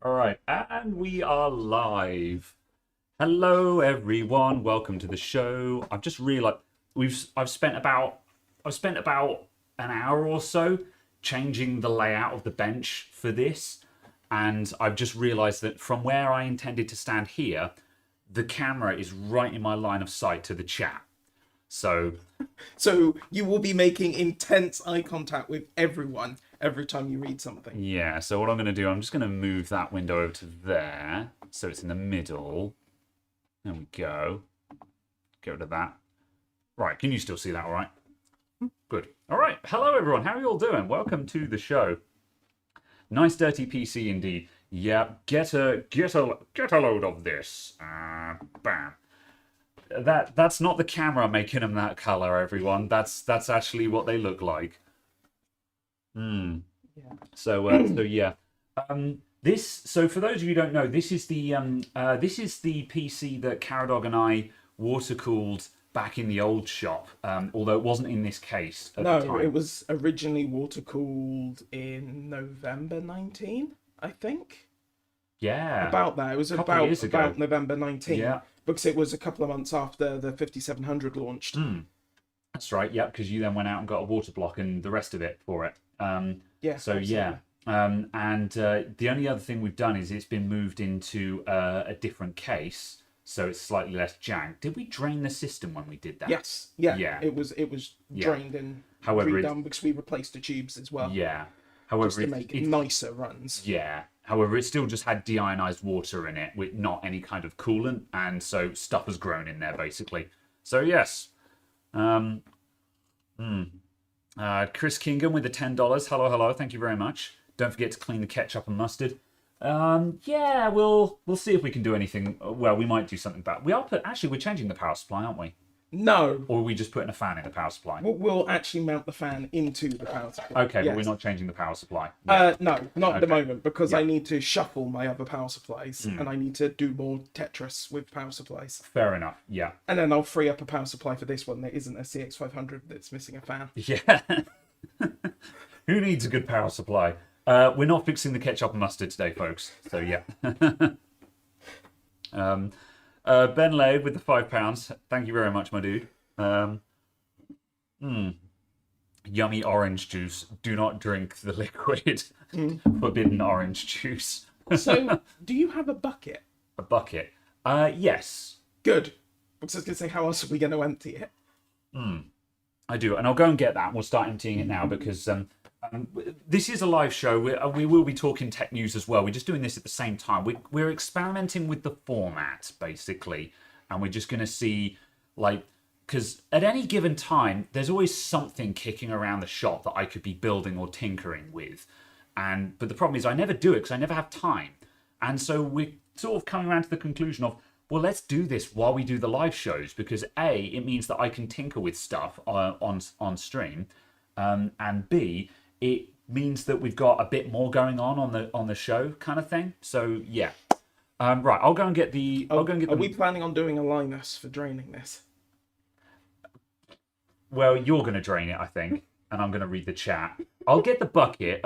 All right, and we are live. Hello, everyone. Welcome to the show. I've just realized I've spent about an hour or so changing the layout of the bench for this, and I've just realized that from where I intended to stand here, the camera is right in my line of sight to the chat. So So you will be making intense eye contact with everyone every time you read something. yeah, so what I'm going to do, I'm just going to move that window over to there, so it's in the middle. There we go. Get rid of that. Right, can you still see that all right? Good. All right, hello everyone. How are you all doing? Welcome to the show. Nice dirty PC indeed. Yeah, get a load of this. Bam. That's not the camera making them that color, everyone. That's actually what they look like. Hmm. Yeah. So yeah. So for those of you who don't know, this is the PC that Caradog and I water cooled back in the old shop. Although it wasn't in this case at the No, time. it was originally water cooled in November 19, I think. Yeah. About that. It was Couple of years ago. about November 19. Yeah. Because it was a couple of months after the 5700 launched. That's right. Yeah, because you then went out and got a water block and the rest of it for it. Yeah. So absolutely. yeah. The only other thing we've done is it's been moved into a different case, so it's slightly less jank. Did we drain the system when we did that? Yes. Yeah. Yeah. It was Yeah. drained and However, redone because we replaced the tubes as well. yeah. Just However, to make nicer runs. yeah. However, it still just had deionized water in it with not any kind of coolant, and so stuff has grown in there basically. So yes. Chris Kingham with the $10. Hello, hello. Thank you very much. Don't forget to clean the ketchup and mustard. Yeah, we'll see if we can do anything. Well, we might do something about. We're changing the power supply, aren't we? No. Or are we just putting a fan in the power supply? We'll actually mount the fan into the power supply. Okay, yes. but we're not changing the power supply. No, not at the Okay. moment, because Yeah. I need to shuffle my other power supplies, and I need to do more Tetris with power supplies. Fair enough. Yeah. And then I'll free up a power supply for this one that isn't a CX500 that's missing a fan. Yeah. Who needs a good power supply? We're not fixing the ketchup and mustard today, folks. So yeah. Ben Lade with the £5. Thank you very much, my dude. Yummy orange juice. Do not drink the liquid. Forbidden orange juice. So, do you have a bucket? A bucket. Yes, Good. Because I was going to say, how else are we going to empty it? I do, and I'll go and get that. We'll start emptying it now because this is a live show. We will be talking tech news as well. We're just doing this at the same time. We're experimenting with the format basically, and we're just going to see because at any given time, there's always something kicking around the shop that I could be building or tinkering with, but the problem is I never do it because I never have time, and so we're sort of coming around to the conclusion of, well, let's do this while we do the live shows because A, it means that I can tinker with stuff on stream, and B, it means that we've got a bit more going on the show kind of thing. So yeah, right. I'll go and get the. I'll go and get. Are we planning on doing a Linus for draining this? Well, you're going to drain it, I think, and I'm going to read the chat. I'll get the bucket.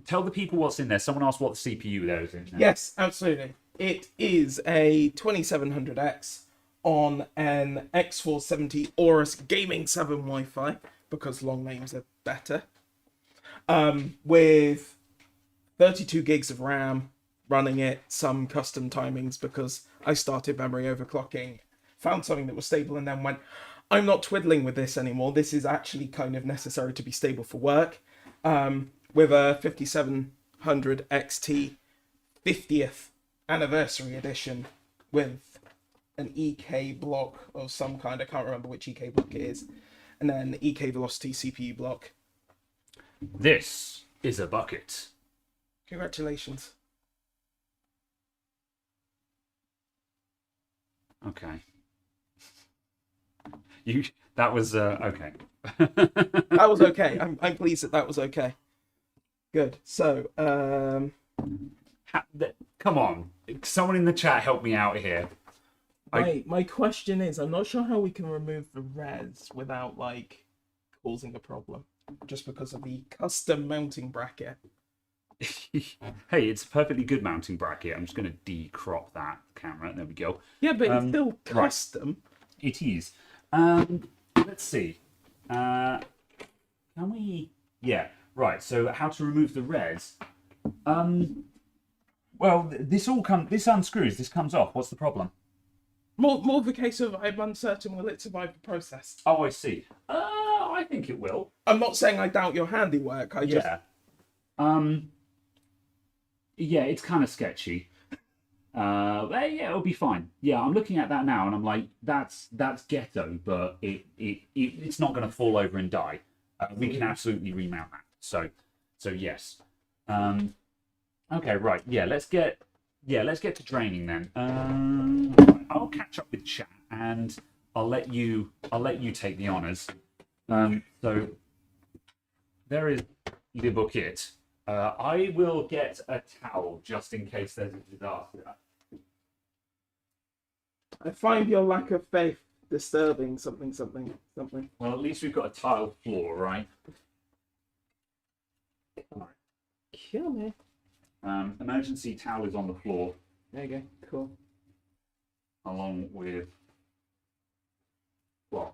Tell the people what's in there. Someone asked what the CPU there is in there. Yes, absolutely. It is a 2700X on an X470 Aorus Gaming 7 Wi-Fi, because long names are better, with 32 gigs of RAM, running it, some custom timings, because I started memory overclocking, found something that was stable, and then went, I'm not twiddling with this anymore. This is actually kind of necessary to be stable for work. With a 5700 XT 50th anniversary edition with an EK block of some kind. I can't remember which EK block it is. And then EK Velocity CPU block. This is a bucket. Congratulations. Okay. That was okay. That was okay. I'm pleased that was okay. Good. So, come on, someone in the chat help me out here. my question is, I'm not sure how we can remove the res without causing a problem, just because of the custom mounting bracket. Hey, it's a perfectly good mounting bracket. I'm just going to decrop that camera. There we go. Yeah, but it's still right. custom. It is. Let's see. Can we? Yeah. Right. So how to remove the res? Well, this unscrews. This comes off. What's the problem? More the case of I'm uncertain will it survive the process. Oh, I see. I think it will. I'm not saying I doubt your handiwork. I just Yeah, it's kind of sketchy. But yeah, it'll be fine. Yeah, I'm looking at that now, and I'm like, that's ghetto, but it's not going to fall over and die. We can absolutely remount that. So yes. Okay, right. Yeah, let's get to draining then. Right, I'll catch up with chat, and I'll let you take the honors. So there is the bucket. I will get a towel just in case there's a disaster. I find your lack of faith disturbing. Something. Well, at least we've got a tiled floor, right? Kill me. Emergency towel is on the floor, There you go. Cool. along with cloth.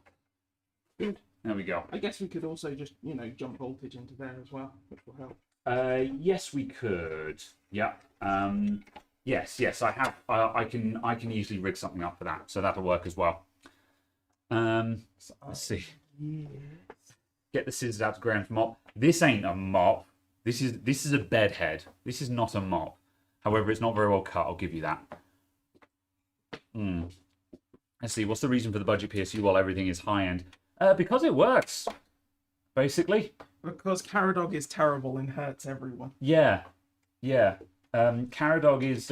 Good. There we go. I guess we could also just, jump voltage into there as well, which will help. Yes, we could. Yeah. Yes. I have. I can easily rig something up for that, so that'll work as well. Let's see. Yes. Get the scissors out to ground for mop. This ain't a mop. This is a bed head. This is not a mop. However, it's not very well cut. I'll give you that. Let's see. What's the reason for the budget PSU while everything is high end? Because it works. Basically. Because Caradog is terrible and hurts everyone. Yeah. Caradog is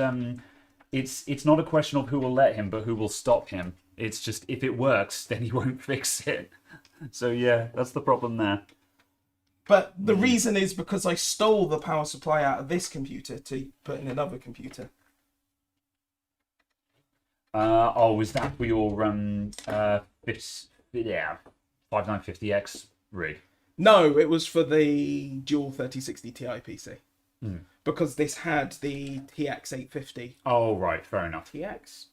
it's not a question of who will let him, but who will stop him. It's just if it works, then he won't fix it. So yeah, that's the problem there. But the reason is because I stole the power supply out of this computer to put in another computer. Is that for your 5950X rig? No, it was for the dual 3060 Ti PC. Because this had the TX 850. Oh, right, fair enough. TX?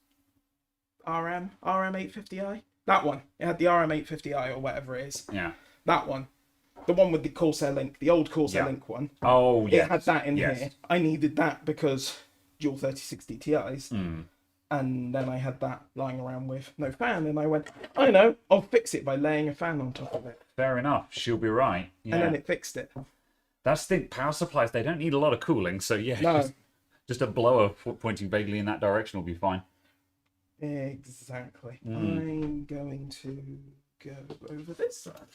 RM 850i? That one. It had the RM 850i or whatever it is. Yeah. That one. The one with the Corsair Link. The old Corsair Link one. Oh, yeah. It had that in here. I needed that because dual 3060 Ti's. And then I had that lying around with no fan. And I went, I know, I'll fix it by laying a fan on top of it. Fair enough. She'll be right. Yeah. And then it fixed it. That's the power supplies. They don't need a lot of cooling. So, yeah, No. just a blower pointing vaguely in that direction will be fine. Exactly. I'm going to go over this side.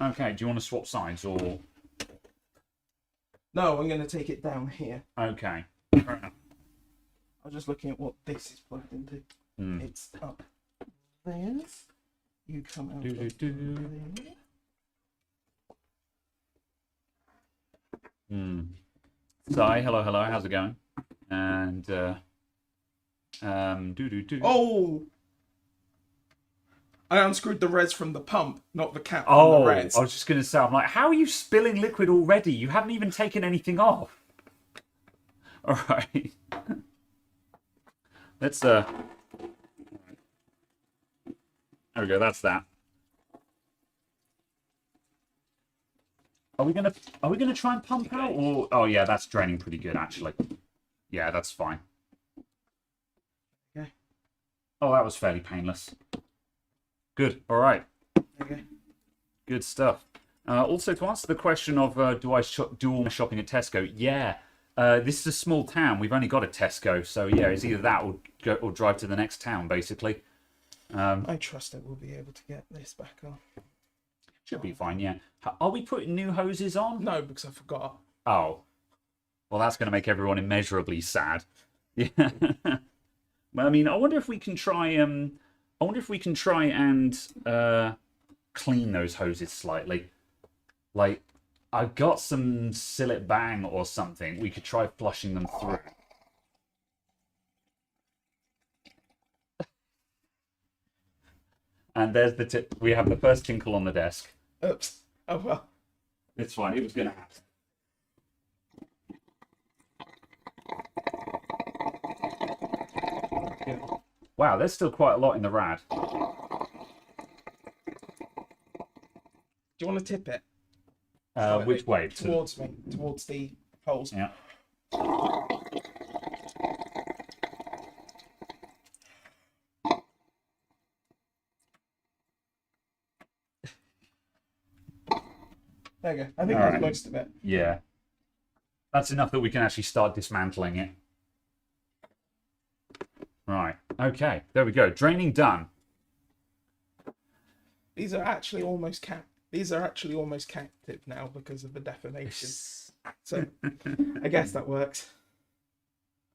Okay, do you want to swap sides or? No, I'm going to take it down here. Okay, fair enough. I was just looking at what this is plugged into. It's up there. You come out of there. Sai, hello, how's it going? And Oh! I unscrewed the res from the pump, not the cap Oh, from the res. I was just going to say, I'm like, how are you spilling liquid already? You haven't even taken anything off. All right. Let's, there we go, that's that. Are we gonna try and pump out, or oh yeah, that's draining pretty good actually. Yeah, that's fine. Okay. Oh, that was fairly painless. Good. All right. Okay. Good stuff. Also, to answer the question of do I do all my shopping at Tesco? Yeah. This is a small town. We've only got a Tesco, so yeah, it's either that or drive to the next town, basically. I trust I will be able to get this back on. Should be fine, yeah. Are we putting new hoses on? No, because I forgot. Oh. Well, that's going to make everyone immeasurably sad. Yeah. Well, I mean, I wonder if we can try and clean those hoses slightly. Like, I've got some Sillet Bang or something. We could try flushing them through. And there's the tip. We have the first tinkle on the desk. Oops. Oh well. It's fine. It was going to happen. Wow, there's still quite a lot in the rad. Do you want to tip it? Which way? Towards me, towards the holes. Yeah. There you go. I think All that's right. most of it. Yeah. That's enough that we can actually start dismantling it. Right. Okay. There we go. Draining done. These are actually almost captive now because of the deformation. So I guess that works.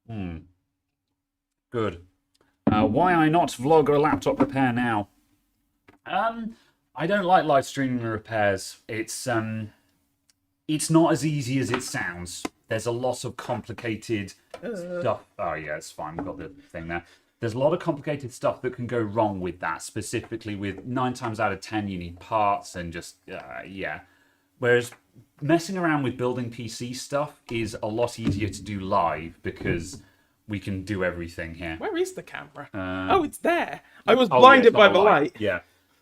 Good. Why I not vlog a laptop repair now? I don't like live streaming repairs. It's not as easy as it sounds. There's a lot of complicated stuff. Oh yeah, it's fine. We've got the thing there. There's a lot of complicated stuff that can go wrong with that. Specifically, with 9 times out of 10, you need parts and just yeah. Whereas messing around with building PC stuff is a lot easier to do live because we can do everything here. Where is the camera? Oh, it's there. I was Oh, blinded yeah, by it's the not a light. Yeah.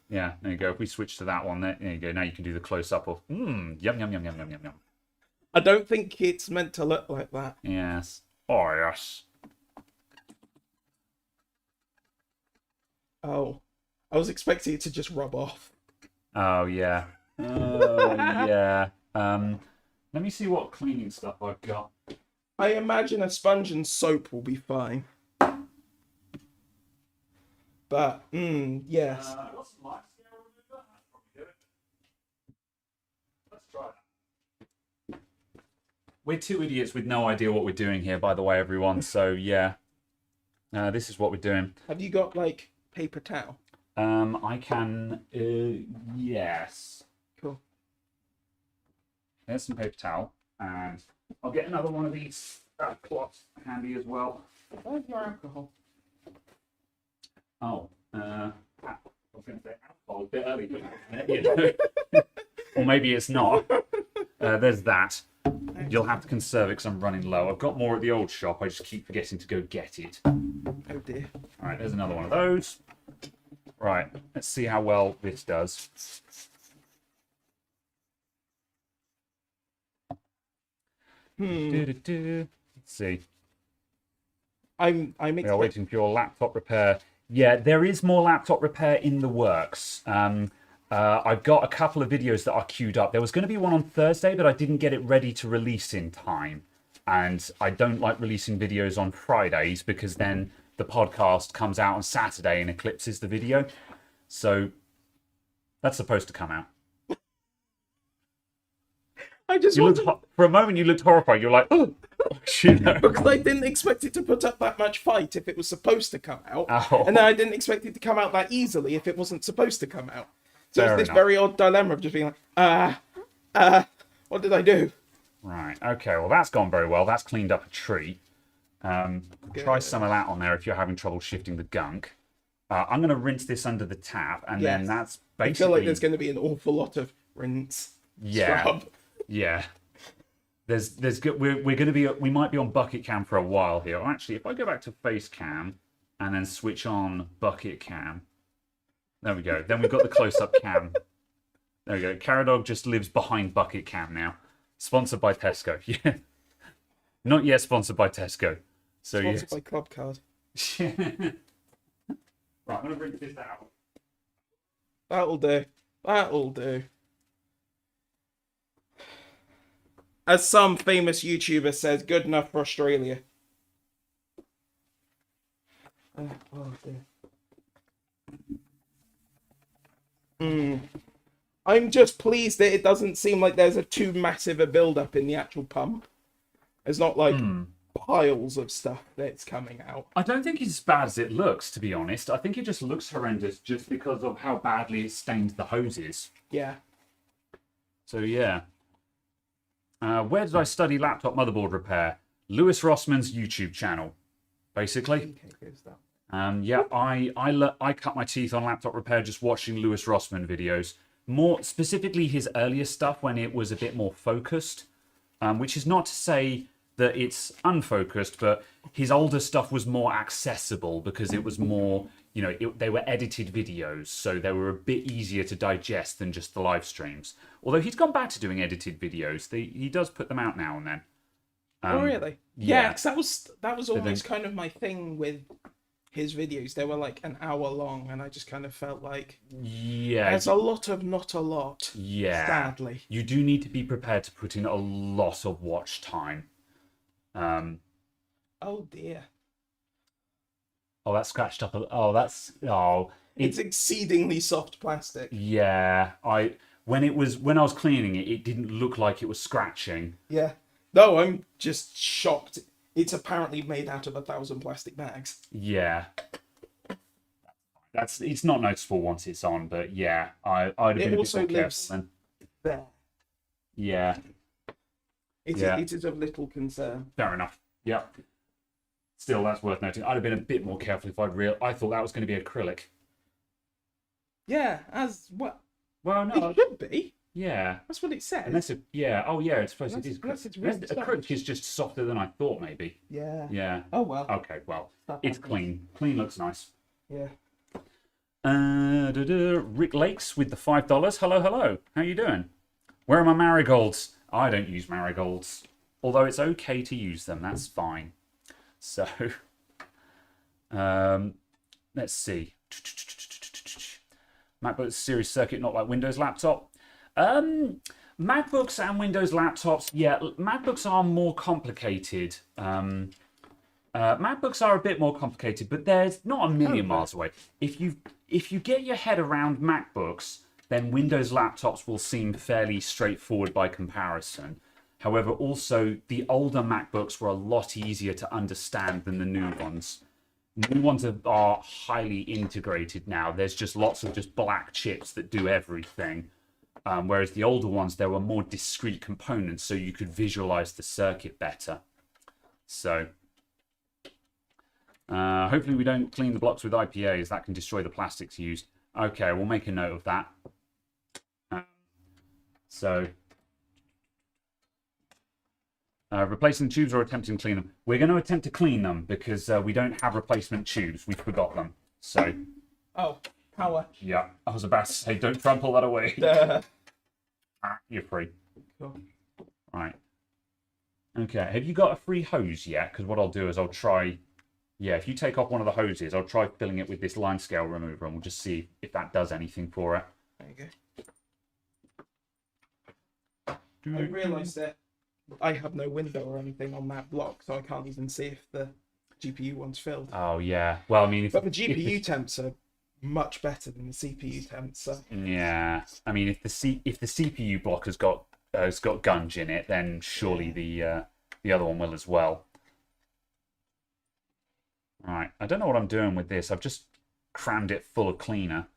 Yeah, there you go. If we switch to that one, there you go. Now you can do the close-up of, yum, yum, yum, yum, yum, yum, yum. I don't think it's meant to look like that. Yes. Oh, yes. Oh, I was expecting it to just rub off. Oh, yeah. Oh, yeah. Let me see what cleaning stuff I've got. I imagine a sponge and soap will be fine. But, yes. I've got some light scale remover. That's probably good. Let's try that. We're two idiots with no idea what we're doing here, by the way, everyone. So, yeah. This is what we're doing. Have you got, like, paper towel? I can... yes. Cool. There's some paper towel. And I'll get another one of these cloths handy as well. Where's your alcohol? Oh, I was going to say alcohol a bit early, but you know. Or maybe it's not. There's that. You'll have to conserve it because I'm running low. I've got more at the old shop. I just keep forgetting to go get it. Oh dear. All right, there's another one of those. Right, let's see how well this does. Let's see. I'm We are waiting for your laptop repair. Yeah, there is more laptop repair in the works. I've got a couple of videos that are queued up. There was going to be one on Thursday, but I didn't get it ready to release in time. And I don't like releasing videos on Fridays because then the podcast comes out on Saturday and eclipses the video. So that's supposed to come out. I just You wanted... looked for a moment. You looked horrified. You're like, oh, you know. Because I didn't expect it to put up that much fight if it was supposed to come out. Oh. And then I didn't expect it to come out that easily if it wasn't supposed to come out. So Fair it's this enough. very odd dilemma of just being like, what did I do? Right. Okay. Well, that's gone very well. That's cleaned up a treat. Try some of that on there if you're having trouble shifting the gunk. I'm going to rinse this under the tap, and then Yes. that's I basically. feel like there's going to be an awful lot of rinse. Yeah. Scrub. Yeah. We might be on bucket cam for a while here. Actually, if I go back to face cam and then switch on bucket cam, there we go. Then we've got the close-up cam. There we go. Caradog just lives behind bucket cam now. Sponsored by Tesco. Yeah. Not yet sponsored by Tesco. So Sponsored yes. by Club Card. Right, I'm gonna bring this out. That'll do. That'll do. As some famous YouTuber says, good enough for Australia. Oh dear. I'm just pleased that it doesn't seem like there's too massive a build-up in the actual pump. It's not like piles of stuff that's coming out. I don't think it's as bad as it looks, to be honest. I think it just looks horrendous just because of how badly it stained the hoses. Yeah. So yeah. Where did I study laptop motherboard repair? Lewis Rossman's YouTube channel, basically. Yeah, I cut my teeth on laptop repair just watching Lewis Rossman videos. More specifically his earlier stuff when it was a bit more focused. Which is not to say that it's unfocused, but his older stuff was more accessible because it was more, they were edited videos, so they were a bit easier to digest than just the live streams. Although he's gone back to doing edited videos. He does put them out now and then. Oh, really? Yeah, because that was always kind of my thing with his videos. They were like an hour long, and I just kind of felt like there's a lot of not a lot. Yeah, sadly, you do need to be prepared to put in a lot of watch time. Oh dear. Oh, that's scratched up. It's exceedingly soft plastic. Yeah, when I was cleaning it, it didn't look like it was scratching. Yeah. No, I'm just shocked. It's apparently made out of 1,000 plastic bags. Yeah. It's not noticeable once it's on, but yeah, I'd have been a bit more careful then. There. Yeah. It is of little concern. Fair enough. Yep. Still, that's worth noting. I'd have been a bit more careful if I thought that was going to be acrylic. Yeah, as what? Well, no. It should be. Yeah. That's what it says. Unless it, yeah. Oh, yeah. It's supposed it is. Acrylic is just softer than I thought, maybe. Yeah. Yeah. Oh well. Okay. Well, it's clean. Clean looks nice. Yeah. Rick Lakes with the $5. Hello. How you doing? Where are my marigolds? I don't use marigolds, although it's okay to use them. That's fine. So, let's see. MacBook Series circuit, not like Windows laptop. MacBooks and Windows laptops, yeah, MacBooks are more complicated. MacBooks are a bit more complicated, but they're not a million miles away. If you get your head around MacBooks, then Windows laptops will seem fairly straightforward by comparison. However, also, the older MacBooks were a lot easier to understand than the new ones. New ones are highly integrated now. There's just lots of just black chips that do everything. Whereas the older ones, there were more discrete components, so you could visualize the circuit better. So, hopefully we don't clean the blocks with IPAs. That can destroy the plastics used. Okay, we'll make a note of that. Replacing the tubes or attempting to clean them? We're going to attempt to clean them because we don't have replacement tubes. We forgot them. So. Oh, power. Yeah, I was about to say, don't trample that away. You're free. Cool. Right. Okay, have you got a free hose yet? Because what I'll do is I'll try... Yeah, if you take off one of the hoses, I'll try filling it with this line scale remover and we'll just see if that does anything for it. There you go. I realised that I have no window or anything on that block, so I can't even see if the GPU one's filled. Oh, yeah. Well, I mean... But the GPU temps are much better than the CPU temps, so... Yeah. I mean, if the CPU block has got gunge in it, then surely the other one will as well. Right. I don't know what I'm doing with this. I've just crammed it full of cleaner.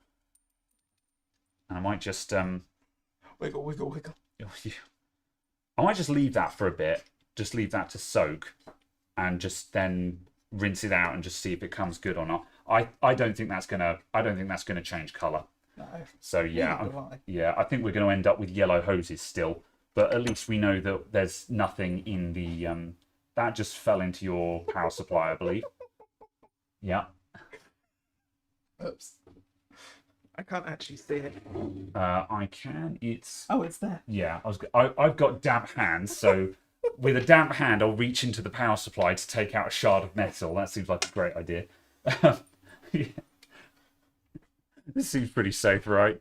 And I might just... Wiggle. I might just leave that for a bit. Just leave that to soak. And just then rinse it out and just see if it comes good or not. I don't think that's gonna change colour. No. So yeah, I think we're going to end up with yellow hoses still. But at least we know that there's nothing in the that just fell into your power supply, I believe. Yeah. Oops. I can't actually see it. I can. It's there. Yeah. I've got damp hands, so with a damp hand, I'll reach into the power supply to take out a shard of metal. That seems like a great idea. Yeah. This seems pretty safe, right?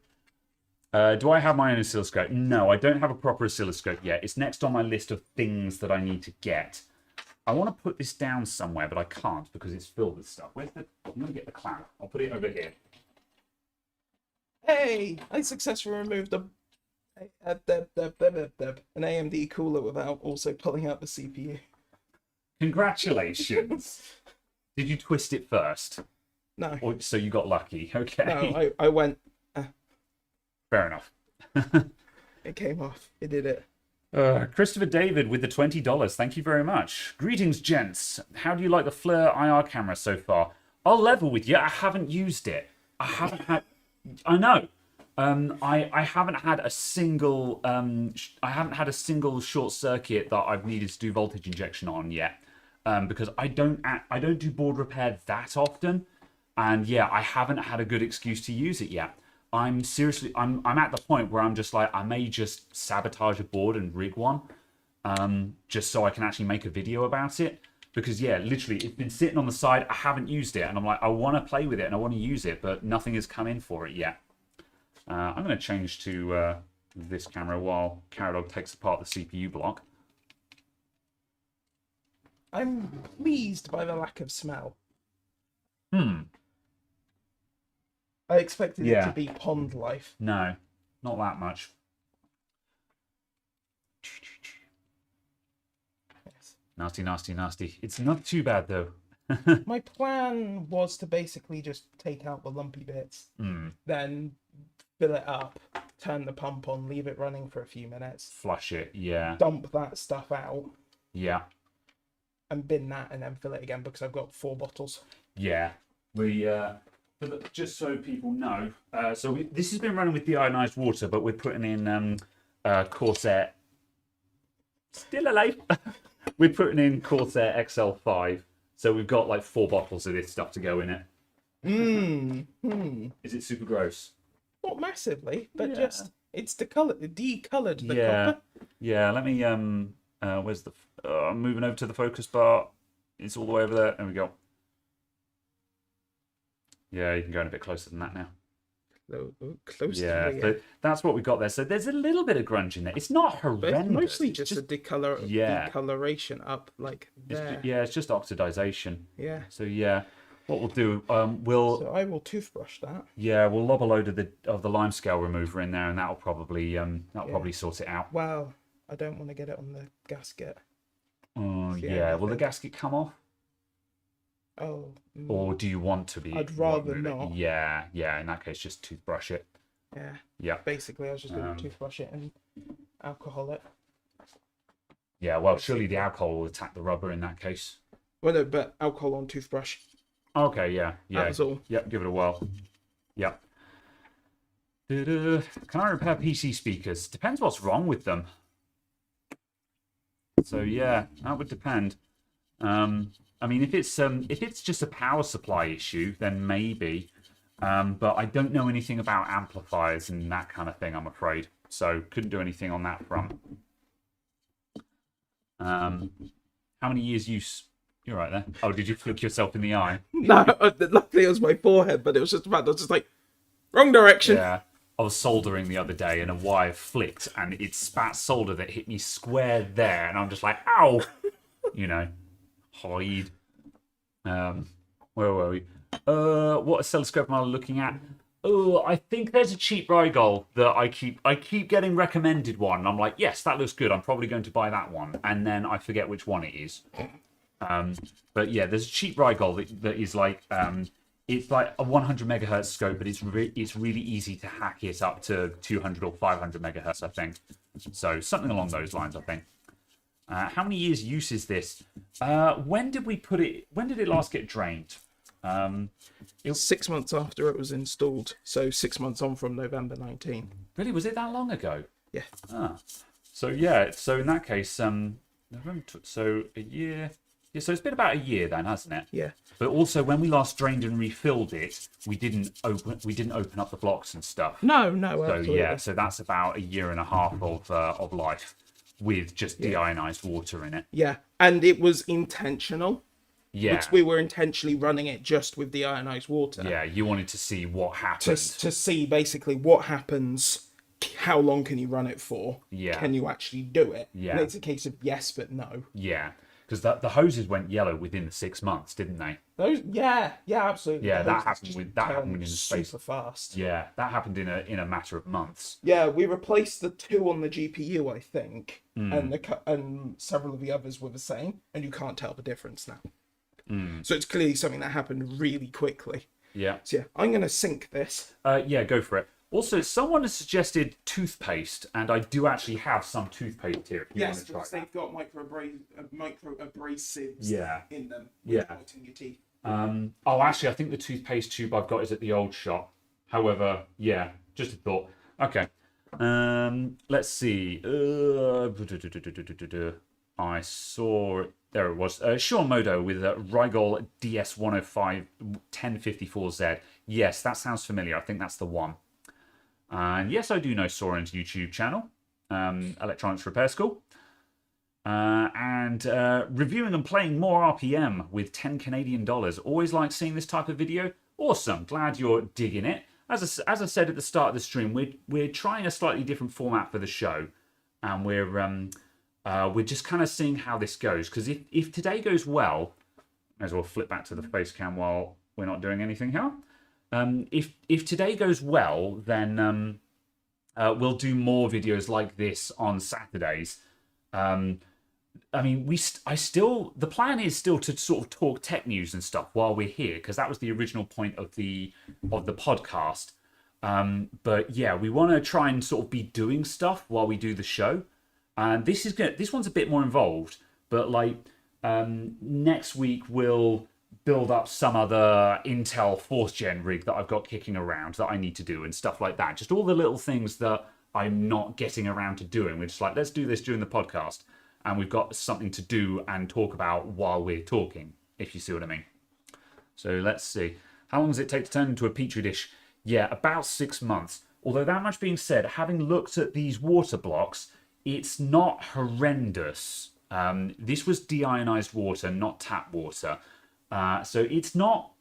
Do I have my own oscilloscope? No, I don't have a proper oscilloscope yet. It's next on my list of things that I need to get. I want to put this down somewhere, but I can't because it's filled with stuff. I'm going to get the clamp. I'll put it over here. Hey! I successfully removed an AMD cooler without also pulling out the CPU. Congratulations! Did you twist it first? No. So you got lucky. Okay. No, I went... Fair enough. It came off. It did it. Christopher David with the $20. Thank you very much. Greetings, gents. How do you like the Flare IR camera so far? I'll level with you. I haven't used it. I haven't had... I know. I haven't had a single short circuit that I've needed to do voltage injection on yet, because I don't do board repair that often, and yeah, I haven't had a good excuse to use it yet. I'm at the point where I'm just like, I may just sabotage a board and rig one, just so I can actually make a video about it. Because yeah, literally, it's been sitting on the side. I haven't used it, and I'm like, I want to play with it and I want to use it, but nothing has come in for it yet. I'm going to change to this camera while Caradog takes apart the CPU block. I'm pleased by the lack of smell. I expected it to be pond life. No, not that much. Yes. Nasty, nasty, nasty. It's not too bad though. My plan was to basically just take out the lumpy bits, then fill it up, turn the pump on, leave it running for a few minutes, Flush it, yeah. dump that stuff out, Yeah. and bin that, and then fill it again because I've got 4 bottles. Yeah. We, just so people know, this has been running with deionized water, but we're putting in Corsair. Still alive. We're putting in Corsair XL5. So we've got like 4 bottles of this stuff to go in it. Is it super gross? Not massively, but just it's decolored the copper. Yeah, let me where's the I'm moving over to the focus bar. It's all the way over there. There we go. Yeah, you can go in a bit closer than that now. Close Yeah, to so that's what we've got there. So there's a little bit of grunge in there. It's not horrendous. but it's mostly It's just a decoloration up like there. It's just oxidization. Yeah. So yeah, what we'll do, So I will toothbrush that. yeah, we'll lob a load of the limescale remover in there, and that'll probably probably sort it out. Well, I don't want to get it on the gasket. Oh yeah, will the gasket come off? Oh. Or do you want to be? I'd rather remove it? not. Yeah. In that case, just toothbrush it. Yeah. Yeah. Basically, I was just going to toothbrush it and alcohol it. Yeah. Well, surely the alcohol will attack the rubber in that case. Well, no, but alcohol on toothbrush. Okay. Yeah. That was all. Yep. Give it a whirl. Yep. Can I repair PC speakers? Depends what's wrong with them. So yeah, that would depend. I mean, if it's just a power supply issue, then maybe. But I don't know anything about amplifiers and that kind of thing, I'm afraid. So couldn't do anything on that front. How many years use? You're right there. Oh, did you flick yourself in the eye? No, luckily it was my forehead, but it was just about. I was just like, wrong direction. Yeah. I was soldering the other day and a wire flicked and it spat solder that hit me square there, and I'm just like, ow! You know, hide. Where were we? What oscilloscope am I looking at? Oh, I think there's a cheap Rigol that I keep getting recommended one. And I'm like, yes, that looks good. I'm probably going to buy that one, and then I forget which one it is. But yeah, there's a cheap Rigol that is like it's like a 100 megahertz scope, but it's really easy to hack it up to 200 or 500 megahertz, I think. So something along those lines, I think. How many years use is this? When did we put it? When did it last get drained? It was 6 months after it was installed, so 6 months on from November 19. Really, was it that long ago? Yeah. So yeah. So in that case, so a year. Yeah, so it's been about a year then, hasn't it? Yeah. But also, when we last drained and refilled it, we didn't open up the blocks and stuff. No, So absolutely. yeah, so that's about a year and a half of life with just deionized water in it. Yeah, and it was intentional. Yeah. Because we were intentionally running it just with deionized water. Yeah, you wanted to see what happened. To see basically what happens, how long can you run it for? Yeah. Can you actually do it? Yeah. And it's a case of yes, but no. Yeah, because the hoses went yellow within the 6 months, didn't they? Those, yeah, absolutely. Yeah, The that hoses happened just in turned the space. super fast. Yeah, that happened in a matter of months. Yeah, we replaced the 2 on the GPU, I think, Hmm. and several of the others were the same, and you can't tell the difference now. Hmm. So it's clearly something that happened really quickly. Yeah. So yeah, I'm gonna sync this. Yeah, go for it. Also, someone has suggested toothpaste, and I do actually have some toothpaste here. If you want to try because that. they've got micro abrasives Yeah. in them. Yeah. Whitening your teeth. Oh, actually, I think the toothpaste tube I've got is at the old shop. However, yeah, Just a thought. Okay. Let's see. I saw it. There it was. Sean Modo with a Rigol DS105 1054Z. Yes, that sounds familiar. I think that's the one. And yes, I do know Soren's YouTube channel, Electronics Repair School. And reviewing and playing more RPM with 10 Canadian dollars. Always like seeing this type of video. Awesome. Glad you're digging it. As I said at the start of the stream, we're trying a slightly different format for the show. And we're just kind of seeing how this goes. Because if today goes well, may as well flip back to the face cam while we're not doing anything here. If today goes well, then we'll do more videos like this on Saturdays. I mean, the plan is still to sort of talk tech news and stuff while we're here, because that was the original point of the podcast. But yeah, we want to try and sort of be doing stuff while we do the show. And this one's a bit more involved, but like next week we'll build up some other Intel 4th gen rig that I've got kicking around that I need to do and stuff like that. Just all the little things that I'm not getting around to doing. We're just like, let's do this during the podcast. And we've got something to do and talk about while we're talking, if you see what I mean. So let's see. How long does it take to turn into a petri dish? Yeah, about 6 months. Although that much being said, having looked at these water blocks, it's not horrendous. This was deionized water, not tap water. So it's not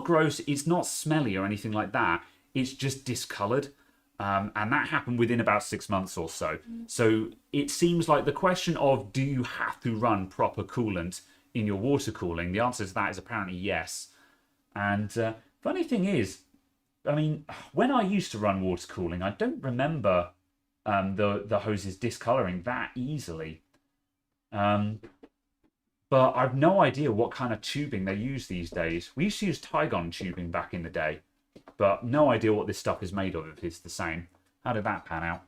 gross, it's not smelly or anything like that. It's just discolored. And that happened within about 6 months or so. So it seems like the question of, do you have to run proper coolant in your water cooling? The answer to that is apparently yes. And funny thing is, I mean, when I used to run water cooling, I don't remember the hoses discoloring that easily. But I've no idea what kind of tubing they use these days. We used to use Tygon tubing back in the day. But no idea what this stuff is made of if it's the same. How did that pan out?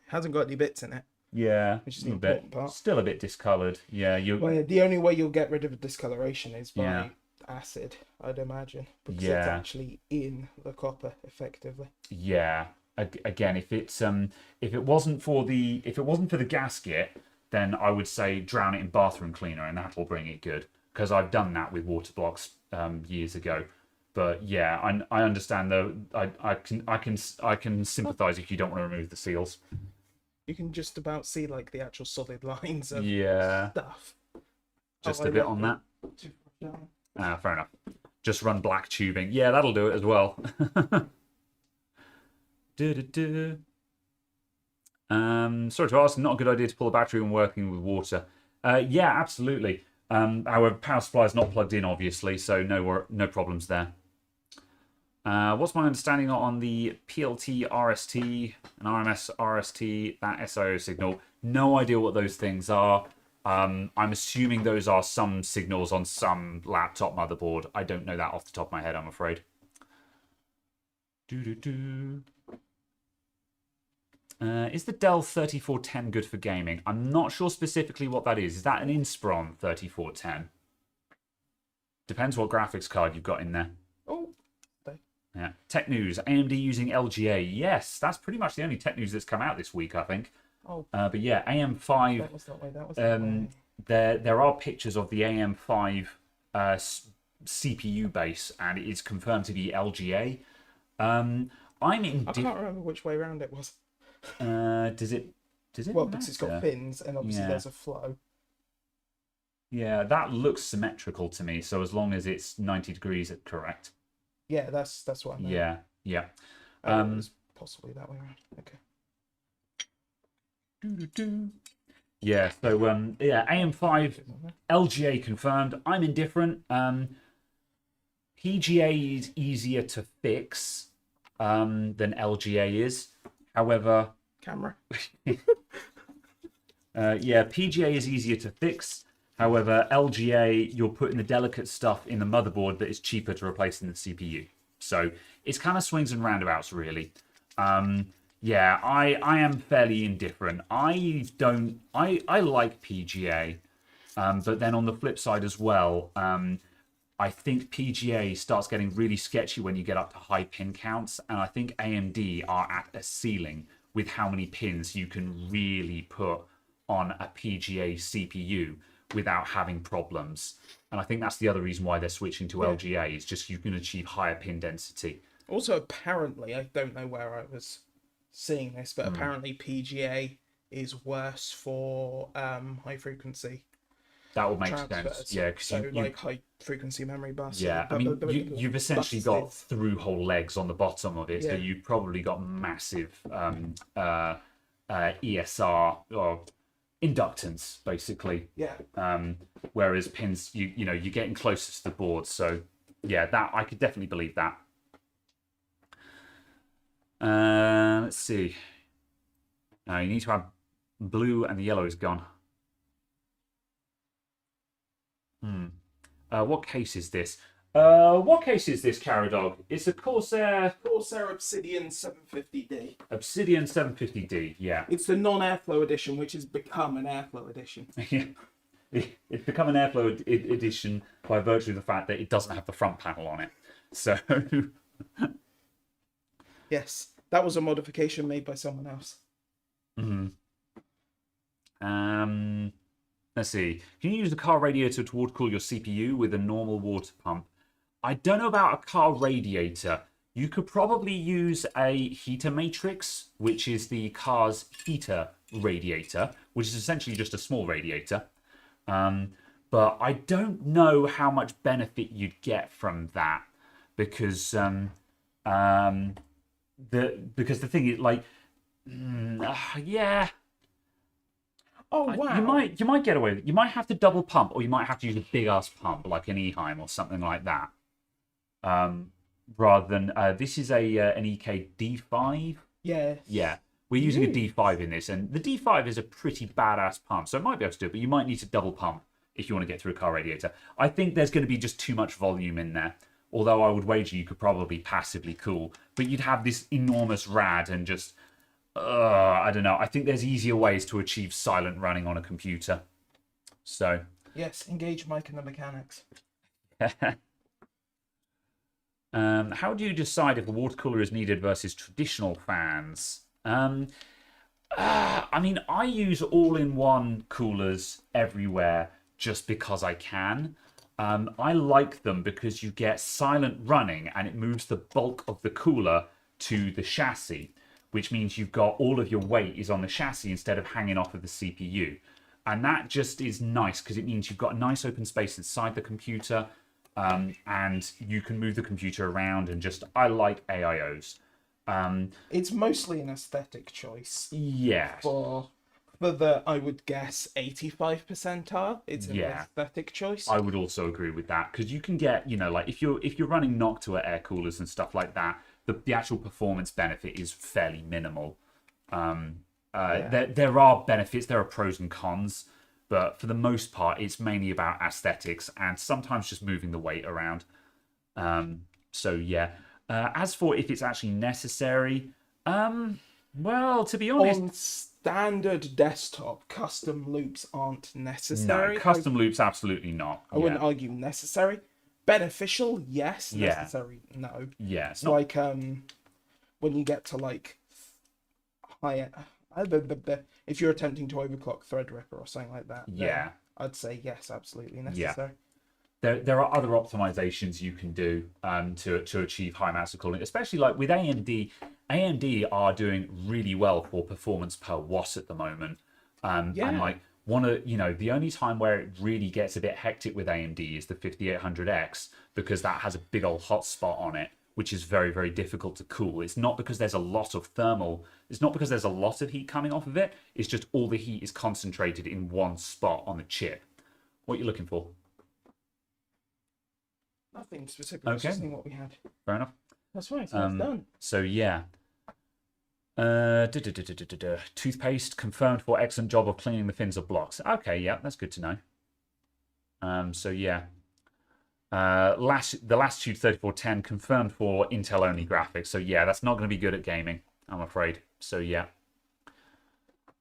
Hasn't got any bits in it. Yeah, which is the important part. Still a bit discoloured. Yeah, Well, the only way you'll get rid of the discoloration is by acid, I'd imagine, because it's actually in the copper effectively. Yeah. Again, if it wasn't for the gasket, then I would say drown it in bathroom cleaner, and that'll bring it good. Because I've done that with water blocks years ago. But yeah, I understand though. I can sympathise if you don't want to remove the seals. You can just about see like the actual solid lines of stuff. Just a bit on that. Fair enough. Just run black tubing. Yeah, that'll do it as well. Sorry to ask, not a good idea to pull a battery when working with water. Yeah, absolutely. Our power supply is not plugged in, obviously, so no problems there. What's my understanding on the PLT RST and RMS RST, that SIO signal? No idea what those things are. I'm assuming those are some signals on some laptop motherboard. I don't know that off the top of my head, I'm afraid. Is the Dell 3410 good for gaming? I'm not sure specifically what that is. Is that an Inspiron 3410? Depends what graphics card you've got in there. Oh. Yeah. Tech news. AMD using LGA. Yes, that's pretty much the only tech news that's come out this week, I think. Oh. But yeah, AM5. That was that way. There are pictures of the AM5 CPU base, and it is confirmed to be LGA. I can't remember which way around it was. Does it? Well, because it's got fins, and obviously there's a flow. Yeah, that looks symmetrical to me. So as long as it's 90 degrees, it's correct. Yeah, that's what I meant. Yeah. It was possibly that way around. Okay. Yeah. So AM5 LGA confirmed. I'm indifferent. PGA is easier to fix than LGA is. However, camera. PGA is easier to fix. However, LGA, you're putting the delicate stuff in the motherboard that is cheaper to replace in the CPU. So it's kind of swings and roundabouts, really. I am fairly indifferent. I like PGA, but then on the flip side as well, I think PGA starts getting really sketchy when you get up to high pin counts, and I think AMD are at a ceiling with how many pins you can really put on a PGA CPU without having problems. And I think that's the other reason why they're switching to LGA, is just you can achieve higher pin density. Also, apparently, I don't know where I was seeing this, but apparently PGA is worse for high frequency That would make transfers. sense. Yeah, because so like high frequency memory bus. yeah, I mean, you've essentially got through hole legs on the bottom of it, so you've probably got massive ESR or inductance, basically. Yeah. Whereas pins, you know, you're getting closer to the board, so yeah, that I could definitely believe that. Let's see. Now you need to have blue, and the yellow is gone. What case is this? What case is this, Caradog? It's a Corsair Obsidian 750D. Obsidian 750D. Yeah. It's the non-airflow edition, which has become an airflow edition. It's become an airflow edition by virtue of the fact that it doesn't have the front panel on it. So. Yes, that was a modification made by someone else. Let's see. Can you use a car radiator to water cool your CPU with a normal water pump? I don't know about a car radiator. You could probably use a heater matrix, which is the car's heater radiator, which is essentially just a small radiator. But I don't know how much benefit you'd get from that, because the thing is, like, yeah. Oh wow! You might get away with it. You might have to double pump, or you might have to use a big ass pump like an Eheim or something like that. Rather than this is an EK D5. Yeah. Yeah, we're using a D5 in this, and the D5 is a pretty badass pump, so it might be able to do it, but you might need to double pump if you want to get through a car radiator. I think there's going to be just too much volume in there. Although I would wager you could probably passively cool, but you'd have this enormous rad and just. I don't know. I think there's easier ways to achieve silent running on a computer. So. Yes, engage Mike in the mechanics. How do you decide if a water cooler is needed versus traditional fans? I mean, I use all-in-one coolers everywhere just because I can. I like them because you get silent running and it moves the bulk of the cooler to the chassis, which means you've got all of your weight is on the chassis instead of hanging off of the CPU. And that just is nice because it means you've got a nice open space inside the computer, and you can move the computer around, and just, I like AIOs. It's mostly an aesthetic choice. Yeah. For the, I would guess, 85 percentile, it's an aesthetic choice. I would also agree with that, because you can get, you know, like if you're running Noctua air coolers and stuff like that, the actual performance benefit is fairly minimal. There are benefits, there are pros and cons, but for the most part, it's mainly about aesthetics and sometimes just moving the weight around. So yeah. As for if it's actually necessary, well, to be honest, on standard desktop, custom loops aren't necessary. No, custom loops absolutely not. I wouldn't argue necessary. Beneficial, yes. Necessary, no. Yeah, it's like when you get to like higher, if you're attempting to overclock Threadripper or something like that. Yeah, I'd say yes, absolutely necessary. Yeah. There are other optimizations you can do to achieve high amounts of cooling, especially like with AMD. AMD are doing really well for performance per watt at the moment. And like the only time where it really gets a bit hectic with AMD is the 5800X, because that has a big old hotspot on it, which is very, very difficult to cool. It's not because there's a lot of it's not because there's a lot of heat coming off of it. It's just all the heat is concentrated in one spot on the chip. What are you looking for? Nothing specific. Okay. Just seeing what we had. Fair enough. That's right. So it's done. So yeah. Toothpaste confirmed for excellent job of cleaning the fins of blocks. Okay, yeah, that's good to know. So yeah. The Latitude 3410 confirmed for Intel only graphics. So yeah, that's not going to be good at gaming, I'm afraid. So yeah.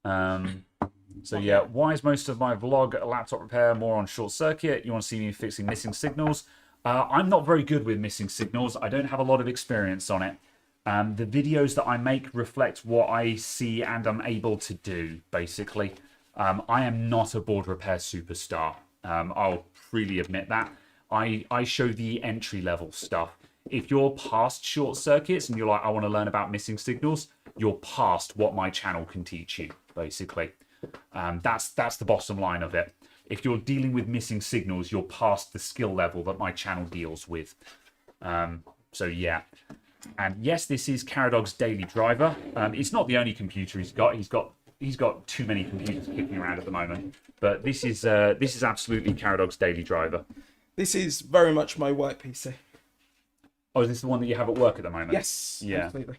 Why is most of my vlog laptop repair more on short circuit? You want to see me fixing missing signals? I'm not very good with missing signals. I don't have a lot of experience on it. The videos that I make reflect what I see and I'm able to do, basically. I am not a board repair superstar. I'll freely admit that. I show the entry-level stuff. If you're past short circuits and you're like, I want to learn about missing signals, you're past what my channel can teach you, basically. That's the bottom line of it. If you're dealing with missing signals, you're past the skill level that my channel deals with. So yeah. And yes, this is Caradog's daily driver. It's not the only computer he's got. He's got too many computers kicking around at the moment. But this is absolutely Caradog's daily driver. This is very much my work PC. Oh, is this the one that you have at work at the moment? Yes, Yeah. completely.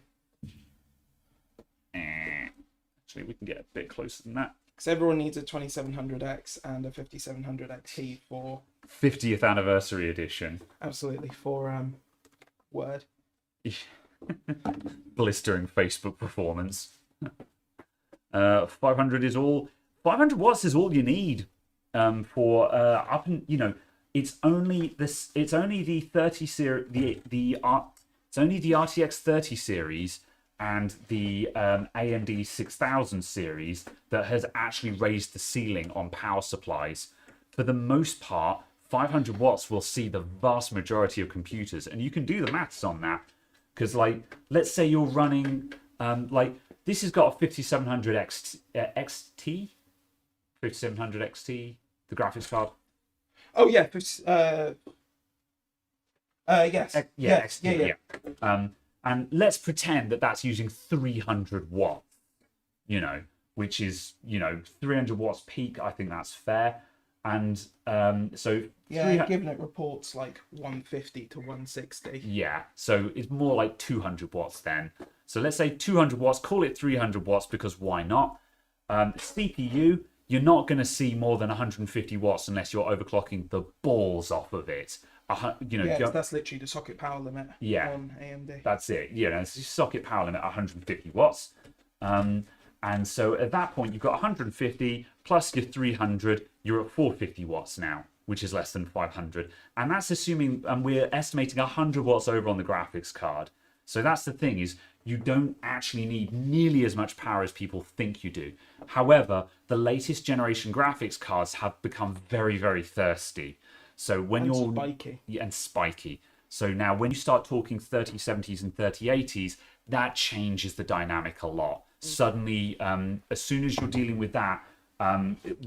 Actually, we can get a bit closer than that. Because everyone needs a 2700X and a 5700XT for 50th anniversary edition. absolutely for Word. Blistering Facebook performance. 500 is all. 500 watts is all you need for up and it's only this. It's only the 30 series. It's only the RTX 30 series and the AMD 6000 series that has actually raised the ceiling on power supplies. For the most part, 500 watts will see the vast majority of computers, and you can do the maths on that. Because, let's say you're running, this has got a 5700 XT, 5700 XT, the graphics card. Oh yeah, yes, Yes, yeah. And let's pretend that that's using 300 watts, which is 300 watts peak. I think that's fair. And so given it reports like 150 to 160. Yeah, so it's more like 200 watts then. So let's say 200 watts. Call it 300 watts because why not? CPU, you're not going to see more than 150 watts unless you're overclocking the balls off of it. That's literally the socket power limit on AMD. That's it. It's your socket power limit 150 watts. And so at that point, you've got 150 plus your 300, you're at 450 watts now, which is less than 500. And that's assuming, we're estimating 100 watts over on the graphics card. So that's the thing, is you don't actually need nearly as much power as people think you do. However, the latest generation graphics cards have become very, very thirsty. So when you're spiky. Yeah, and spiky. So now when you start talking 3070s and 3080s, that changes the dynamic a lot. Suddenly, as soon as you're dealing with that,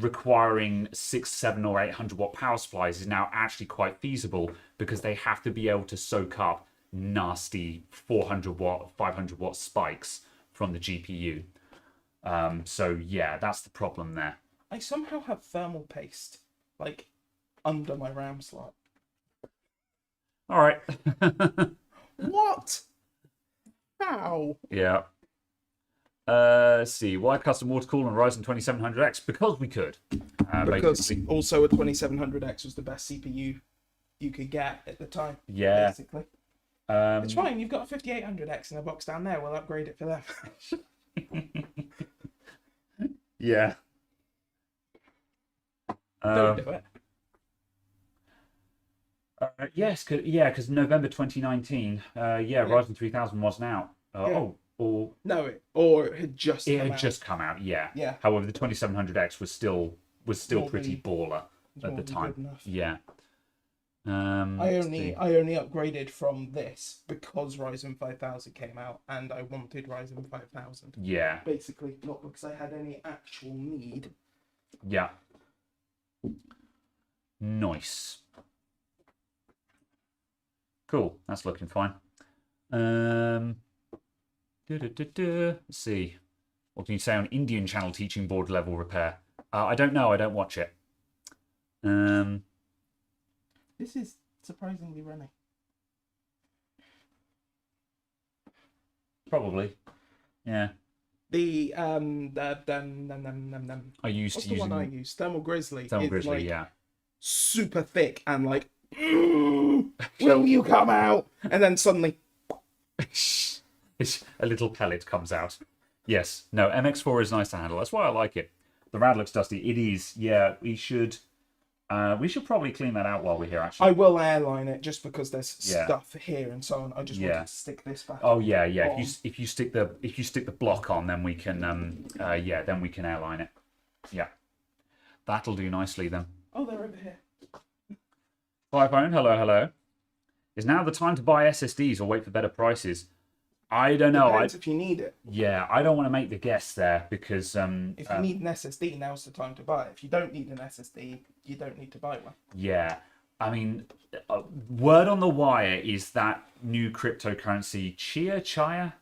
requiring 600, 700 or 800 watt power supplies is now actually quite feasible because they have to be able to soak up nasty 400 watt, 500 watt spikes from the GPU. So yeah, that's the problem there. I somehow have thermal paste under my RAM slot. All right. What? How? Yeah. Let's see. Why custom Watercooler on Ryzen 2700X? Because we could. Because basically. also a 2700X was the best CPU you could get at the time. Yeah. Basically. It's fine. You've got a 5800X in a box down there. We'll upgrade it for them. Yeah. Don't do it. Yes, because November 2019, Ryzen 3000 wasn't out. No, it had just come out. just come out. Yeah. Yeah. However, the 2700X was still pretty baller at the Good time. enough. Yeah. I only upgraded from this because Ryzen 5000 came out, and I wanted Ryzen 5000. Yeah. Basically, not because I had any actual need. Yeah. Nice. Cool. That's looking fine. Let's see. What can you say on Indian channel teaching board level repair? I don't know. I don't watch it. This is surprisingly running. Probably. Yeah. The I used what's to the use one I use? Thermal Grizzly. Thermal Grizzly. Yeah. Super thick and will you come out? And then suddenly It's a little pellet comes out. Yes. No, MX4 is nice to handle. That's why I like it. The rad looks dusty. It is. Yeah, we should We should probably clean that out while we're here, I actually. will airline it just because there's Yeah. stuff here and so on. I just Yeah. wanted to stick this back. Oh yeah, yeah. on. If you stick the block on, then we can then we can airline it. Yeah, that'll do nicely then. Oh, they're over here. iPhone, hello. Is now the time to buy SSDs or wait for better prices? I don't know. Depends if you need it. Yeah, I don't want to make the guess there because If you need an SSD, now's the time to buy it. If you don't need an SSD, you don't need to buy one. yeah, I mean, word on the wire is that new cryptocurrency Chia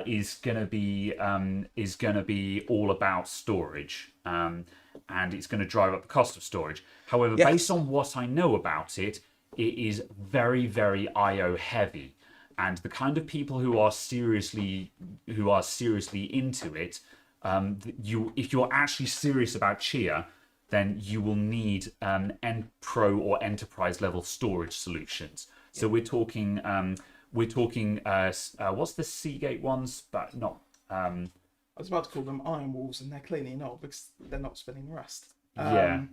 is gonna be all about storage, and it's gonna drive up the cost of storage. However, Yes. based on what I know about it, it is very, very IO heavy, and the kind of people who are seriously into it, if you're actually serious about Chia, then you will need pro or enterprise level storage solutions. So we're talking what's the Seagate ones, but not I was about to call them iron walls, and they're clearly not because they're not spinning Rust. yeah.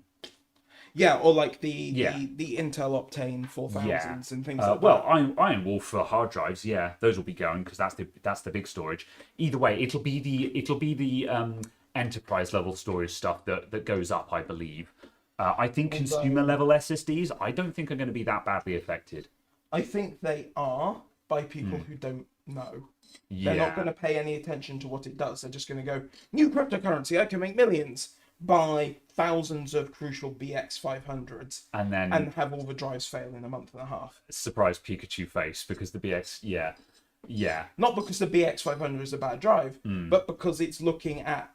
Yeah, or like the Yeah. the Intel Optane 4000s and things like well, that. Iron Wolf for hard drives, yeah, those will be going because that's the big storage. Either way, it'll be the enterprise level storage stuff that goes up, I believe. I think consumer level SSDs, I don't think are going to be that badly affected. I think they are by people who don't know. Yeah, They're not going to pay any attention to what it does. They're just going to go, new cryptocurrency, I can make millions. Buy thousands of crucial BX500s and then and have all the drives fail in a month and a half. surprise Pikachu face because the BX, yeah, Not because the BX500 is a bad drive, but because it's looking at.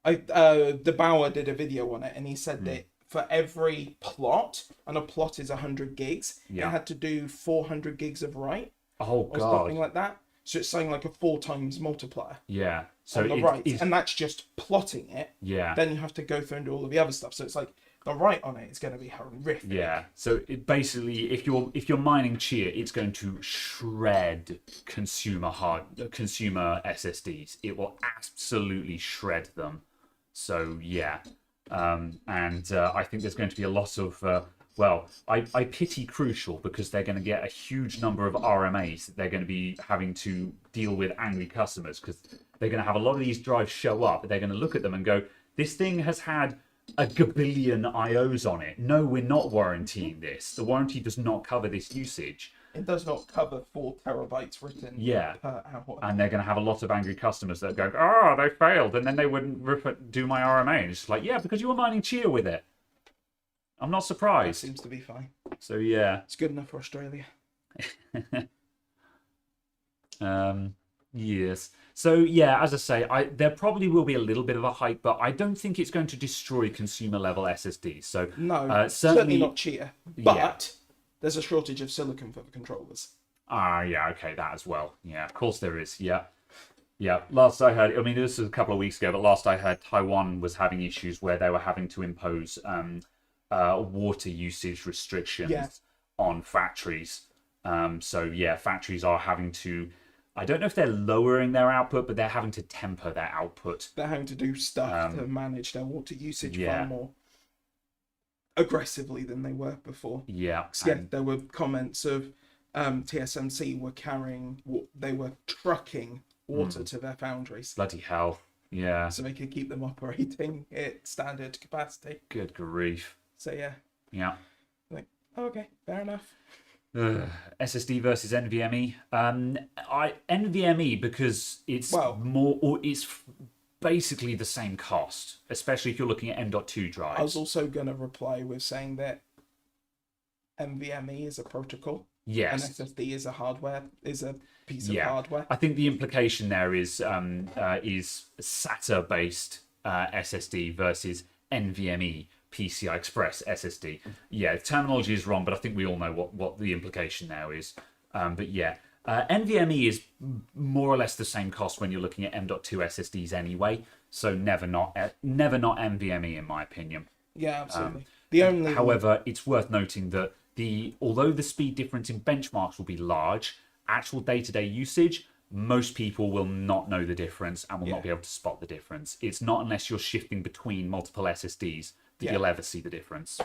De Bauer did a video on it, and he said that for every plot, and a plot is 100 gigs, it had to do 400 gigs of write oh or god, something like that. So it's something like a 4 times multiplier yeah. So on the write, and that's just plotting it. yeah. Then you have to go through and do all of the other stuff. So it's like the write on it is going to be horrific. Yeah. So it basically, if you're mining Chia, it's going to shred consumer SSDs. It will absolutely shred them. So yeah, and I think there's going to be a lot of I pity Crucial because they're going to get a huge number of RMAs that they're going to be having to deal with angry customers because they're going to have a lot of these drives show up. They're going to look at them and go, this thing has had a gabillion IOs on it. No, we're not warrantying this. The warranty does not cover this usage. It does not cover 4 terabytes written per hour. And they're going to have a lot of angry customers that go, oh, they failed, and then they wouldn't do my RMA. And it's like, yeah, because you were mining Chia with it. I'm not That surprised. seems to be fine. So yeah. It's good enough for Australia. Yes. So yeah, as I say, there probably will be a little bit of a hype, but I don't think it's going to destroy consumer level SSDs. So No, certainly not Chia. But there's a shortage of silicon for the controllers. Yeah, okay, that as well. Yeah, of course there is. Yeah. Yeah, last I heard, I mean, this was a couple of weeks ago, but last I heard, Taiwan was having issues where they were having to impose water usage restrictions on factories. So yeah, factories are having to, I don't know if they're lowering their output, but they're having to temper their output. They're having to do stuff to manage their water usage far more aggressively than they were before. Yeah. There were comments of TSMC were trucking water to their foundries. Bloody hell. Yeah. So they could keep them operating at standard capacity. Good grief. So yeah. Yeah. Like, okay, fair enough. SSD versus NVMe. NVMe because it's it's basically the same cost, especially if you're looking at M.2 drives. I was also going to reply with saying that NVMe is a protocol. Yes. And SSD is a piece of hardware. I think the implication there is SATA based SSD versus NVMe PCI Express SSD. Yeah, terminology is wrong, but I think we all know what the implication there is. But yeah, NVMe is more or less the same cost when you're looking at M.2 SSDs anyway. So never not NVMe in my opinion. Yeah, absolutely. However, it's worth noting that although the speed difference in benchmarks will be large, actual day-to-day usage, most people will not know the difference and will not be able to spot the difference. It's not unless you're shifting between multiple SSDs that you'll ever see the difference.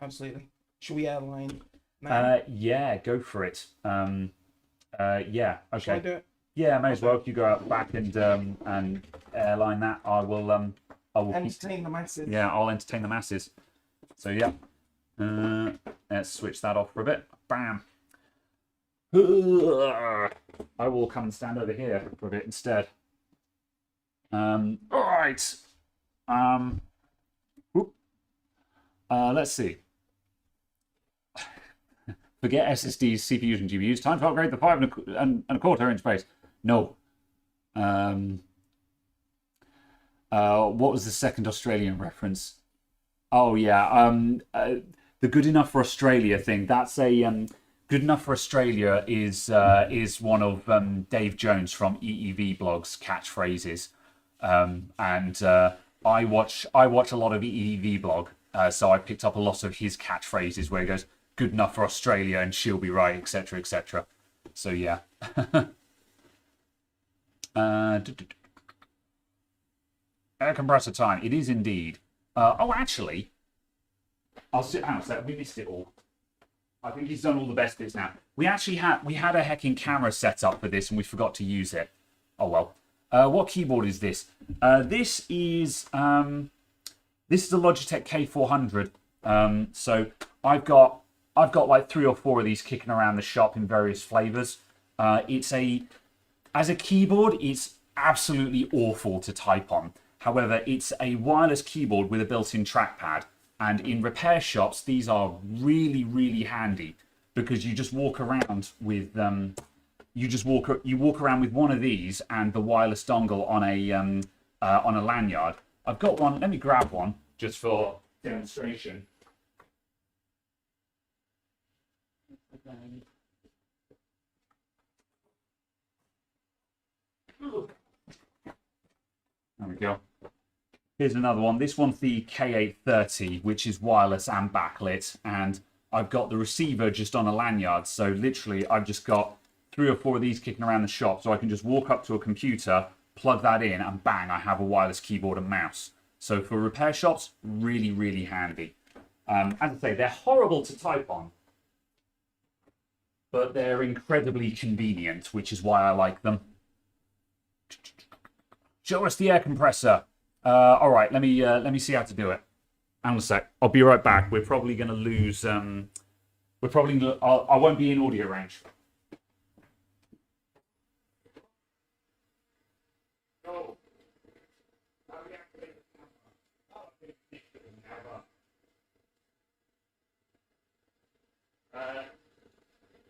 Absolutely. Should we airline now? Yeah, go for it. Yeah, okay. Shall I do it? Yeah, may as well. You go out back and airline that. I will Entertain the masses. Yeah, I'll entertain the masses. So yeah, let's switch that off for a bit. Bam. I will come and stand over here for a bit instead. All right. Let's see. Forget SSDs, CPUs, and GPUs. Time to upgrade the 5.25-inch base. No. What was the second Australian reference? Oh yeah, the good enough for Australia thing. That's a good enough for Australia is one of Dave Jones from EEV blogs catchphrases, and I watch a lot of EEV blog, so I picked up a lot of his catchphrases where he goes, "Good enough for Australia," and "She'll be right," etc., etc. So yeah. Air compressor time. It is indeed. Oh, actually, I'll sit down. So we missed it all. I think he's done all the best bits now. We had a hecking camera set up for this, and we forgot to use it. Oh well. What keyboard is this? This is a Logitech K400. So I've got like 3 or 4 of these kicking around the shop in various flavors. As a keyboard, it's absolutely awful to type on. However, it's a wireless keyboard with a built-in trackpad. And in repair shops, these are really, really handy because you just walk around with you walk around with one of these and the wireless dongle on a lanyard. I've got one. Let me grab one just for demonstration. There we go. Here's another one. This one's the K830, which is wireless and backlit. And I've got the receiver just on a lanyard. So literally, I've just got 3 or 4 of these kicking around the shop. So I can just walk up to a computer, plug that in, and bang, I have a wireless keyboard and mouse. So for repair shops, really, really handy. As I say, they're horrible to type on. But they're incredibly convenient, which is why I like them. Show us the air compressor. All right, let me see how to do it. Hang on a sec. I'll be right back. We're probably going to lose. I won't be in audio range.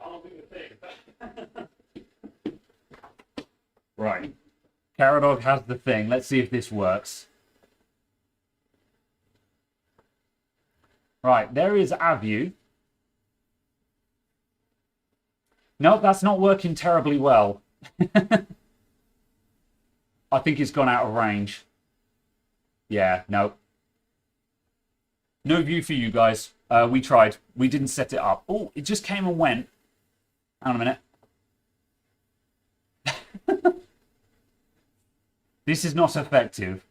I'll do the thing. Right. Caradog has the thing. Let's see if this works. Right, there is Avu. Nope, that's not working terribly well. I think it's gone out of range. Yeah, no. No view for you guys. We tried. We didn't set it up. Oh, it just came and went. Hang on a minute. This is not effective.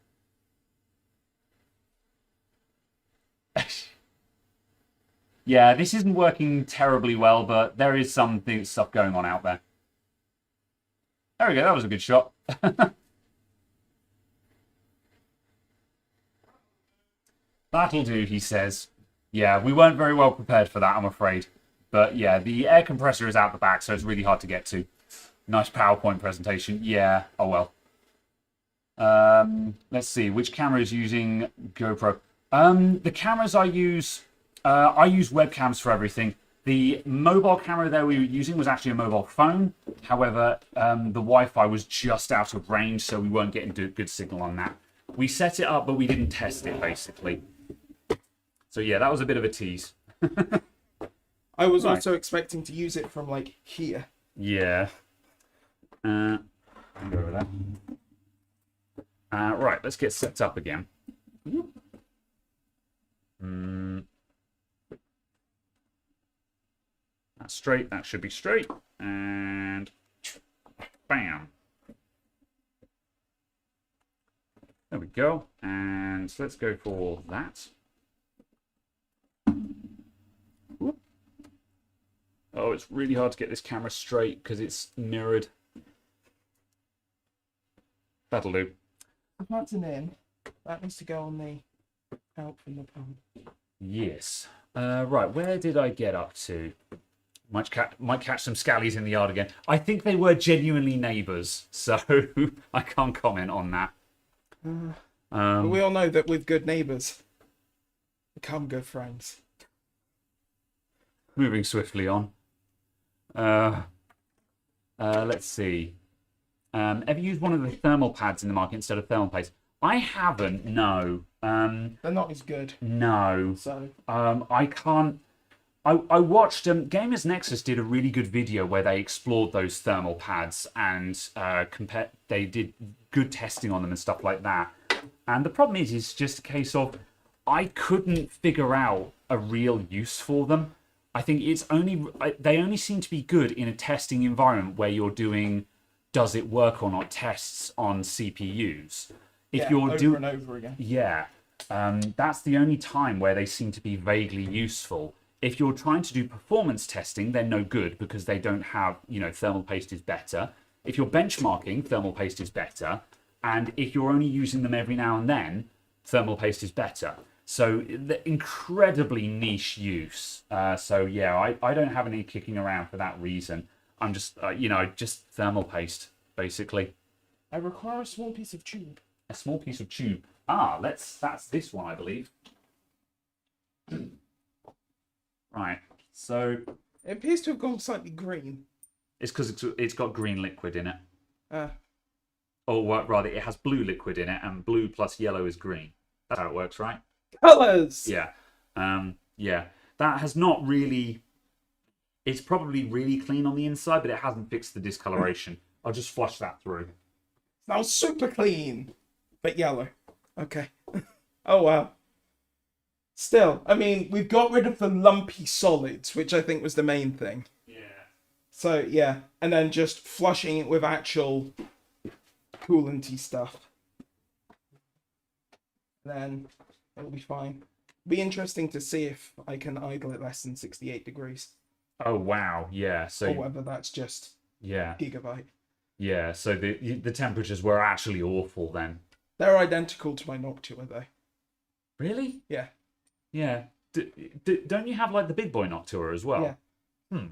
Yeah, this isn't working terribly well, but there is some stuff going on out there. There we go, that was a good shot. That'll do, he says. Yeah, we weren't very well prepared for that, I'm afraid. But yeah, the air compressor is out the back, so it's really hard to get to. Nice PowerPoint presentation. Yeah, oh well. Let's see, which camera is using GoPro? The cameras I use webcams for everything. The mobile camera there we were using was actually a mobile phone. However, the Wi-Fi was just out of range, so we weren't getting good signal on that. We set it up, but we didn't test it, basically. So yeah, that was a bit of a tease. I was also expecting to use it from, like, here. Yeah. I'll go over that. Right, let's get set up again. That's straight. That should be straight. And bam. There we go. And So let's go for that. Whoop. Oh, it's really hard to get this camera straight because it's mirrored. That'll do. That's an in. That needs to go on the out from the pump. Yes. Right, where did I get up to? Might catch some scallies in the yard again. I think they were genuinely neighbours, so I can't comment on that. But we all know that with good neighbours become good friends. Moving swiftly on. Let's see. Ever used one of the thermal pads in the market instead of thermal paste? I haven't, no. They're not as good. No. So I can't. I watched Gamers Nexus did a really good video where they explored those thermal pads and they did good testing on them and stuff like that. And the problem is it's just a case of I couldn't figure out a real use for them. I think they only seem to be good in a testing environment where you're doing does it work or not tests on CPUs. If you're over and over again. Yeah. That's the only time where they seem to be vaguely useful. If you're trying to do performance testing, they're no good because they don't have, thermal paste is better. If you're benchmarking, thermal paste is better. And if you're only using them every now and then, thermal paste is better. So the incredibly niche use. So yeah, I don't have any kicking around for that reason. I'm just, just thermal paste, basically. I require a small piece of tube. A small piece of tube. That's this one, I believe. Right, so It appears to have gone slightly green. it's because it's got green liquid in it. Uh, Or rather, it has blue liquid in it, and blue plus yellow is green. That's how it works, right? Colours! Yeah. Yeah. That has not really... It's probably really clean on the inside, but it hasn't fixed the discoloration. I'll just flush that through. Now super clean, but yellow. Okay. Oh, wow. Still, I mean, we've got rid of the lumpy solids, which I think was the main thing. Yeah. So, yeah. And then just flushing it with actual coolanty stuff. Then it'll be fine. Be interesting to see if I can idle it less than 68 degrees. Oh, wow. Yeah. So, Or whether that's just yeah. gigabyte. Yeah. So the temperatures were actually awful then. They're identical to my Noctua, though. Really? Yeah. Yeah. Don't you have like the big boy Noctua as well? Yeah.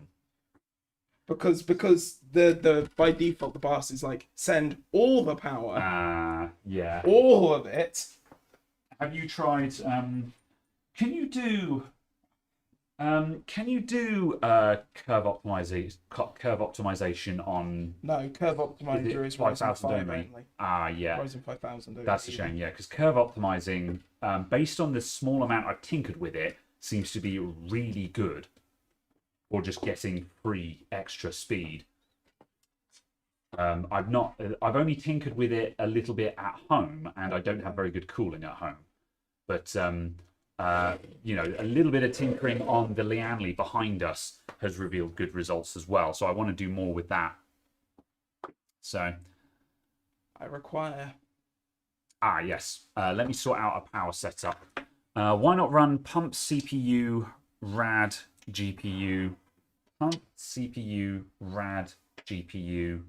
Because the by default the BIOS is like send all the power. Yeah. All of it. Have you tried? Can you do curve optimization on? No, curve optimizer is Ryzen 5000 5 only? only. Yeah. Ryzen 5000 only. That's a shame, yeah, because curve optimizing, based on the small amount I've tinkered with it, seems to be really good for just getting free extra speed. I've only tinkered with it a little bit at home, and I don't have very good cooling at home. But a little bit of tinkering on the Lianli behind us has revealed good results as well. So I want to do more with that. So I require. Yes. Let me sort out a power setup. Why not run pump CPU rad GPU? Pump CPU rad GPU.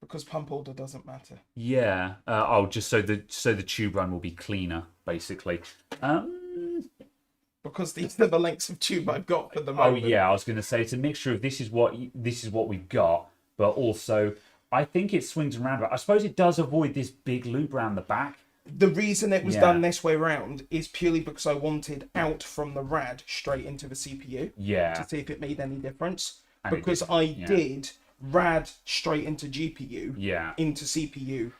Because pump order doesn't matter. Yeah. Just so the tube run will be cleaner, basically. Because these are the lengths of tube I've got for the moment. Oh yeah, I was going to say it's a mixture of this is what we've got, but also I think it swings around. I suppose it does avoid this big loop around the back. The reason it was done this way around is purely because I wanted out from the rad straight into the CPU. Yeah. To see if it made any difference. And because I did rad straight into GPU. Yeah. Into CPU.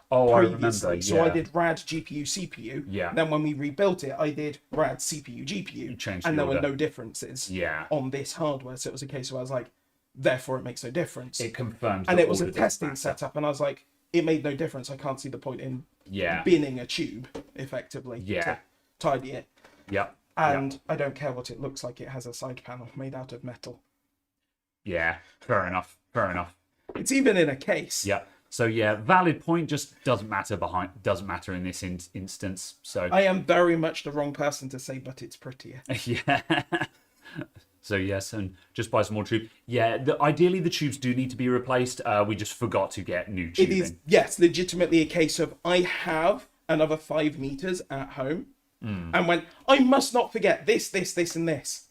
Oh, previously. I remember. Yeah. So I did rad GPU CPU. Yeah. Then when we rebuilt it, I did rad CPU GPU. Changed and the there were order. no differences. Yeah. On this hardware, so it was a case where I was like, therefore it makes no difference. It confirmed. And that it was all a of this testing matter. setup, and I was like, it made no difference. I can't see the point in binning a tube effectively to tidy it. Yep. And I don't care what it looks like. It has a side panel made out of metal. Yeah. Fair enough. Fair enough. It's even in a case. Yeah. So yeah, valid point. Just doesn't matter in this instance. So I am very much the wrong person to say, but it's prettier. yeah. So yes, and just buy some more tube. Yeah, ideally the tubes do need to be replaced. We just forgot to get new tubing. It is, yes, legitimately a case of I have another 5 meters at home, and went, I must not forget this, and this.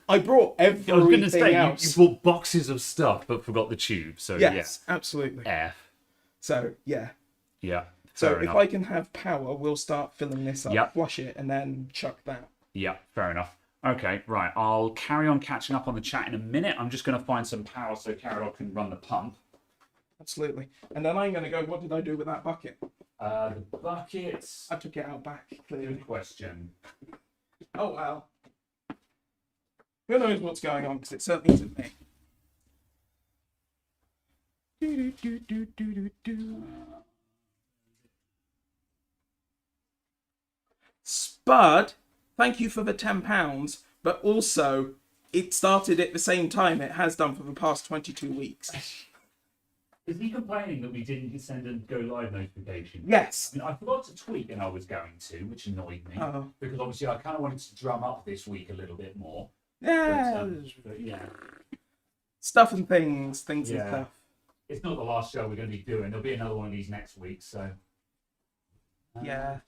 I brought everything I was going to say else. you bought boxes of stuff but forgot the tube. So Yes, absolutely. yeah, So yeah. yeah. So Fair if enough. I can have power, we'll start filling this up, Yep. flush it, and then chuck that. Yeah, fair enough. Okay, right. I'll carry on catching up on the chat in a minute. I'm just going to find some power so Caradog can run the pump. Absolutely. And then I'm going to go, what did I do with that bucket? The buckets. I took it out back, clearly. Good question. Oh, well. Who knows what's going on, because it certainly isn't me. Spud, thank you for the £10, but also it started at the same time it has done for the past 22 weeks. Is he complaining that we didn't send a go live notification? Yes. I mean, I forgot to tweet and I was going to, which annoyed me. Oh. Because obviously I kind of wanted to drum up this week a little bit more. Yeah. But yeah. Stuff and things and Yeah. stuff. It's not the last show we're going to be doing. There'll be another one of these next week, so. Yeah.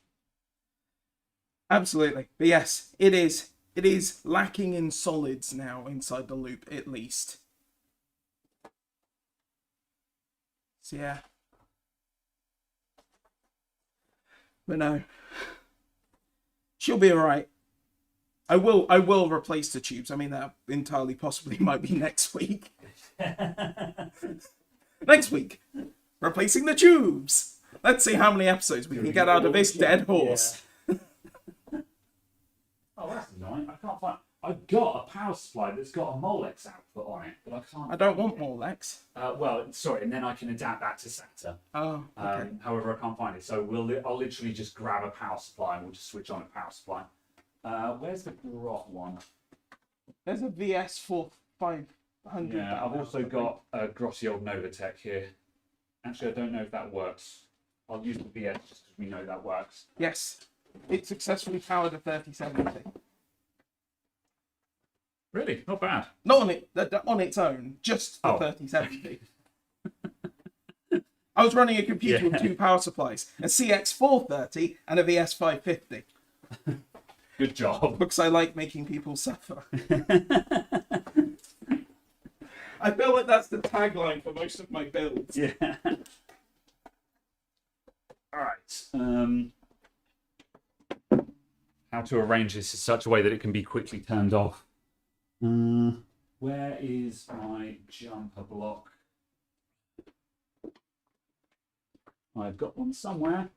Absolutely. But yes, it is. It is lacking in solids now inside the loop, at least. So yeah. But no. She'll be alright. I will replace the tubes. I mean, that entirely possibly might be next week. Next week. Replacing the tubes. Let's see how many episodes we can get out of this dead horse. Yeah. Oh, that's annoying. I can't find. I've got a power supply that's got a Molex output on it, but I can't. I don't want more Lex. Well, sorry, and then I can adapt that to SATA. Oh, okay. However, I can't find it, so I'll literally just grab a power supply and we'll just switch on a power supply. Where's the Grot one? There's a VS4500. Yeah, I've also got a grossy old Novatech here. Actually, I don't know if that works. I'll use the VS just because we know that works. Yes, it successfully powered a 3070. Really? Not bad. Not on its own, just the Oh. 3070. I was running a computer with 2 power supplies, a CX430 and a VS550. Good job. Because I like making people suffer. I feel like that's the tagline for most of my builds. Yeah. All right. How to arrange this in such a way that it can be quickly turned off. Where is my jumper block? I've got one somewhere.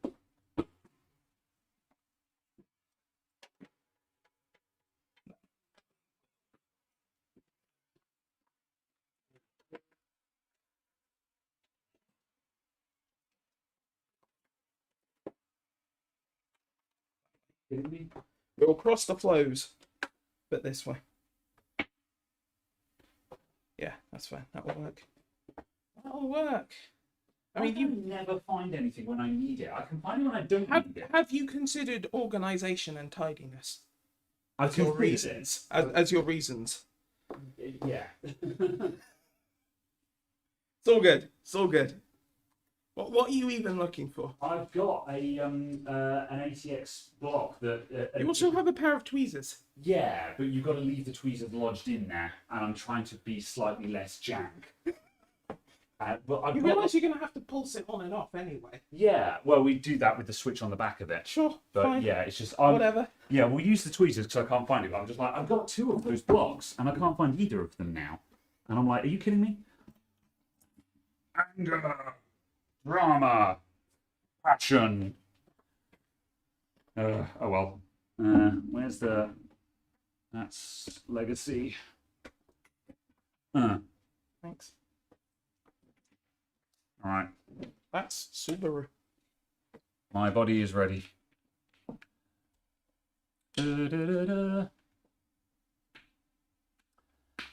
Kidding me? We'll cross the flows, but this way. Yeah, that's fine. That will work. That'll work. I mean, you never find anything when I need it. I can find it when I don't need it. have you considered organisation and tidiness I as your reasons? As your reasons. Yeah. It's all good. It's all good. What are you even looking for? I've got an ATX block that. You also have a pair of tweezers. Yeah, but you've got to leave the tweezers lodged in there, and I'm trying to be slightly less jank. But I've You got. realise you're going to have to pulse it on and off anyway. Yeah, well, we do that with the switch on the back of it. Sure, But fine. yeah, it's just Whatever. Yeah, we'll use the tweezers because I can't find it. But I'm just like, I've got 2 of those blocks, and I can't find either of them now. And I'm like, are you kidding me? Anger, drama, passion. Oh well. Where's the? That's legacy. Thanks. All right. That's Subaru. My body is ready. Da-da-da-da.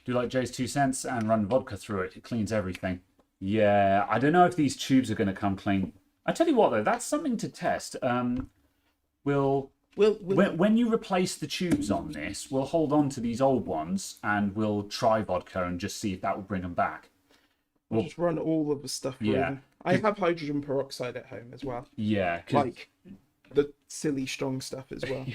Do like Jay's 2 cents and run vodka through it. It cleans everything. Yeah, I don't know if these tubes are going to come clean. I tell you what, though, that's something to test. We'll when you replace the tubes on this, we'll hold on to these old ones and we'll try vodka and just see if that will bring them back. We'll just run all of the stuff through Yeah. them. I have hydrogen peroxide at home as well. Yeah, 'cause Like the silly strong stuff as well.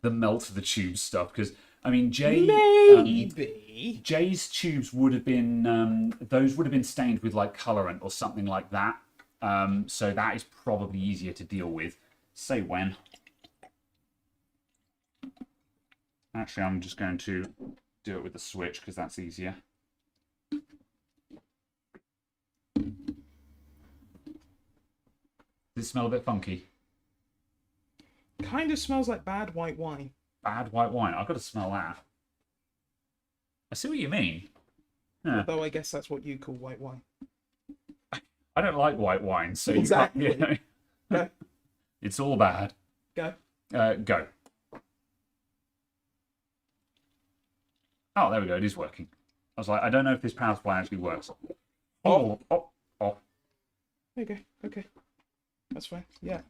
the melt of the tube stuff. Because I mean, Maybe. Jay's tubes would have been those would have been stained with like colorant or something like that. So that is probably easier to deal with. Say when. Actually, I'm just going to do it with the switch because that's easier. Does it smell a bit funky? Kind of smells like bad white wine. Bad white wine. I've got to smell that. I see what you mean. Huh. Although I guess that's what you call white wine. I don't like white wine, so Exactly. you can't, Go. It's all bad. Go. Go. Oh, there we go. It is working. I was like, I don't know if this power supply actually works. Oh. There you go. Okay. That's fine. Yeah.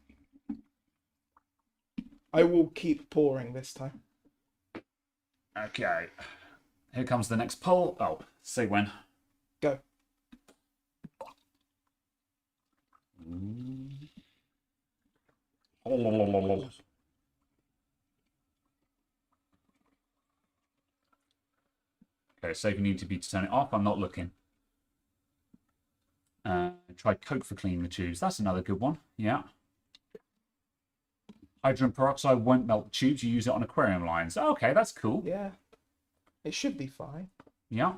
I will keep pouring this time. Okay. Here comes the next pull. Oh, say when. Go. Okay, so if you need to turn it off, I'm not looking. Try Coke for cleaning the tubes. That's another good one. Yeah. Hydrogen peroxide won't melt the tubes. You use it on aquarium lines. Okay, that's cool. Yeah. It should be fine. Yeah.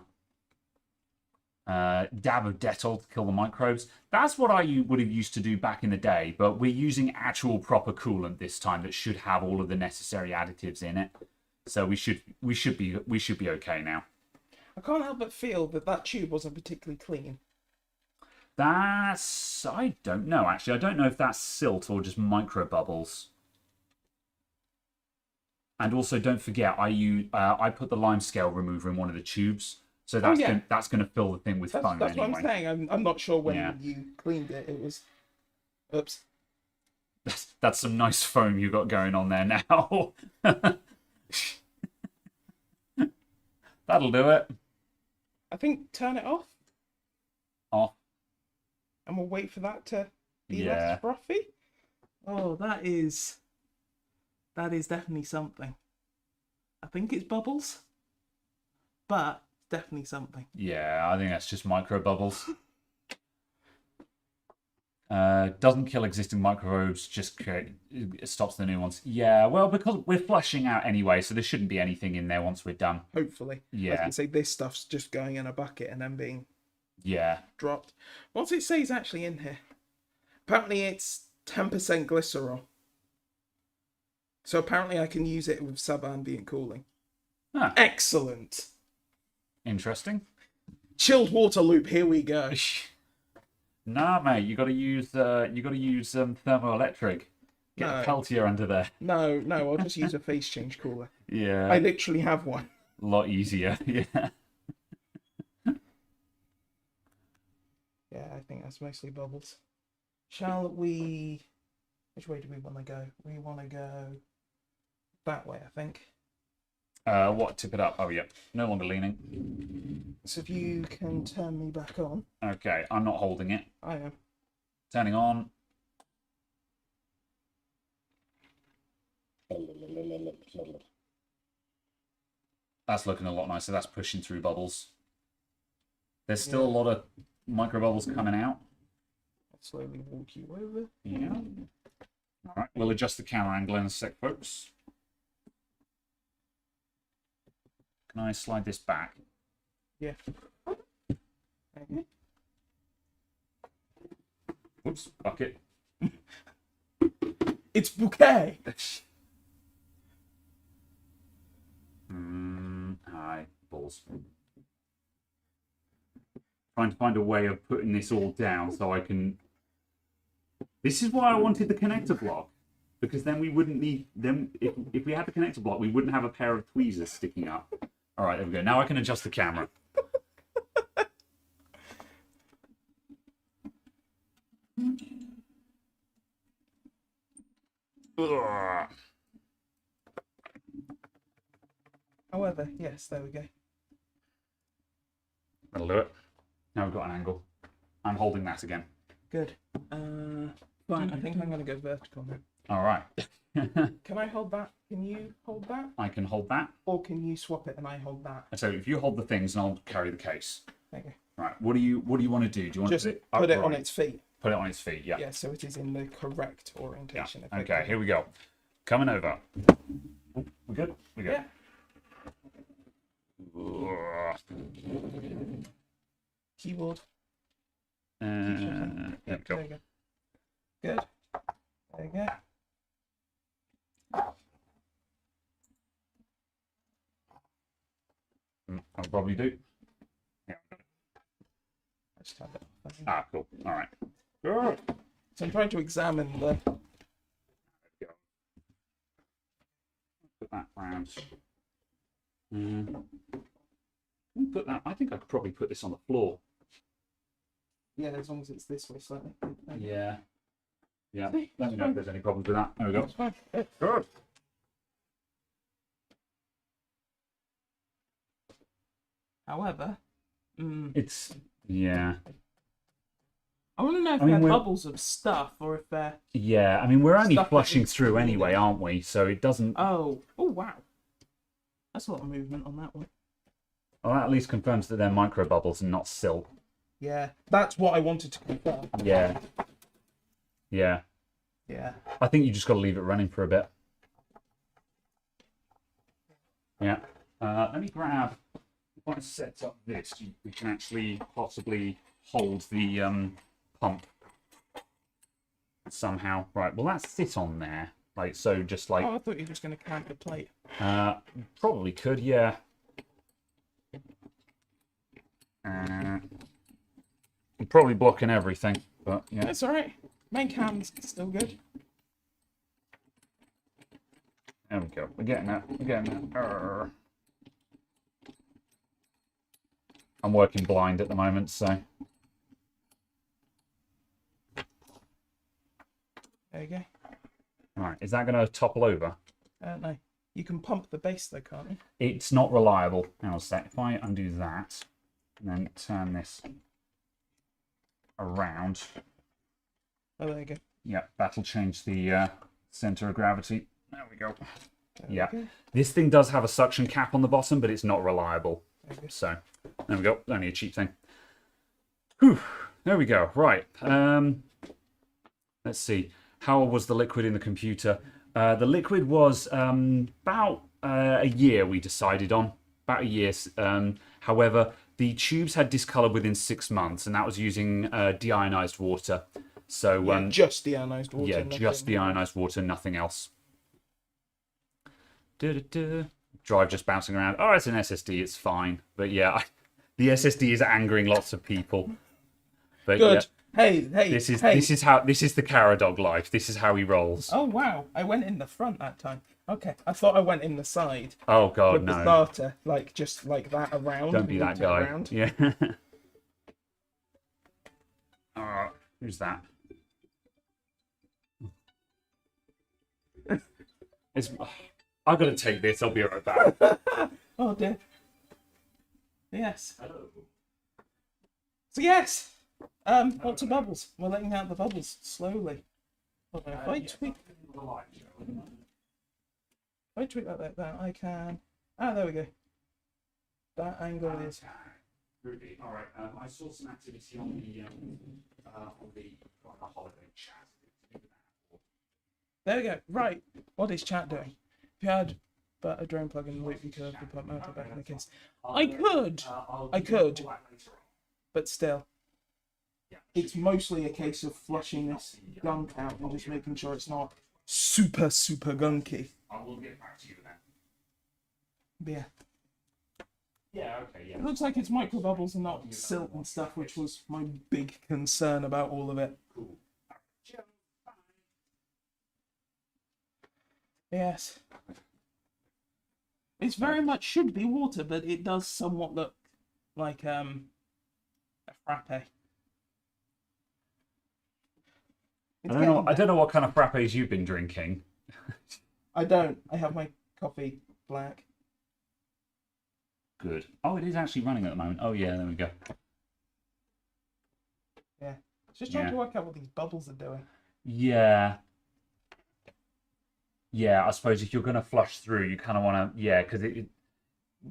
Dab of Dettol to kill the microbes. That's what I would have used to do back in the day, but we're using actual proper coolant this time that should have all of the necessary additives in it. So we should be okay now. I can't help but feel that tube wasn't particularly clean. I don't know actually. I don't know if that's silt or just micro bubbles. And also, don't forget, I put the lime scale remover in one of the tubes, so that's going to fill the thing with foam That's anyway. what I'm saying. I'm not sure when Yeah. you cleaned it. It was, oops. That's some nice foam you got going on there now. That'll do it. I think turn it off, Off. and we'll wait for that to be Yeah. less frothy. Oh, that is definitely something. I think it's bubbles, but definitely something. Yeah, I think that's just micro bubbles. Doesn't kill existing microbes, just it stops the new ones. Yeah, well, because we're flushing out anyway, so there shouldn't be anything in there once we're done. Hopefully. I was Yeah. going to say this stuff's just going in a bucket and then being Yeah. dropped. What's it say is actually in here? Apparently it's 10% glycerol. So apparently I can use it with sub-ambient cooling. Ah, Excellent. interesting. Chilled water loop, here we go. Nah, mate, you got to use thermoelectric. Get No. a Peltier under there. No, I'll just use a phase change cooler. Yeah, I literally have one. a lot easier. Yeah. Yeah, I think that's mostly bubbles. Shall we... Which way do we want to go? We want to go that way, I think. What? Tip it up. Oh, yeah. No longer leaning. So if you can turn me back on. Okay, I'm not holding it. I am. Turning on. That's looking a lot nicer. That's pushing through bubbles. There's still a lot of micro bubbles coming out. I'll slowly walk you over. Yeah. All right, we'll adjust the camera angle in a sec, folks. Can I slide this back? Yeah. Okay. Whoops, bucket. It's bouquet! Hi, balls. Trying to find a way of putting this all down so I can... This is why I wanted the connector block. Because then we wouldn't need... If we had the connector block, we wouldn't have a pair of tweezers sticking up. All right, there we go. Now I can adjust the camera. However, yes, there we go. That'll do it. Now we've got an angle. I'm holding that again. Good. Fine, I think I'm going to go vertical now. All right. Can I hold that? Can you hold that? I can hold that. Or can you swap it and I hold that? So if you hold the things, and I'll carry the case. There you go. Right. What do you want to do? Do you want Just to put it on upright? its feet. Put it on its feet. Yeah. Yeah, so it is in the correct orientation. Yeah. Okay. Here we go. Coming over. Oh, we're good. We're good. Yeah. Keyboard. There we go. There you go. Good. There you go. I'll probably do. Yeah. I just have it. Ah, cool. All right. Good. So I'm trying to examine the. Put that round. Put that. I think I could probably put this on the floor. Yeah, as long as it's this way slightly. Yeah. Yeah. See, Let me know if there's any problems with that. There we go. That's fine. Good. Good. However, It's yeah. I want to know if I mean, they're we're- bubbles of stuff or if they're. Yeah. I mean, we're only Stuff that flushing is through really anyway, good. aren't we? So it doesn't. Oh wow. That's a lot of movement on that one. Well, that at least confirms that they're micro bubbles and not silt. Yeah, that's what I wanted to confirm. Yeah. Yeah. Yeah. I think you just got to leave it running for a bit. Yeah. Let me grab. If I set up this, we can actually possibly hold the pump somehow. Right. Well, that sit on there. Like so, just like Oh, I thought you were just going to clamp the plate. probably could. Yeah. I'm probably blocking everything, but yeah. That's all right. Main cam's still good. There we go. We're getting that. We're getting that. Arr. I'm working blind at the moment, so. There you go. Right, is that going to topple over? No, you can pump the base though, can't you? It's not reliable. Hang on a sec. If I undo that and then turn this around, Oh, there you go. yeah, that'll change the center of gravity. There we go. There we Yeah, go. this thing does have a suction cap on the bottom, but it's not reliable. There we go. So there we go. Only a cheap thing. Whew. There we go. Right. Let's see. How was the liquid in the computer? The liquid was about a year. We decided on about a year. However, the tubes had discolored within 6 months, and that was using deionized water. So Yeah, just deionized water. yeah, nothing. just deionized water, nothing else. Du-du-du. Drive just bouncing around. Oh, it's an SSD. It's fine. But yeah, the SSD is angering lots of people. But Good. yeah, Hey. this is hey. this is the Caradog life. This is how he rolls. Oh wow! I went in the front that time. Okay, I thought I went in the side Oh God, with the no! starter, like just like that around. Don't be that moved it guy. around. Yeah. Who's that? It's. I've got to take this. I'll be right back. Oh dear. Yes. Hello. So yes. Lots of bubbles. We're letting out the bubbles slowly. Hold on, if I tweak like that, I can. Ah, there we go. That angle is. Ruby. All right. I saw some activity on the holiday chat. There we go. Right. What is chat doing? If you had but a drone plug in the loop, you could have the pump mounted back in the case. I could, but still. It's mostly a case of flushing this gunk out and just making sure it's not super gunky. I will get back to you then. But yeah. Yeah. Okay. Yeah. It looks like it's micro bubbles and not silt and stuff, which was my big concern about all of it. Cool. Yes. It's very much should be water, but it does somewhat look like a frappe. I don't know what kind of frappes you've been drinking. I don't. I have my coffee black. good. Oh, it is actually running at the moment. Oh, yeah, there we go. Yeah. Just trying to work out what these bubbles are doing. Yeah. Yeah, I suppose if you're going to flush through, you kind of want to... Yeah, because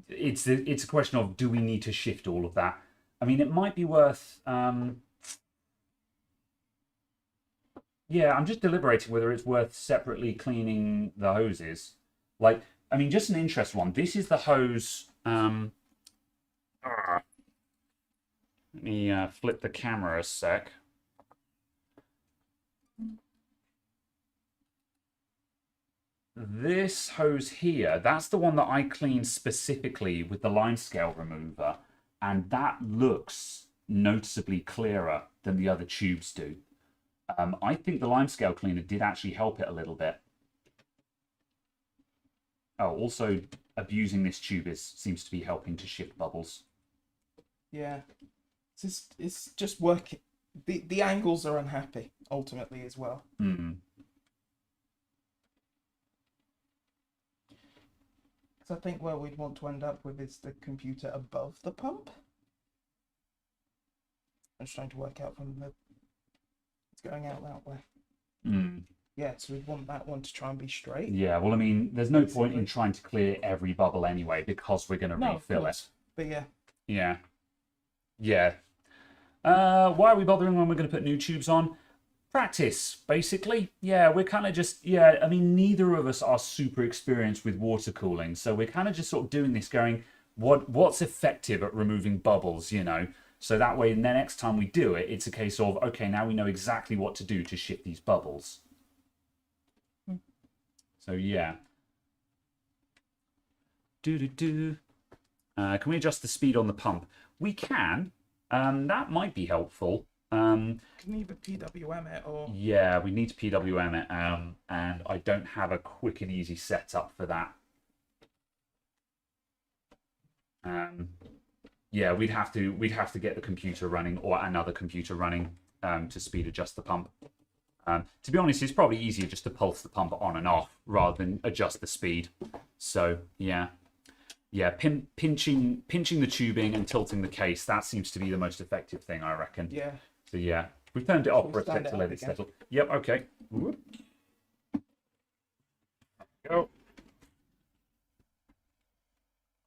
it's a question of, do we need to shift all of that? I mean, it might be worth... Yeah, I'm just deliberating whether it's worth separately cleaning the hoses. Like, I mean, just an interesting one. This is the hose... Let me flip the camera a sec. This hose here, that's the one that I cleaned specifically with the line scale remover. And that looks noticeably clearer than the other tubes do. I think the limescale cleaner did actually help it a little bit. Oh, also abusing this tube seems to be helping to shift bubbles. Yeah, it's just working. The angles are unhappy ultimately as well. Hmm. So I think where we'd want to end up with is the computer above the pump. I'm just trying to work out from the... It's going out that way. Hmm. Yeah, so we'd want that one to try and be straight. Yeah, well, I mean, there's no point in trying to clear every bubble anyway because we're going to refill it. But yeah. Yeah. Yeah. Why are we bothering when we're going to put new tubes on? Practice, basically. Yeah, we're kind of just... Yeah, I mean, neither of us are super experienced with water cooling, so we're kind of just sort of doing this going, what's effective at removing bubbles, you know? So that way, the next time we do it, it's a case of, okay, now we know exactly what to do to shift these bubbles. So, yeah. Can we adjust the speed on the pump? We can. That might be helpful. Can you either PWM it or... Yeah, we need to PWM it, and I don't have a quick and easy setup for that. Yeah, we'd have to get the computer running or another computer running to speed adjust the pump. To be honest, it's probably easier just to pulse the pump on and off rather than adjust the speed. So yeah, pinching the tubing and tilting the case, that seems to be the most effective thing, I reckon. Yeah. So yeah, we've turned it off for a sec to let it settle. Yep. Okay. Whoop. Go.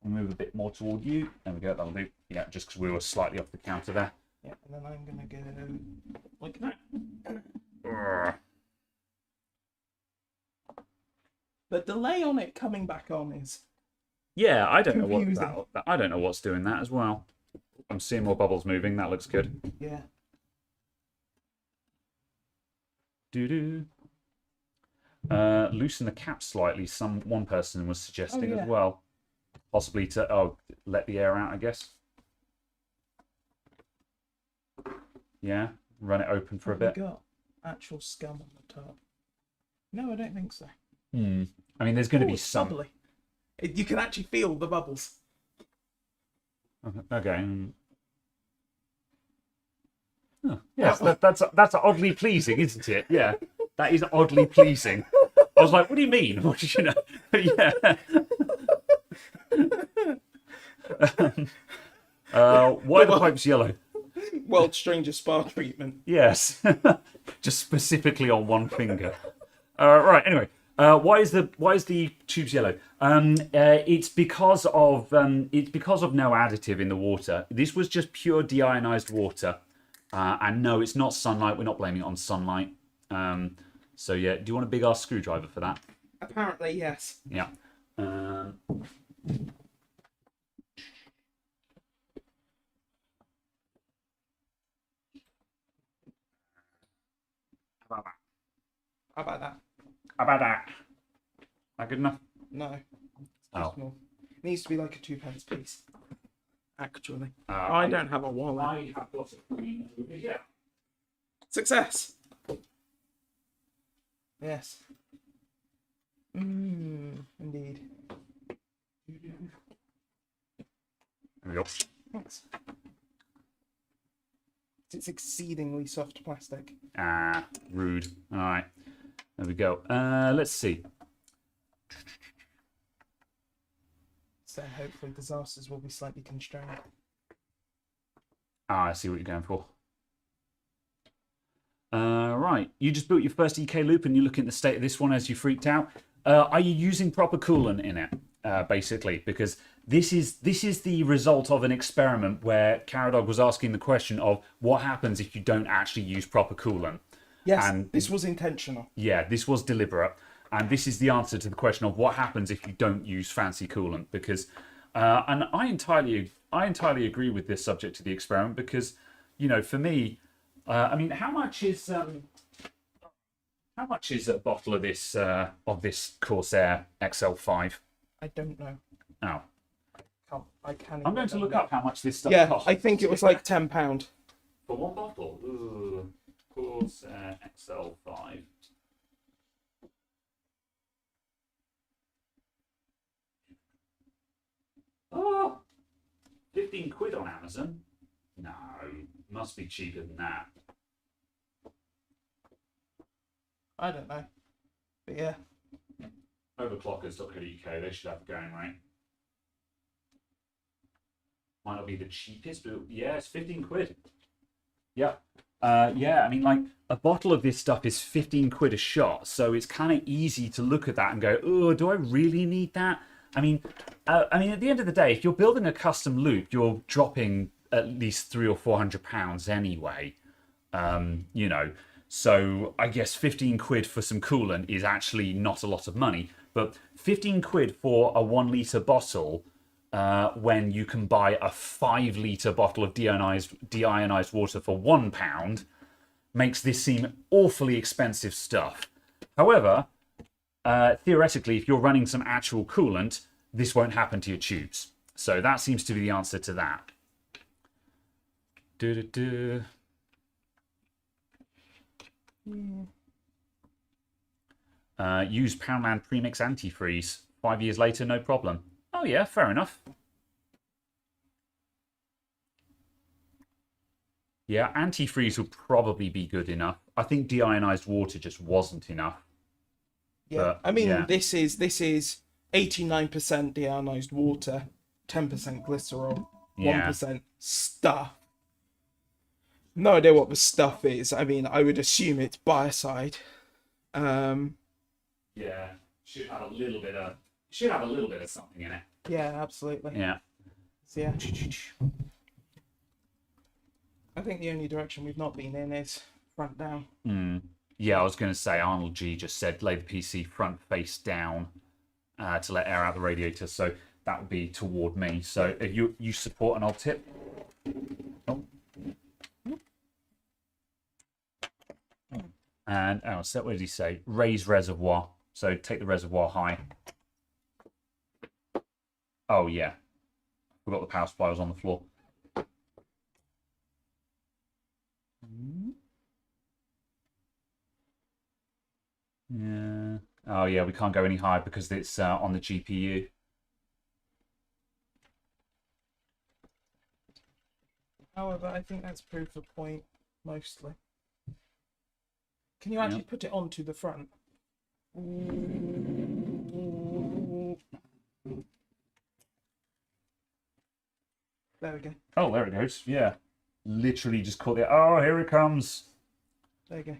Move a bit more toward you. There we go. That'll do. Yeah, just because we were slightly off the counter there. Yeah, and then I'm gonna go like that. The delay on it coming back on is... Yeah, I don't confusing. know I don't know what's doing that as well. I'm seeing more bubbles moving. That looks good. Yeah. Loosen the cap slightly. One person was suggesting as well, possibly to let the air out, I guess. Yeah, run it open for a bit. Got actual scum on the top. No, I don't think so. I mean, there's going to be some. Bubbly. You can actually feel the bubbles. Okay. Oh, yes, that's oddly pleasing, isn't it? Yeah, that is oddly pleasing. I was like, what do you mean? What did you know? Yeah. Why are the pipes yellow? World's strangest spa treatment. Yes, just specifically on one finger. Right. Anyway, why is the tubes yellow? It's because of no additive in the water. This was just pure deionized water, and no, it's not sunlight. We're not blaming it on sunlight. So yeah, do you want a big ass screwdriver for that? Apparently, yes. Yeah. How about that? How about that? Not good enough? No. Oh. Small. It needs to be like a 2p piece. Actually. I don't have a wallet. I have got it. Yeah. Success! Yes. Indeed. There we go. Thanks. It's exceedingly soft plastic. Ah, rude. All right. There we go. Let's see. So hopefully disasters will be slightly constrained. Ah, I see what you're going for. Right, you just built your first EK loop and you're looking at the state of this one as you freaked out. Are you using proper coolant in it, basically? Because this is the result of an experiment where Caradog was asking the question of what happens if you don't actually use proper coolant. Yes, And this was intentional. yeah, this was deliberate. And this is the answer to the question of what happens if you don't use fancy coolant. Because, and I entirely agree with this subject to the experiment because, you know, for me, I mean, how much is a bottle of this Corsair XL5? I don't know. Oh, I can't. I'm going to look up how much this stuff Yeah, costs. I think it was like £10. For one bottle. Ooh, Corsair XL5. Oh, 15 quid on Amazon? No, must be cheaper than that. I don't know. But yeah. Overclockers.co.uk, they should have it going, right? Might not be the cheapest, but yeah, it's 15 quid. Yeah. Yeah, I mean, like, a bottle of this stuff is 15 quid a shot, so it's kind of easy to look at that and go, oh, do I really need that? I mean, at the end of the day, if you're building a custom loop, you're dropping at least £300 or £400 anyway. You know, so I guess 15 quid for some coolant is actually not a lot of money, but 15 quid for a 1 litre bottle when you can buy a 5 litre bottle of deionized water for £1 makes this seem awfully expensive stuff. However, theoretically, if you're running some actual coolant, this won't happen to your tubes. So that seems to be the answer to that. Use Poundland Premix Antifreeze. 5 years later, no problem. Oh yeah, fair enough. Yeah, antifreeze would probably be good enough. I think deionized water just wasn't enough. Yeah, But, I mean, yeah. this is 89% deionized water, 10% glycerol, Yeah. 1% stuff. No idea what the stuff is. I mean, I would assume it's biocide. Yeah, should have a little bit of something in it. Yeah, absolutely. Yeah. So, yeah. I think the only direction we've not been in is front down. Yeah, I was going to say Arnold G just said lay the PC front face down to let air out the radiator, so that would be toward me. So if you support an old tip. Oh. And so what did he say? Raise reservoir. So take the reservoir high. Oh yeah, forgot the power supply was on the floor. Yeah. Oh yeah, we can't go any higher because it's on the GPU. However, I think that's proved the point mostly. Can you actually put it onto the front? There we go. Oh, there it goes. Yeah. Literally just caught it. Oh, here it comes. There you go.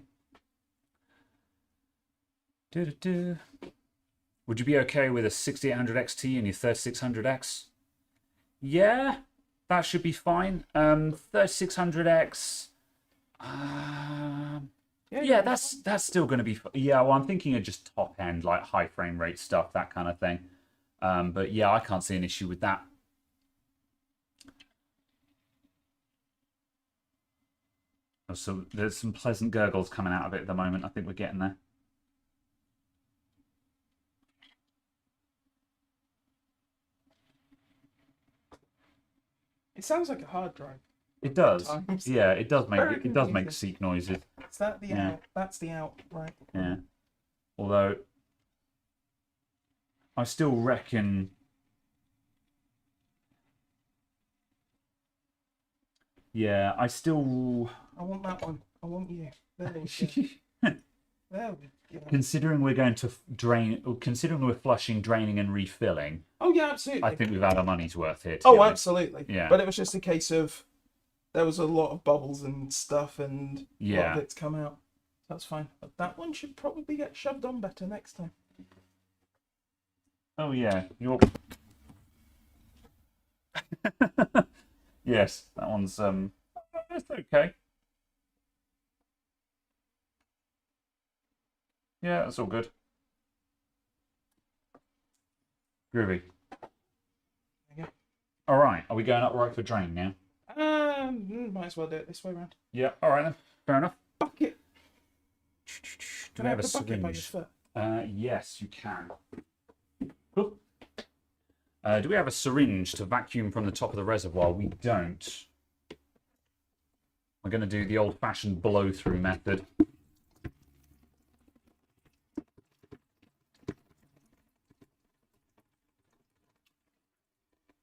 Would you be okay with a 6800 XT and your 3600X? Yeah, that should be fine. 3600X. Yeah, that's still going to be. Yeah, well, I'm thinking of just top end, like high frame rate stuff, that kind of thing. But yeah, I can't see an issue with that. So there's some pleasant gurgles coming out of it at the moment. I think we're getting there. It sounds like a hard drive. It does. Times. Yeah, it does make Very it does make confusing. seek noises. Is that the out? That's the out, right? Yeah. Although I still reckon I still I want that one. I want you. There you go. Well, you know. Considering we're going to drain, considering we're flushing, draining, and refilling, Oh yeah, absolutely. I think we've had our money's worth here. Oh, absolutely. Yeah. But it was just a case of there was a lot of bubbles and stuff, and a lot of it's come out. That's fine. But that one should probably get shoved on better next time. Oh yeah, you're. Yes, that one's that's okay. Yeah, that's all good. Groovy. Okay. All right, are we going up right for drain now? Might as well do it this way around. Yeah. All right then. Fair enough. Bucket. Do we have a the bucket by your syringe? foot? Yes, you can. Cool. Do we have a syringe to vacuum from the top of the reservoir? We don't. We're going to do the old-fashioned blow-through method.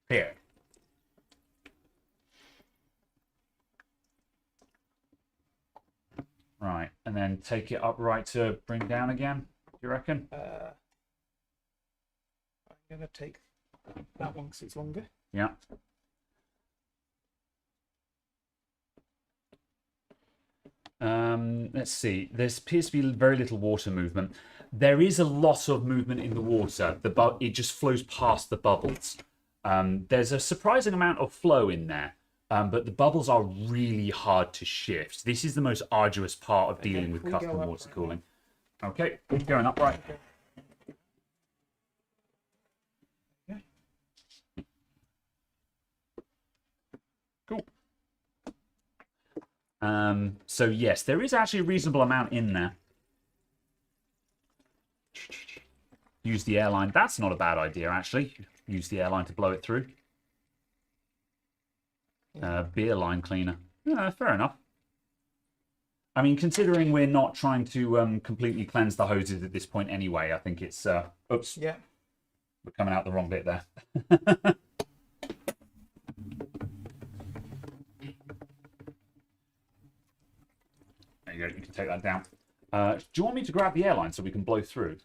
Here. Right, and then take it upright to bring down again, do you reckon? I'm going to take that one because it's longer. Yeah. Let's see. There appears to be very little water movement. There is a lot of movement in the water. It just flows past the bubbles. There's a surprising amount of flow in there, but the bubbles are really hard to shift. This is the most arduous part of dealing with custom water cooling. Okay, going upright. Cool. So yes, there is actually a reasonable amount in there. Use the airline. That's not a bad idea, actually. Use the airline to blow it through. Beer line cleaner. Yeah, fair enough. I mean, considering we're not trying to completely cleanse the hoses at this point anyway, I think it's... oops. Yeah. We're coming out the wrong bit there. There you go. You can take that down. Do you want me to grab the airline so we can blow through?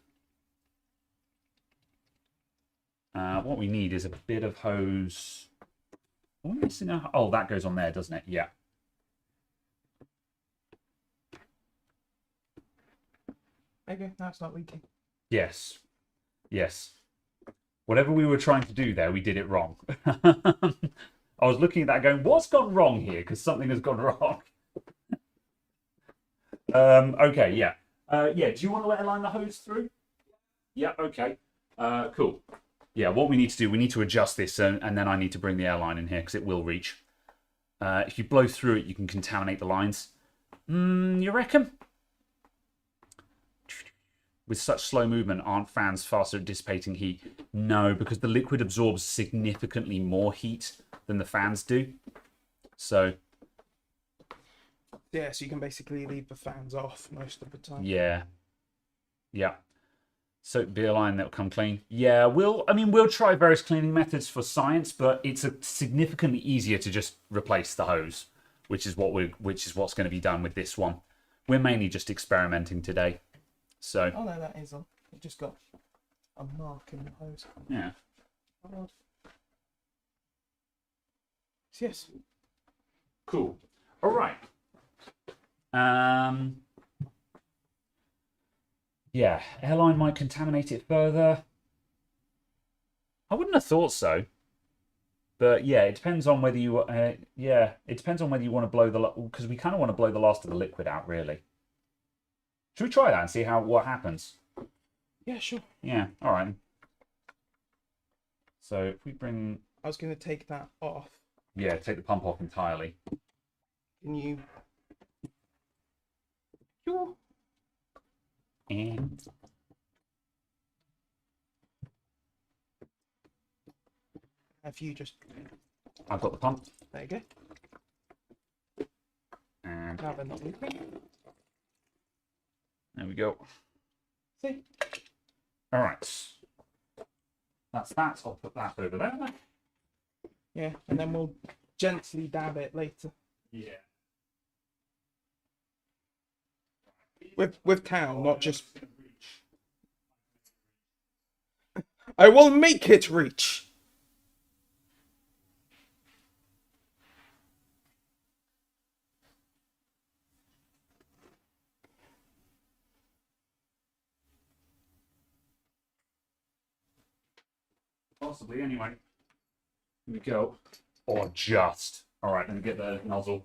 What we need is a bit of hose. Are we missing a... Oh, that goes on there, doesn't it? Yeah. Okay, now it's not leaking. Yes. Yes. Whatever we were trying to do there, we did it wrong. I was looking at that going, what's gone wrong here? Because something has gone wrong. Okay, yeah. Yeah, do you want to let align the hose through? Yeah, okay. Cool. Yeah, what we need to do, we need to adjust this, and then I need to bring the airline in here because it will reach. If you blow through it, you can contaminate the lines. You reckon? With such slow movement, aren't fans faster at dissipating heat? No, because the liquid absorbs significantly more heat than the fans do. So... Yeah, so you can basically leave the fans off most of the time. Yeah. Yeah. Soak beer line, that'll come clean. Yeah, we'll try various cleaning methods for science, but it's significantly easier to just replace the hose, which is what's going to be done with this one. We're mainly just experimenting today. So. Oh no, that is on. It just got a mark in the hose. Yeah. Oh, yes. Cool. All right. Yeah, airline might contaminate it further. I wouldn't have thought so. But yeah, it depends on whether you it depends on whether you want to blow the, because we kind of want to blow the last of the liquid out, really. Should we try that and see what happens? Yeah, sure. Yeah, all right. So if we bring... I was going to take that off. Yeah, take the pump off entirely. Can you... Sure. And... Have you just... I've got the pump. There you go. And Now they're not leaking. there we go. See? All right. That's that. I'll put that over there. Yeah, and then we'll gently dab it later. Yeah. Is With town, not just. I will make it reach. Possibly, anyway. Here we go. Or just. Alright, let me get the nozzle.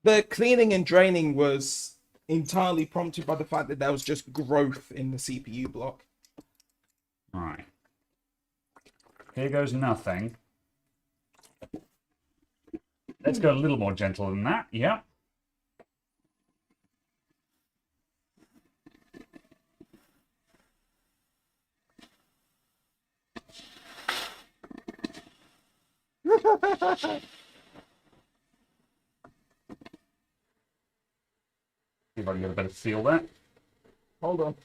The cleaning and draining was entirely prompted by the fact that there was just growth in the CPU block. Alright. Here goes nothing. Let's go a little more gentle than that. Yeah. See if I can get a better feel there. Hold on.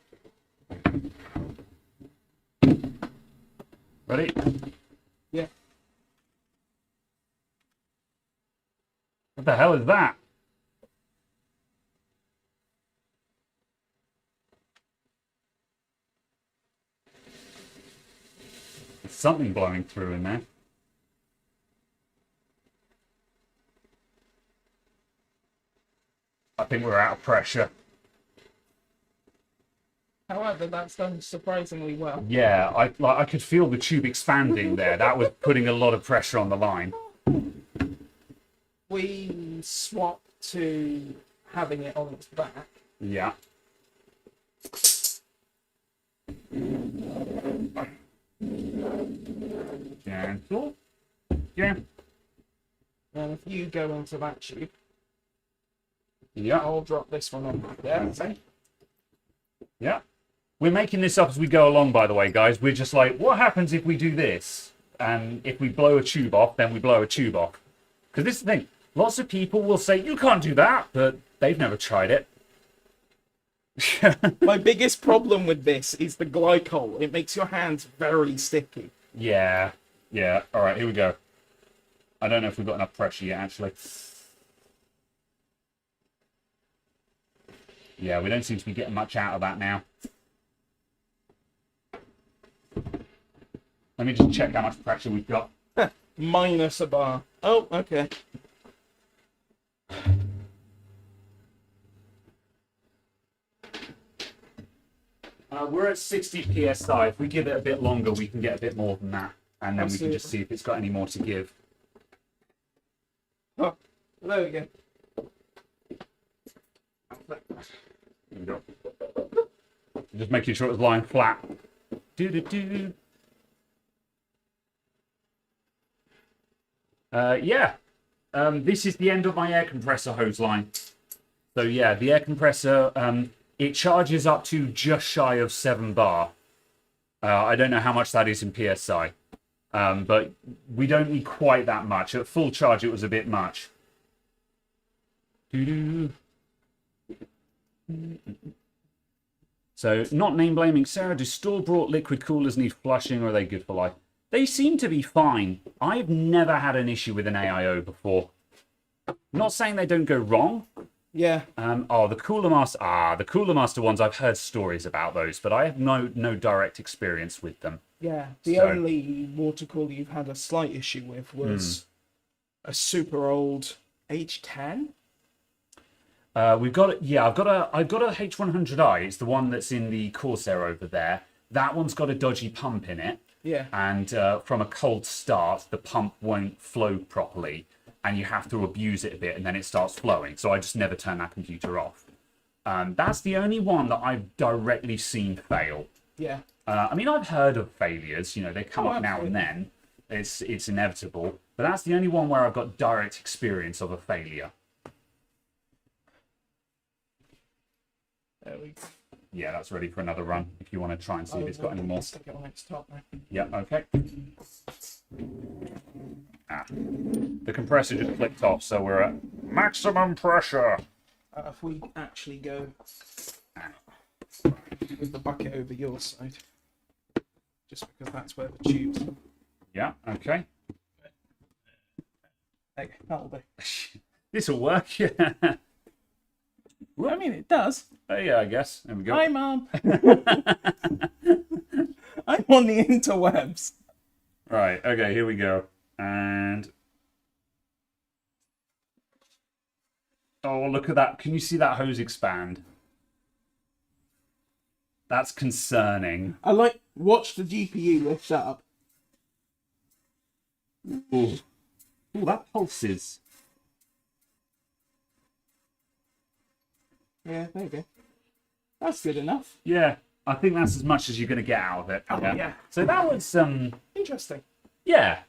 Ready? Yeah. What the hell is that? There's something blowing through in there. I think we're out of pressure. However, that's done surprisingly well. Yeah, I could feel the tube expanding there. That was putting a lot of pressure on the line. We swapped to having it on its back. Yeah. Gentle. Yeah. And if you go into that tube, Yeah. I'll drop this one on there. Okay. Yeah. We're making this up as we go along, by the way, guys. We're just like, what happens if we do this? And if we blow a tube off, then we blow a tube off. Because this is the thing. Lots of people will say, you can't do that, but they've never tried it. My biggest problem with this is the glycol. It makes your hands very sticky. Yeah. Yeah. All right, here we go. I don't know if we've got enough pressure yet, actually. Yeah, we don't seem to be getting much out of that now. Let me just check how much pressure we've got. Minus a bar. Oh, okay. We're at 60 psi. If we give it a bit longer, we can get a bit more than that. And then we can just see if it's got any more to give. Oh, there we go. Here we go. Just making sure it's lying flat. Do-do-do. Yeah. This is the end of my air compressor hose line. So yeah, the air compressor, it charges up to just shy of 7 bar. I don't know how much that is in PSI. But we don't need quite that much. At full charge, it was a bit much. Doo-doo. So, not name blaming. Sarah, do store-bought liquid coolers need flushing or are they good for life? They seem to be fine. I've never had an issue with an AIO before. Not saying they don't go wrong. Yeah. Oh, the Cooler Master. The Cooler Master ones, I've heard stories about those, but I have no direct experience with them. Yeah. The only water cooler you've had a slight issue with was a super old H10. We've got it. Yeah, I've got a H100i. It's the one that's in the Corsair over there. That one's got a dodgy pump in it. Yeah. And from a cold start, the pump won't flow properly, and you have to abuse it a bit, and then it starts flowing. So I just never turn that computer off. That's the only one that I've directly seen fail. Yeah. I mean, I've heard of failures. You know, they come up now and then. It's inevitable. But that's the only one where I've got direct experience of a failure. There we go. Yeah, that's ready for another run. If you want to try and see if it's got any more. Stick it on its top now. Yeah, okay. The compressor just clicked off, so we're at maximum pressure. If we actually go with the bucket over your side, just because that's where the tubes. Yeah. Okay. Hey, that'll do. This will work. Yeah. I mean, it does. Oh, yeah, I guess. There we go. Hi, Mum. I'm on the interwebs. Right. Okay. Here we go. And oh, look at that! Can you see that hose expand? That's concerning. Watch the GPU lift up. Ooh. Ooh, that pulses. Yeah, there you go. That's good enough. Yeah, I think that's as much as you're going to get out of it. Oh, yeah. So that was Interesting. yeah.